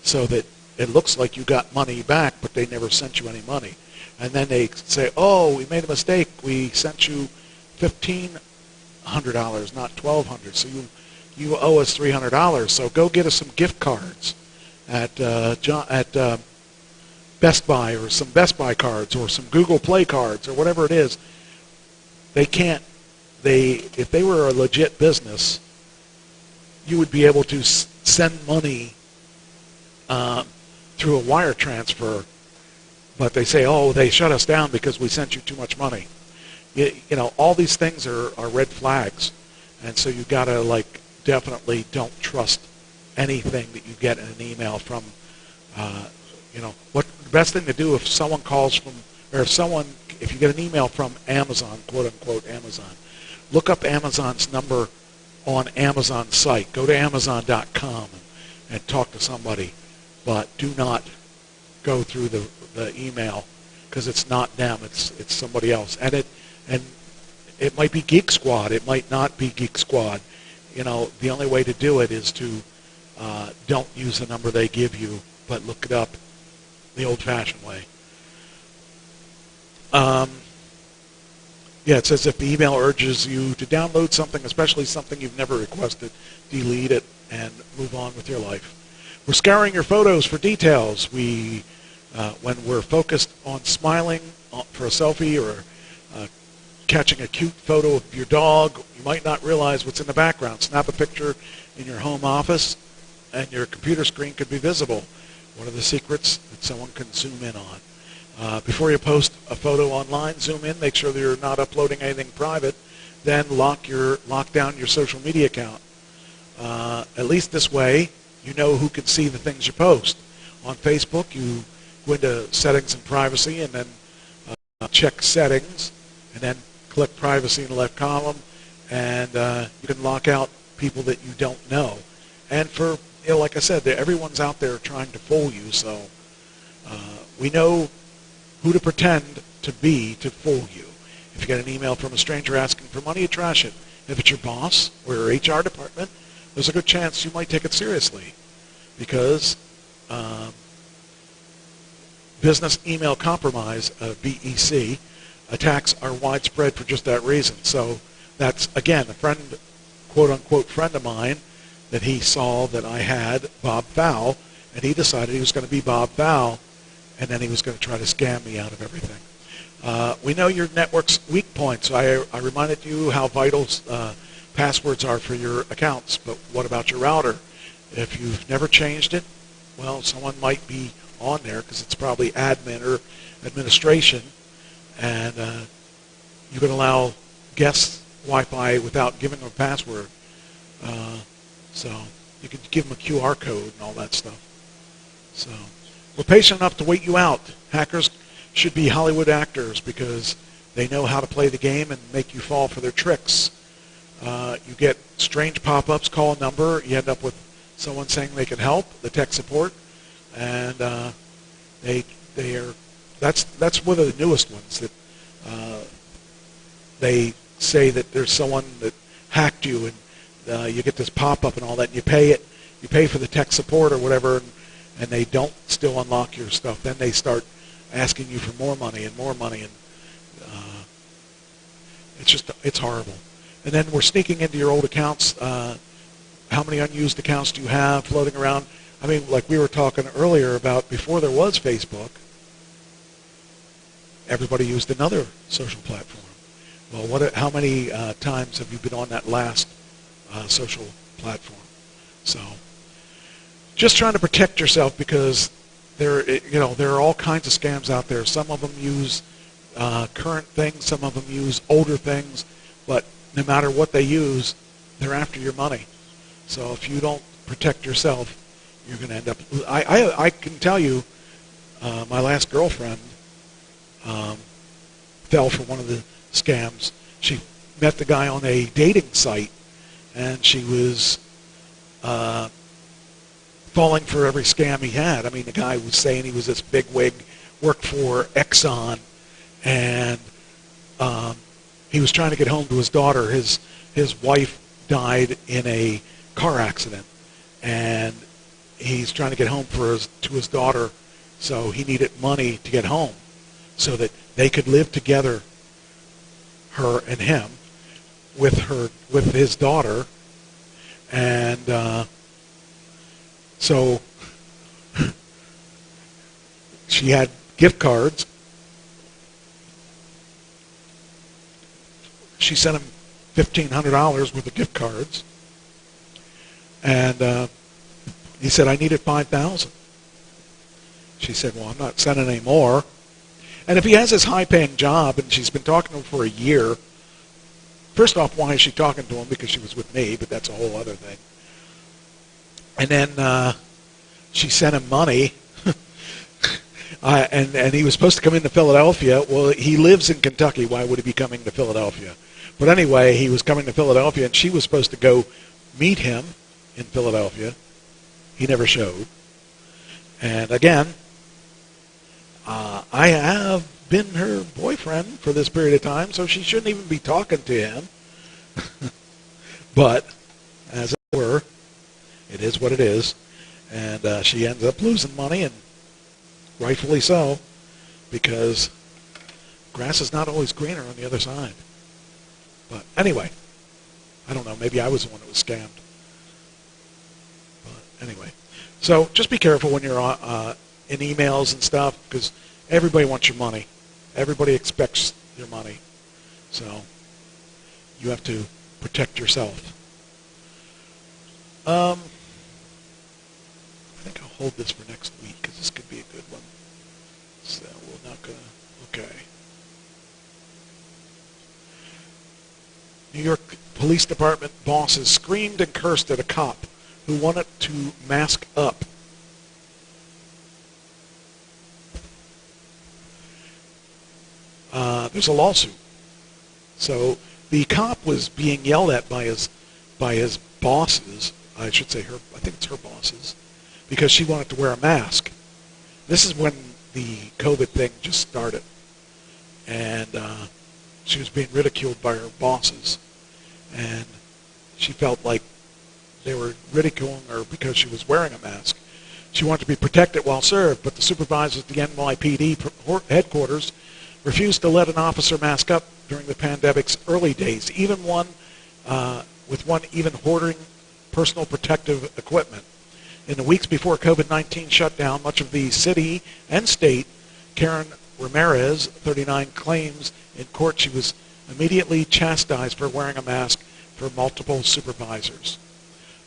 so that it looks like you got money back, but they never sent you any money. And then they say, oh, we made a mistake. We sent you $1,500, not $1,200. So you owe us $300. So go get us some gift cards at Best Buy, or some Best Buy cards, or some Google Play cards, or whatever it is. They can't. If they were a legit business, you would be able to send money through a wire transfer. But they say, oh, they shut us down because we sent you too much money. You know, all these things are red flags. And so you got to, definitely don't trust anything that you get in an email from, what the best thing to do if someone calls from, or if you get an email from Amazon, quote unquote Amazon, look up Amazon's number on Amazon's site. Go to Amazon.com and talk to somebody. But do not go through the email, because it's not them, it's somebody else. And it might be Geek Squad, it might not be Geek Squad. The only way to do it is to don't use the number they give you, but look it up the old-fashioned way. It says if the email urges you to download something, especially something you've never requested, delete it and move on with your life. We're scouring your photos for details. When we're focused on smiling for a selfie, or catching a cute photo of your dog, you might not realize what's in the background. Snap a picture in your home office, and your computer screen could be visible. One of the secrets that someone can zoom in on. Before you post a photo online, zoom in, make sure that you're not uploading anything private, then lock down your social media account. At least this way, you know who can see the things you post. On Facebook, you go into settings and privacy, and then check settings, and then click privacy in the left column, and you can lock out people that you don't know. And for, like I said, everyone's out there trying to fool you, so we know who to pretend to be to fool you. If you get an email from a stranger asking for money, you trash it. If it's your boss or your HR department, there's a good chance you might take it seriously, because business email compromise, BEC, attacks are widespread for just that reason. So that's, again, a friend, quote-unquote friend of mine, that he saw that I had Bob Fowl, and he decided he was going to be Bob Fowl, and then he was going to try to scam me out of everything. We know your network's weak points. I reminded you how vital passwords are for your accounts, but what about your router? If you've never changed it, well, someone might be on there, because it's probably admin or administration, and you can allow guest Wi-Fi without giving them a password. So you could give them a QR code and all that stuff. So we're patient enough to wait you out. Hackers should be Hollywood actors because they know how to play the game and make you fall for their tricks. You get strange pop-ups, call a number, you end up with someone saying they can help, the tech support, and that's one of the newest ones that they say that there's someone that hacked you, and you get this pop-up and all that, and you pay for the tech support or whatever, and they don't still unlock your stuff. Then they start asking you for more money, and it's horrible. And then we're sneaking into your old accounts. How many unused accounts do you have floating around? I mean, like we were talking earlier about before there was Facebook, everybody used another social platform. Well, how many times have you been on that last social platform? So, just trying to protect yourself because there are all kinds of scams out there. Some of them use current things, some of them use older things, but no matter what they use, they're after your money. So if you don't protect yourself, you're going to end up. I can tell you, my last girlfriend fell for one of the scams. She met the guy on a dating site, and she was falling for every scam he had. I mean, the guy was saying he was this bigwig, worked for Exxon, and he was trying to get home to his daughter. His wife died in a car accident, and he's trying to get home to his daughter, so he needed money to get home so that they could live together, her and him, with his daughter. And so she had gift cards. She sent him $1,500 worth of gift cards, and he said, I needed $5,000. She said, well, I'm not sending any more. And if he has this high-paying job and she's been talking to him for a year, first off, why is she talking to him? Because she was with me, but that's a whole other thing. And then she sent him money, and he was supposed to come into Philadelphia. Well, he lives in Kentucky. Why would he be coming to Philadelphia? But anyway, he was coming to Philadelphia, and she was supposed to go meet him in Philadelphia. He never showed. And again, I have been her boyfriend for this period of time, so she shouldn't even be talking to him. But, as it were, it is what it is. And she ends up losing money, and rightfully so, because grass is not always greener on the other side. But anyway, I don't know, maybe I was the one that was scammed. But anyway, so just be careful when you're in emails and stuff, because everybody wants your money. Everybody expects your money. So you have to protect yourself. I think I'll hold this for next week, because this could be a good one. So we're not going to, okay. New York Police Department bosses screamed and cursed at a cop who wanted to mask up. There's a lawsuit. So the cop was being yelled at by his bosses. I should say her. I think it's her bosses, because she wanted to wear a mask. This is when the COVID thing just started, and she was being ridiculed by her bosses, and she felt like they were ridiculing her because she was wearing a mask. She wanted to be protected while served, but the supervisors at the NYPD headquarters refused to let an officer mask up during the pandemic's early days, even one even hoarding personal protective equipment. In the weeks before COVID-19 shut down much of the city and state, Karen Ramirez, 39, claims in court she was immediately chastised for wearing a mask for multiple supervisors.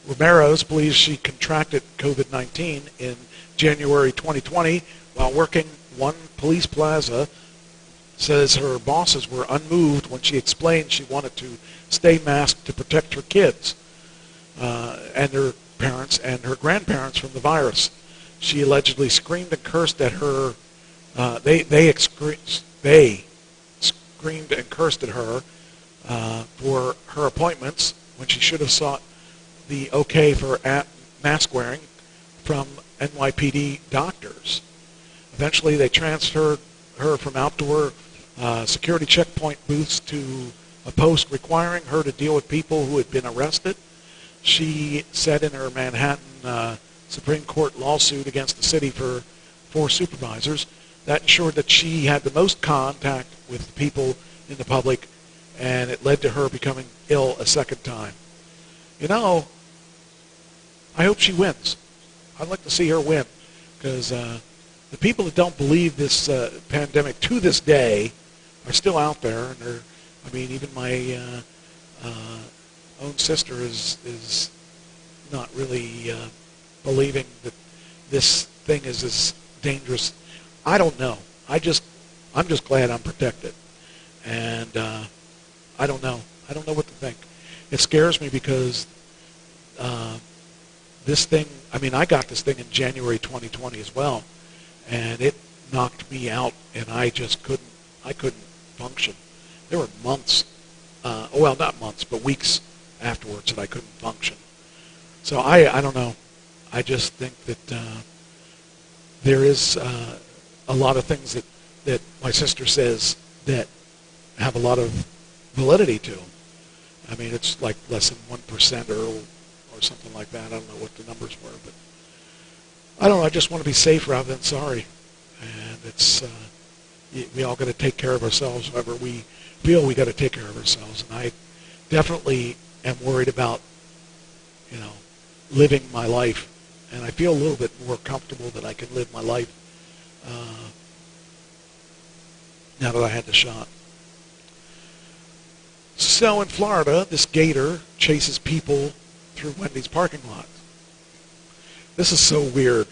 Ramirez believes she contracted COVID-19 in January 2020 while working one police plaza. Says her bosses were unmoved when she explained she wanted to stay masked to protect her kids and their parents and her grandparents from the virus. She allegedly screamed and cursed at her They screamed and cursed at her for her appointments when she should have sought the okay for mask wearing from NYPD doctors. Eventually, they transferred her from outdoor security checkpoint booths to a post requiring her to deal with people who had been arrested. She said in her Manhattan Supreme Court lawsuit against the city for 4 supervisors that ensured that she had the most contact with the people in the public, and it led to her becoming ill a second time. You know, I hope she wins. I'd like to see her win, because the people that don't believe this pandemic to this day are still out there, and they're, I mean, even my own sister is not really believing that this thing is as dangerous. I don't know. I'm just glad I'm protected, and I don't know. I don't know what to think. It scares me because this thing. I mean, I got this thing in January 2020 as well, and it knocked me out, and I just couldn't. I couldn't function. There were months, well, not months, but weeks afterwards that I couldn't function. So I don't know. I just think that there is a lot of things that my sister says that have a lot of validity to them. I mean, it's like less than 1% or something like that. I don't know what the numbers were, but I don't know. I just want to be safe rather than sorry. And it's we all got to take care of ourselves whenever we feel we got to take care of ourselves. And I definitely am worried about, you know, living my life. And I feel a little bit more comfortable that I can live my life now that I had the shot. So in Florida, this gator chases people through Wendy's parking lot. This is so weird.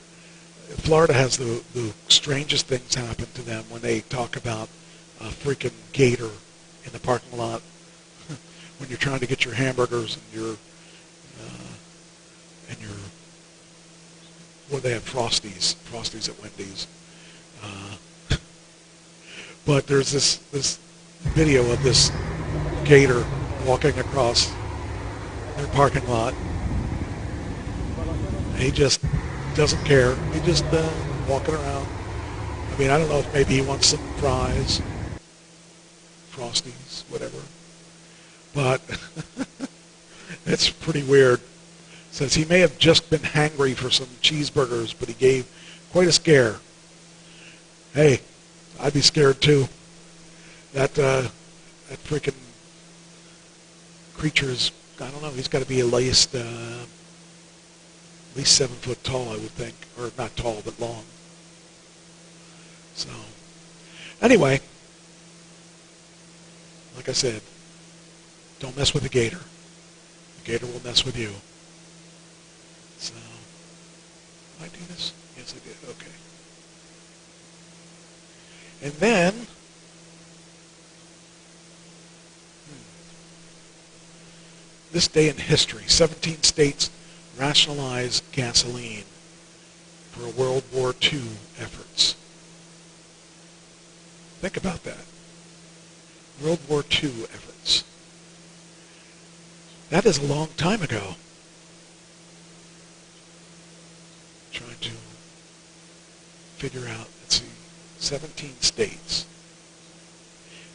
Florida has the strangest things happen to them when they talk about a freaking gator in the parking lot when you're trying to get your hamburgers and your what they have, Frosties at Wendy's. But there's this video of this gator walking across their parking lot. And he just doesn't care. He just walking around. I mean, I don't know if maybe he wants some fries, Frosties, whatever. But it's pretty weird. Says he may have just been hangry for some cheeseburgers, but he gave quite a scare. Hey, I'd be scared too. That freaking creature is, I don't know, he's got to be at least 7 foot tall, I would think. Or not tall, but long. So, anyway, like I said, don't mess with the gator. The gator will mess with you. So, did I do this? Yes, I did. Okay. And then, this day in history, 17 states rationalized gasoline for World War II efforts. Think about that. World War II efforts. That is a long time ago. Trying to figure out, let's see, 17 states.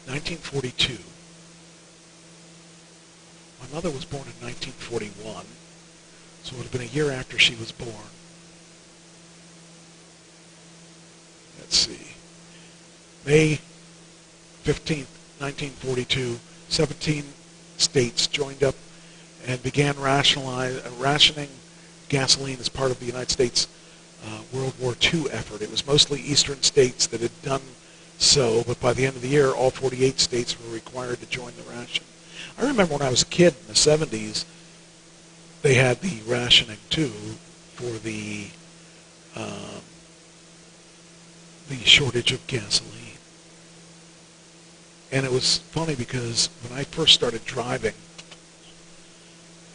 1942. My mother was born in 1941, so it would have been a year after she was born. Let's see. May 15th, 1942, 17 states joined up and began rationing gasoline as part of the United States World War II effort. It was mostly eastern states that had done so, but by the end of the year, all 48 states were required to join the ration. I remember when I was a kid in the 70s, they had the rationing too for the shortage of gasoline. And it was funny because when I first started driving,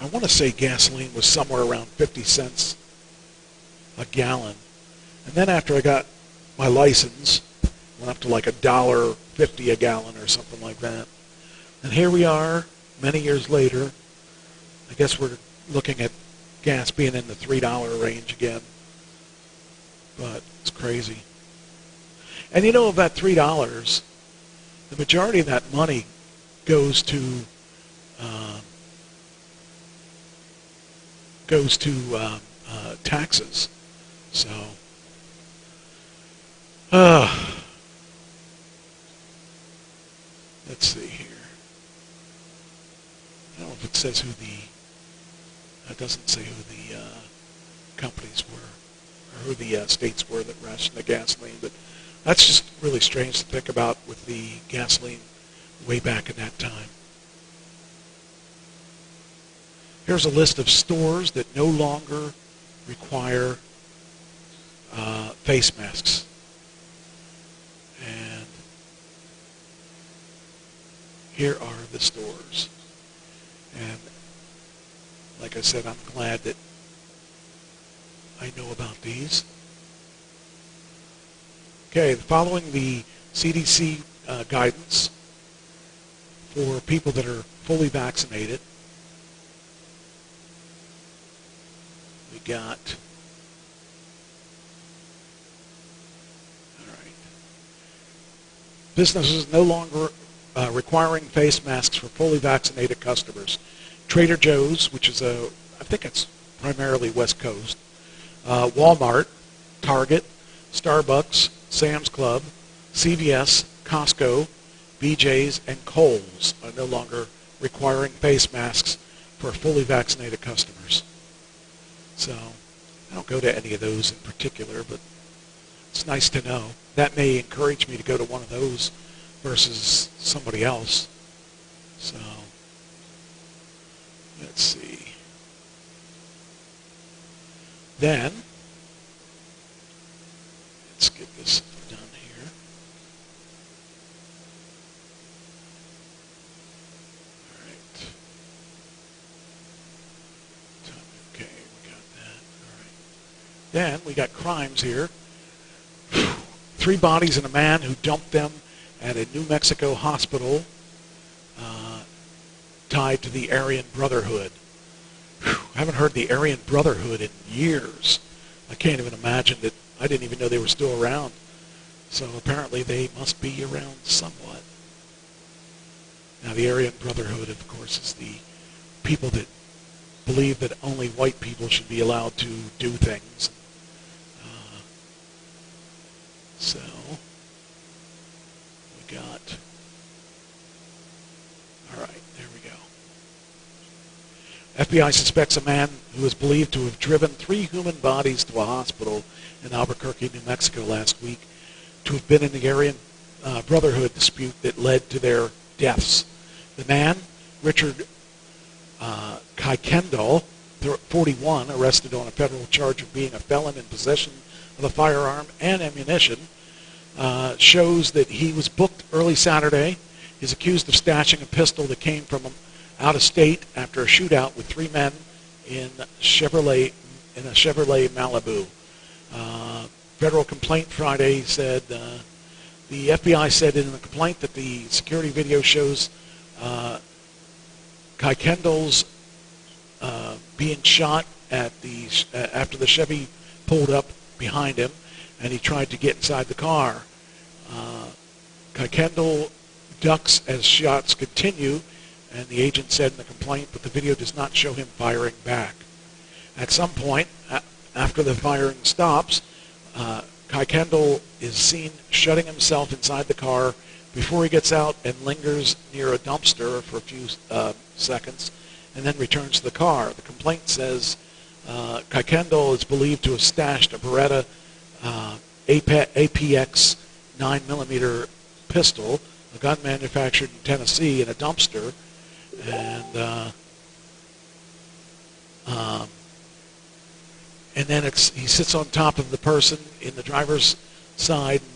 I want to say gasoline was somewhere around 50 cents a gallon. And then after I got my license, Went up to like $1.50 a gallon or something like that. And here we are, many years later. I guess we're looking at gas being in the $3 range again. But it's crazy. And you know, of that $3, the majority of that money goes to taxes. So, let's see here. I don't know if it says who it doesn't say who the companies were, or who the states were that rationed the gasoline, but that's just really strange to think about with the gasoline way back in that time. Here's a list of stores that no longer require face masks. And here are the stores. And like I said, I'm glad that I know about these. Okay, following the CDC guidance for people that are fully vaccinated, we got, all right, businesses no longer requiring face masks for fully vaccinated customers. Trader Joe's, which is I think it's primarily West Coast, Walmart, Target, Starbucks, Sam's Club, CVS, Costco, BJ's, and Kohl's are no longer requiring face masks for fully vaccinated customers. So I don't go to any of those in particular, but it's nice to know. That may encourage me to go to one of those versus somebody else. So let's see. Then let's get this done here. All right. Okay, we got that. All right. Then we got crimes here. 3 bodies and a man who dumped them at a New Mexico hospital tied to the Aryan Brotherhood. I haven't heard the Aryan Brotherhood in years. I can't even imagine that. I didn't even know they were still around. So apparently they must be around somewhat. Now the Aryan Brotherhood, of course, is the people that believe that only white people should be allowed to do things. So we got, all right, there we go. FBI suspects a man who is believed to have driven 3 human bodies to a hospital in Albuquerque, New Mexico last week to have been in the Aryan Brotherhood dispute that led to their deaths. The man, Richard Kuykendall, 41, arrested on a federal charge of being a felon in possession of a firearm and ammunition, shows that he was booked early Saturday. He's accused of stashing a pistol that came from out of state after a shootout with 3 men in a Chevrolet Malibu. Federal complaint Friday said the FBI said in the complaint that the security video shows Kuykendall's being shot at after the Chevy pulled up behind him, and he tried to get inside the car. Kuykendall ducks as shots continue, and the agent said in the complaint, but the video does not show him firing back. At some point, after the firing stops, Kuykendall is seen shutting himself inside the car before he gets out and lingers near a dumpster for a few seconds and then returns to the car. The complaint says Kuykendall is believed to have stashed a Beretta APX 9mm pistol, a gun manufactured in Tennessee, in a dumpster, and then he sits on top of the person in the driver's side and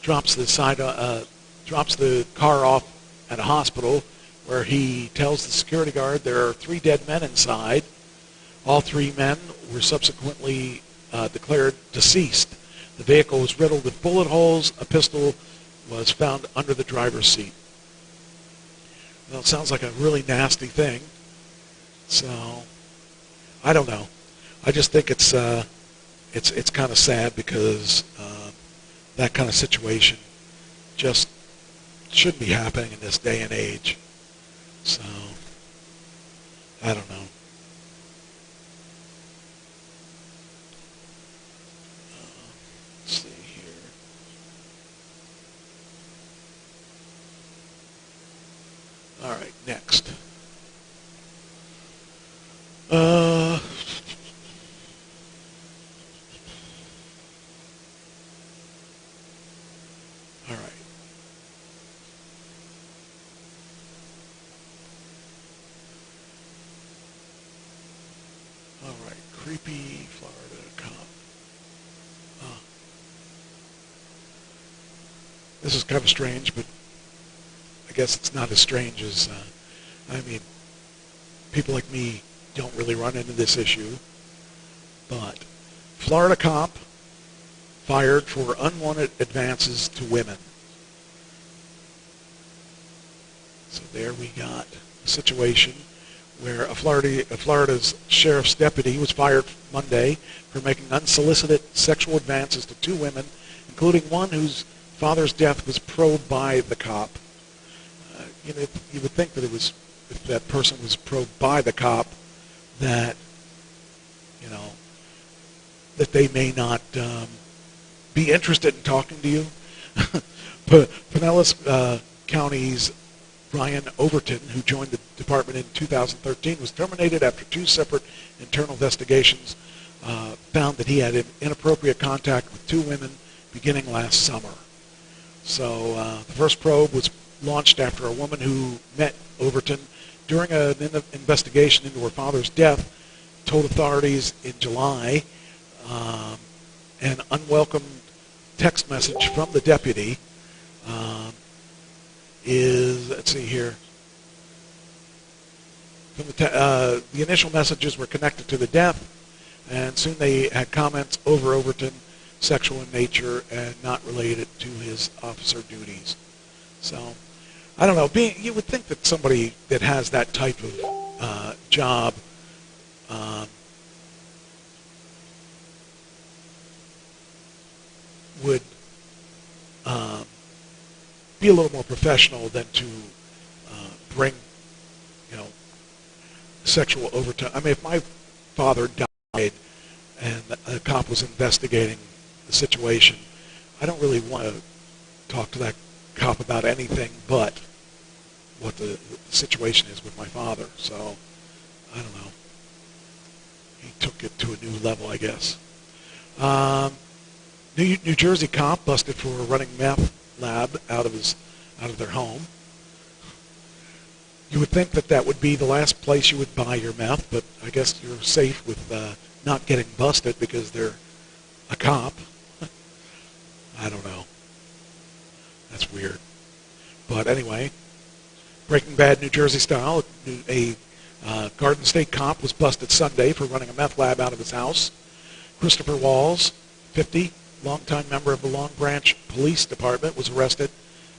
drops the car off at a hospital, where he tells the security guard there are 3 dead men inside. All 3 men were subsequently declared deceased. The vehicle was riddled with bullet holes. A pistol was found under the driver's seat. Well, it sounds like a really nasty thing. So, I don't know. I just think it's kind of sad because that kind of situation just shouldn't be happening in this day and age. So, I don't know. Let's see here. All right, next. All right. All right, creepy Florida cop. This is kind of strange, but I guess it's not as strange as, I mean, people like me don't really run into this issue, but Florida cop fired for unwanted advances to women. So there we got a situation where Florida's sheriff's deputy was fired Monday for making unsolicited sexual advances to two women, including one whose father's death was probed by the cop. You would think that if that person was probed by the cop, that that they may not be interested in talking to you. Pinellas County's Brian Overton, who joined the department in 2013, was terminated after two separate internal investigations found that he had inappropriate contact with two women beginning last summer. So the first probe was launched after a woman who met Overton during an investigation into her father's death told authorities in July an unwelcome text message from the deputy let's see here. From the initial messages were connected to the death, and soon they had comments over Overton, sexual in nature and not related to his officer duties. So, I don't know. You would think that somebody that has that type of job would be a little more professional than to bring, sexual overtone. I mean, if my father died and a cop was investigating the situation, I don't really want to talk to that cop about anything but what the situation is with my father. So, I don't know. He took it to a new level, I guess. New Jersey cop busted for running meth lab out of their home. You would think that would be the last place you would buy your meth, but I guess you're safe with not getting busted because they're a cop. I don't know. That's weird. But anyway, Breaking Bad New Jersey style, a Garden State cop was busted Sunday for running a meth lab out of his house. Christopher Walls, 50, longtime member of the Long Branch Police Department, was arrested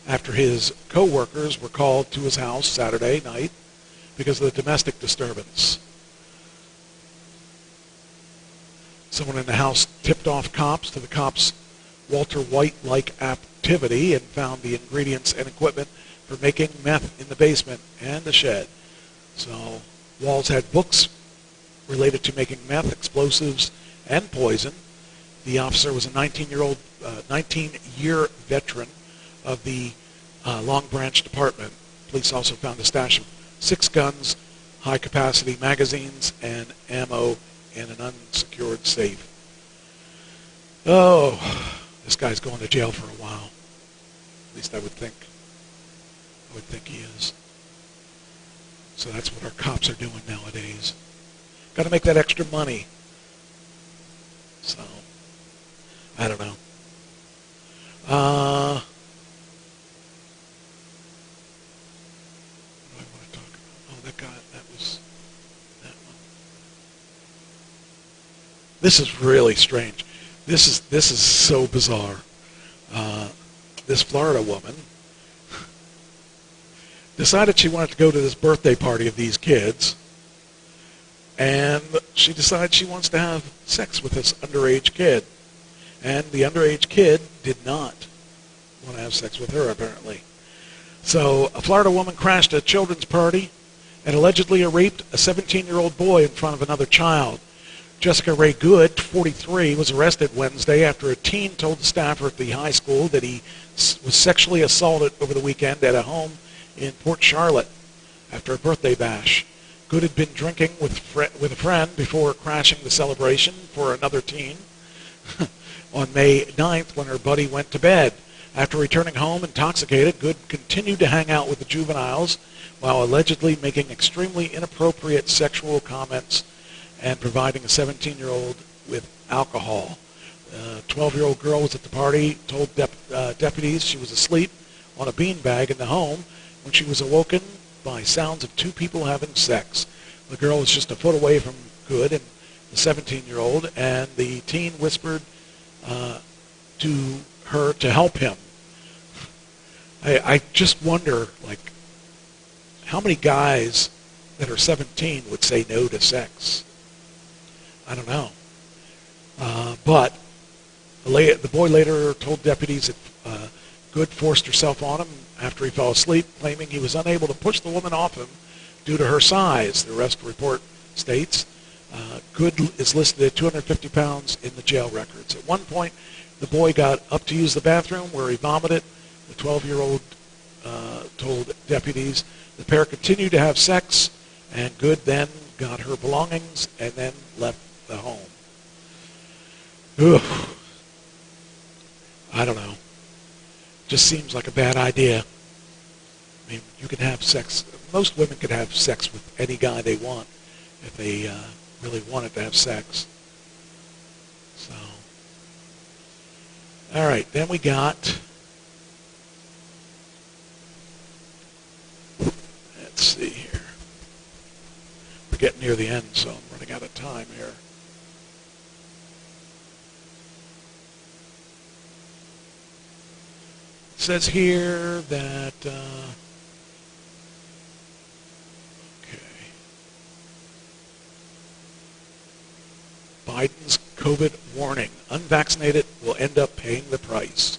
after his co-workers were called to his house Saturday night because of the domestic disturbance. Someone in the house tipped off cops to the cops' Walter White-like activity and found the ingredients and equipment for making meth in the basement and the shed. So Walls had books related to making meth, explosives, and poison. The officer was a 19-year veteran of the Long Branch Department. Police also found a stash of 6 guns, high-capacity magazines, and ammo in an unsecured safe. Oh, this guy's going to jail for a while. At least I would think. I would think he is. So that's what our cops are doing nowadays. Got to make that extra money. So, I don't know. What do I want to talk about? Oh, that was that one. This is really strange. This is so bizarre. This Florida woman decided she wanted to go to this birthday party of these kids, and she decides she wants to have sex with this underage kid. And the underage kid did not want to have sex with her, apparently. So a Florida woman crashed a children's party and allegedly raped a 17-year-old boy in front of another child. Jessica Ray Good, 43, was arrested Wednesday after a teen told the staffer at the high school that he was sexually assaulted over the weekend at a home in Port Charlotte after a birthday bash. Good had been drinking with a friend before crashing the celebration for another teen on May 9th when her buddy went to bed. After returning home intoxicated, Good continued to hang out with the juveniles while allegedly making extremely inappropriate sexual comments and providing a 17-year-old with alcohol. A 12-year-old girl was at the party, told deputies she was asleep on a beanbag in the home when she was awoken by sounds of two people having sex. The girl was just a foot away from Good and the 17-year-old, and the teen whispered to her to help him. I just wonder, like, how many guys that are 17 would say no to sex? I don't know. But the boy later told deputies that Good forced herself on him after he fell asleep, claiming he was unable to push the woman off him due to her size. The arrest report states Good is listed at 250 pounds in the jail records. At one point, the boy got up to use the bathroom where he vomited. The 12-year-old told deputies the pair continued to have sex, and Good then got her belongings and then left the home. Ugh. I don't know. Just seems like a bad idea. I mean, you can have sex. Most women can have sex with any guy they want if they really wanted to have sex. So, all right. Then we got. Let's see here. We're getting near the end, so I'm running out of time here. It says here that, Biden's COVID warning. Unvaccinated will end up paying the price.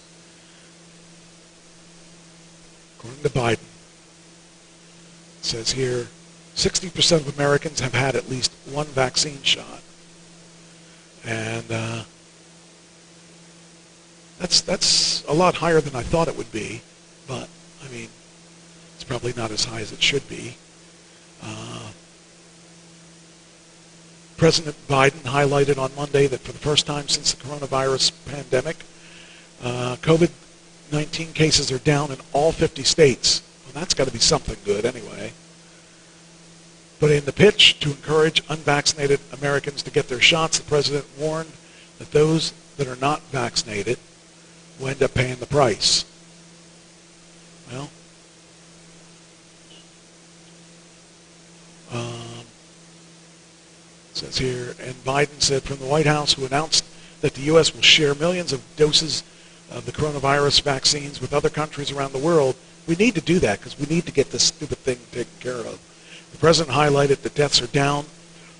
According to Biden, it says here, 60% of Americans have had at least one vaccine shot. And that's a lot higher than I thought it would be. But, I mean, it's probably not as high as it should be. President Biden highlighted on Monday that for the first time since the coronavirus pandemic, COVID-19 cases are down in all 50 states. Well, that's got to be something good anyway. But in the pitch to encourage unvaccinated Americans to get their shots, the president warned that those that are not vaccinated will end up paying the price. Well, it says here, and Biden said from the White House, who announced that the U.S. will share millions of doses of the coronavirus vaccines with other countries around the world, we need to do that because we need to get this stupid thing taken care of. The president highlighted that deaths are down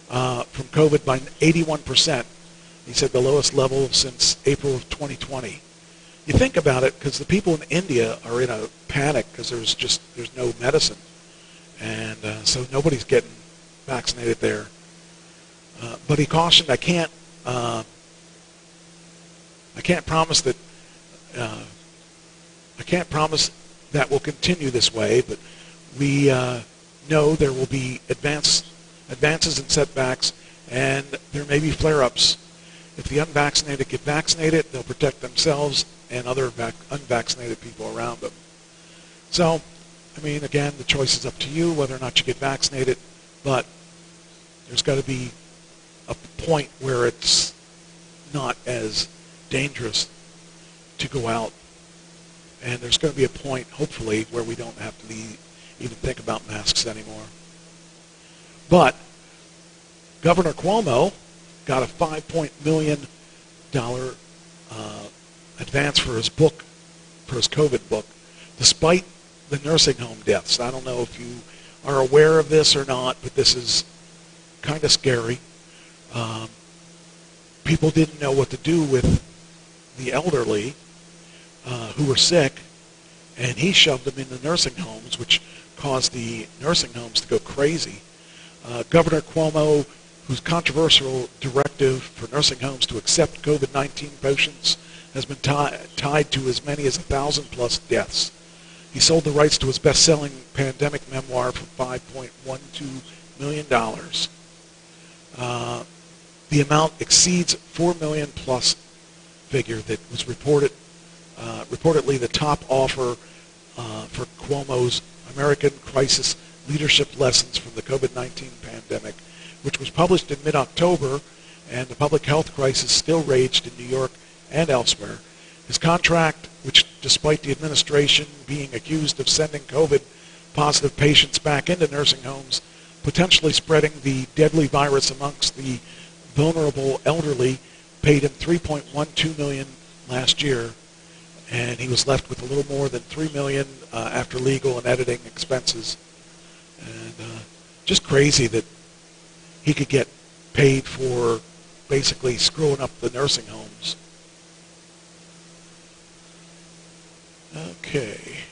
from COVID by 81%. He said the lowest level since April of 2020. You think about it, because the people in India are in a panic because there's no medicine, and so nobody's getting vaccinated there. But he cautioned, I can't promise that will continue this way, but we know there will be advances and setbacks, and there may be flare-ups. If the unvaccinated get vaccinated, they'll protect themselves and other unvaccinated people around them. So, I mean, again, the choice is up to you whether or not you get vaccinated, but there's got to be a point where it's not as dangerous to go out. And there's going to be a point, hopefully, where we don't have to even think about masks anymore. But Governor Cuomo got a $5 million advance for his book, for his COVID book, despite the nursing home deaths. I don't know if you are aware of this or not, but this is kind of scary. People didn't know what to do with the elderly who were sick, and he shoved them in the nursing homes, which caused the nursing homes to go crazy. Governor Cuomo, whose controversial directive for nursing homes to accept COVID-19 patients has been tied to as many as 1,000-plus deaths. He sold the rights to his best-selling pandemic memoir for $5.12 million. The amount exceeds $4 million plus figure that was reportedly the top offer for Cuomo's American Crisis Leadership Lessons from the COVID-19 Pandemic, which was published in mid-October, and the public health crisis still raged in New York and elsewhere. His contract, which despite the administration being accused of sending COVID-positive patients back into nursing homes, potentially spreading the deadly virus amongst the vulnerable elderly, paid him $3.12 million last year, and he was left with a little more than $3 million after legal and editing expenses. And just crazy that he could get paid for basically screwing up the nursing homes. Okay.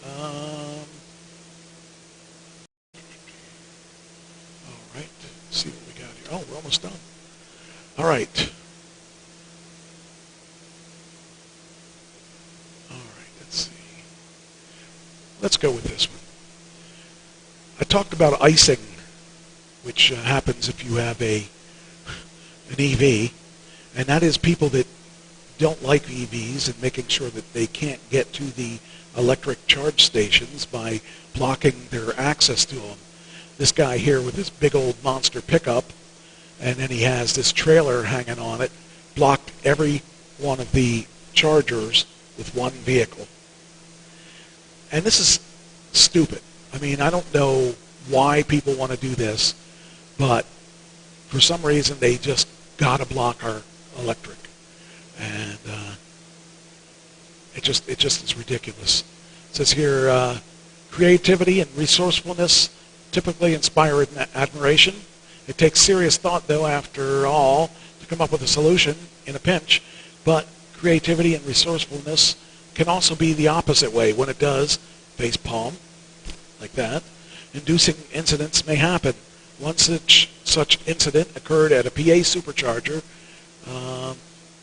All right. Let's see what we got here. Oh, we're almost done. All right. All right. Let's see. Let's go with this one. I talked about icing, which happens if you have an EV, and that is people that don't like EVs and making sure that they can't get to the electric charge stations by blocking their access to them. This guy here with this big old monster pickup, and then he has this trailer hanging on it, blocked every one of the chargers with one vehicle. And this is stupid. I mean, I don't know why people want to do this, but for some reason they just got to block our electric. And it just is ridiculous. It says here, creativity and resourcefulness typically inspire admiration. It takes serious thought, though, after all, to come up with a solution in a pinch. But creativity and resourcefulness can also be the opposite way. When it does, face palm, like that, inducing incidents may happen. One such incident occurred at a PA supercharger.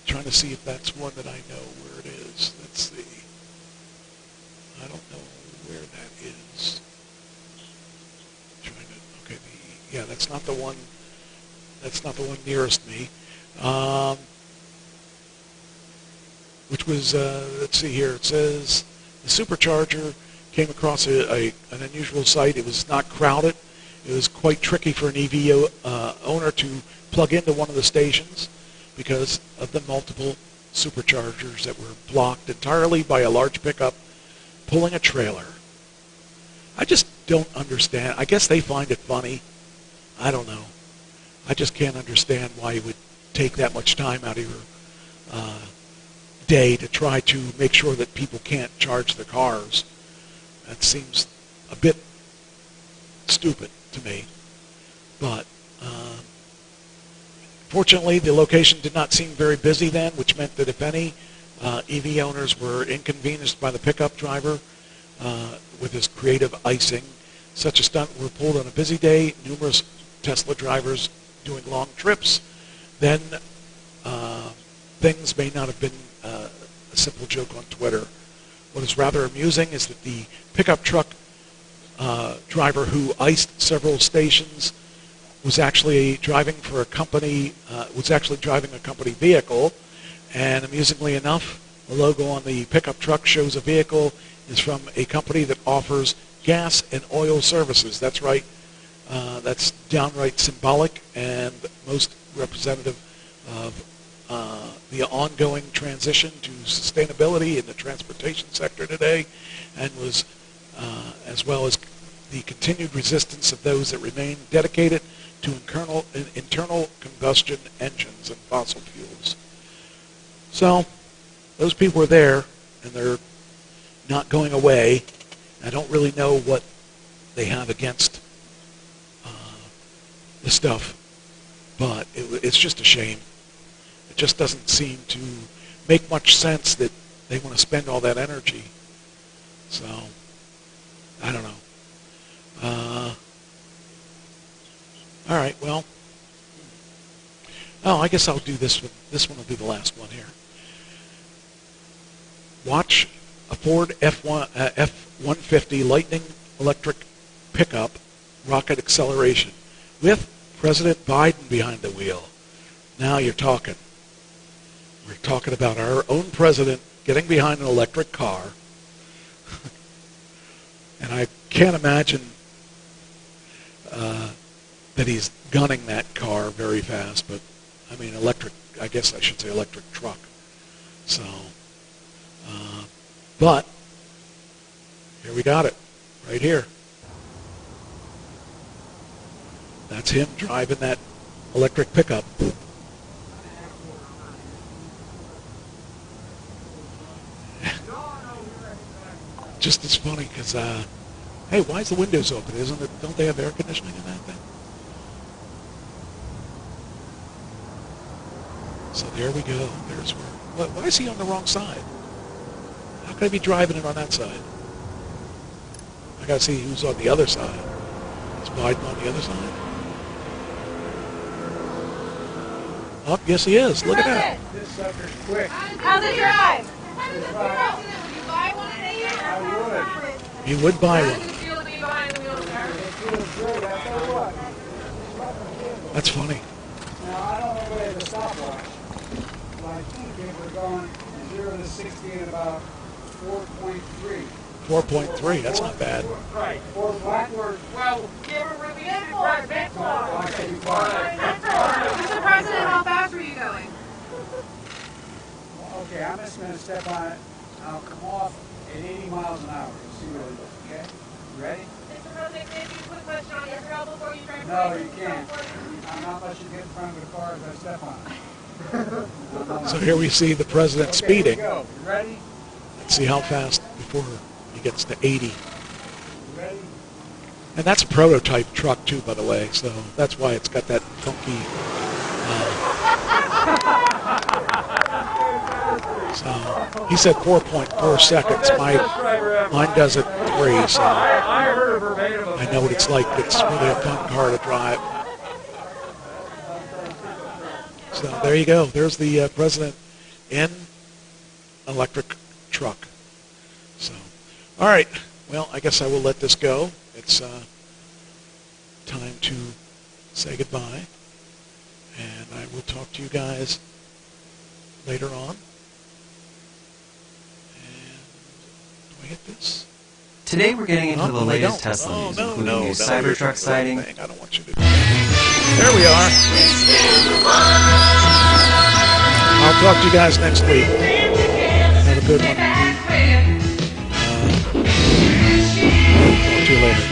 Trying to see if that's one that I know where it is. Let's see. I don't know where that is. Okay, yeah, that's not the one. That's not the one nearest me. Which was, let's see here. It says the supercharger came across an unusual site. It was not crowded. It was quite tricky for an EV owner to plug into one of the stations because of the multiple superchargers that were blocked entirely by a large pickup pulling a trailer. I just don't understand. I guess they find it funny. I don't know. I just can't understand why you would take that much time out of your day to try to make sure that people can't charge their cars. That seems a bit stupid to me. But fortunately, the location did not seem very busy then, which meant that if any EV owners were inconvenienced by the pickup driver with his creative icing, such a stunt were pulled on a busy day, numerous Tesla drivers doing long trips, then things may not have been a simple joke on Twitter. What is rather amusing is that the pickup truck driver who iced several stations was actually driving for a company, driving a company vehicle, and amusingly enough, the logo on the pickup truck shows a vehicle is from a company that offers gas and oil services. That's right. That's downright symbolic and most representative of the ongoing transition to sustainability in the transportation sector today, and was as well as the continued resistance of those that remain dedicated to internal combustion engines and fossil fuels. So, those people are there, and they're not going away. I don't really know what they have against the stuff, but it's just a shame. It just doesn't seem to make much sense that they want to spend all that energy. So, I don't know. All right, well. Oh, I guess I'll do this one. This one will be the last one here. Watch a Ford F-150 Lightning electric pickup rocket acceleration with President Biden behind the wheel. Now you're talking. We're talking about our own president getting behind an electric car. And I can't imagine that he's gunning that car very fast, but I mean electric, I guess I should say electric truck. So, but here we got it, right here. That's him driving that electric pickup. Just as funny because, hey, why is the windows open? Don't they have air conditioning in that thing? So there we go. There's where. Why is he on the wrong side? How can I be driving it on that side? I gotta see who's on the other side. Is Biden on the other side? Oh, yes he is. Look at that. This sucker's quick. How's it drive? I would. He would buy one. That's funny. Now, I don't know where the stopwatch, but I think they were going 0 to 60 in about 4.3. 4.3, that's not bad. Right. For Blackbird. Well, Mr. Mr. President, how fast were you going? Okay, I'm just going to step on it. I'll come off at 80 miles an hour. See what it looks, okay? You ready? Mr. President, maybe a quick question on your trail before you drive. No, you can't. I'm not letting you get in front of the car as I step on it. So here we see the president speeding. Here we go. You ready? Let's see how fast before he gets to 80. You ready? And that's a prototype truck too, by the way, so that's why it's got that funky. So he said 4.4 seconds. Mine does it 3, so I know what it's like. It's really a fun car to drive. So there you go. There's the president in electric truck. So, all right. Well, I guess I will let this go. It's time to say goodbye, and I will talk to you guys later on. And do I hit this? Today we're getting into the latest Tesla news, including a Cybertruck sighting. I don't want you to do that. There we are. I'll talk to you guys next week. Have a good one. Talk to you later.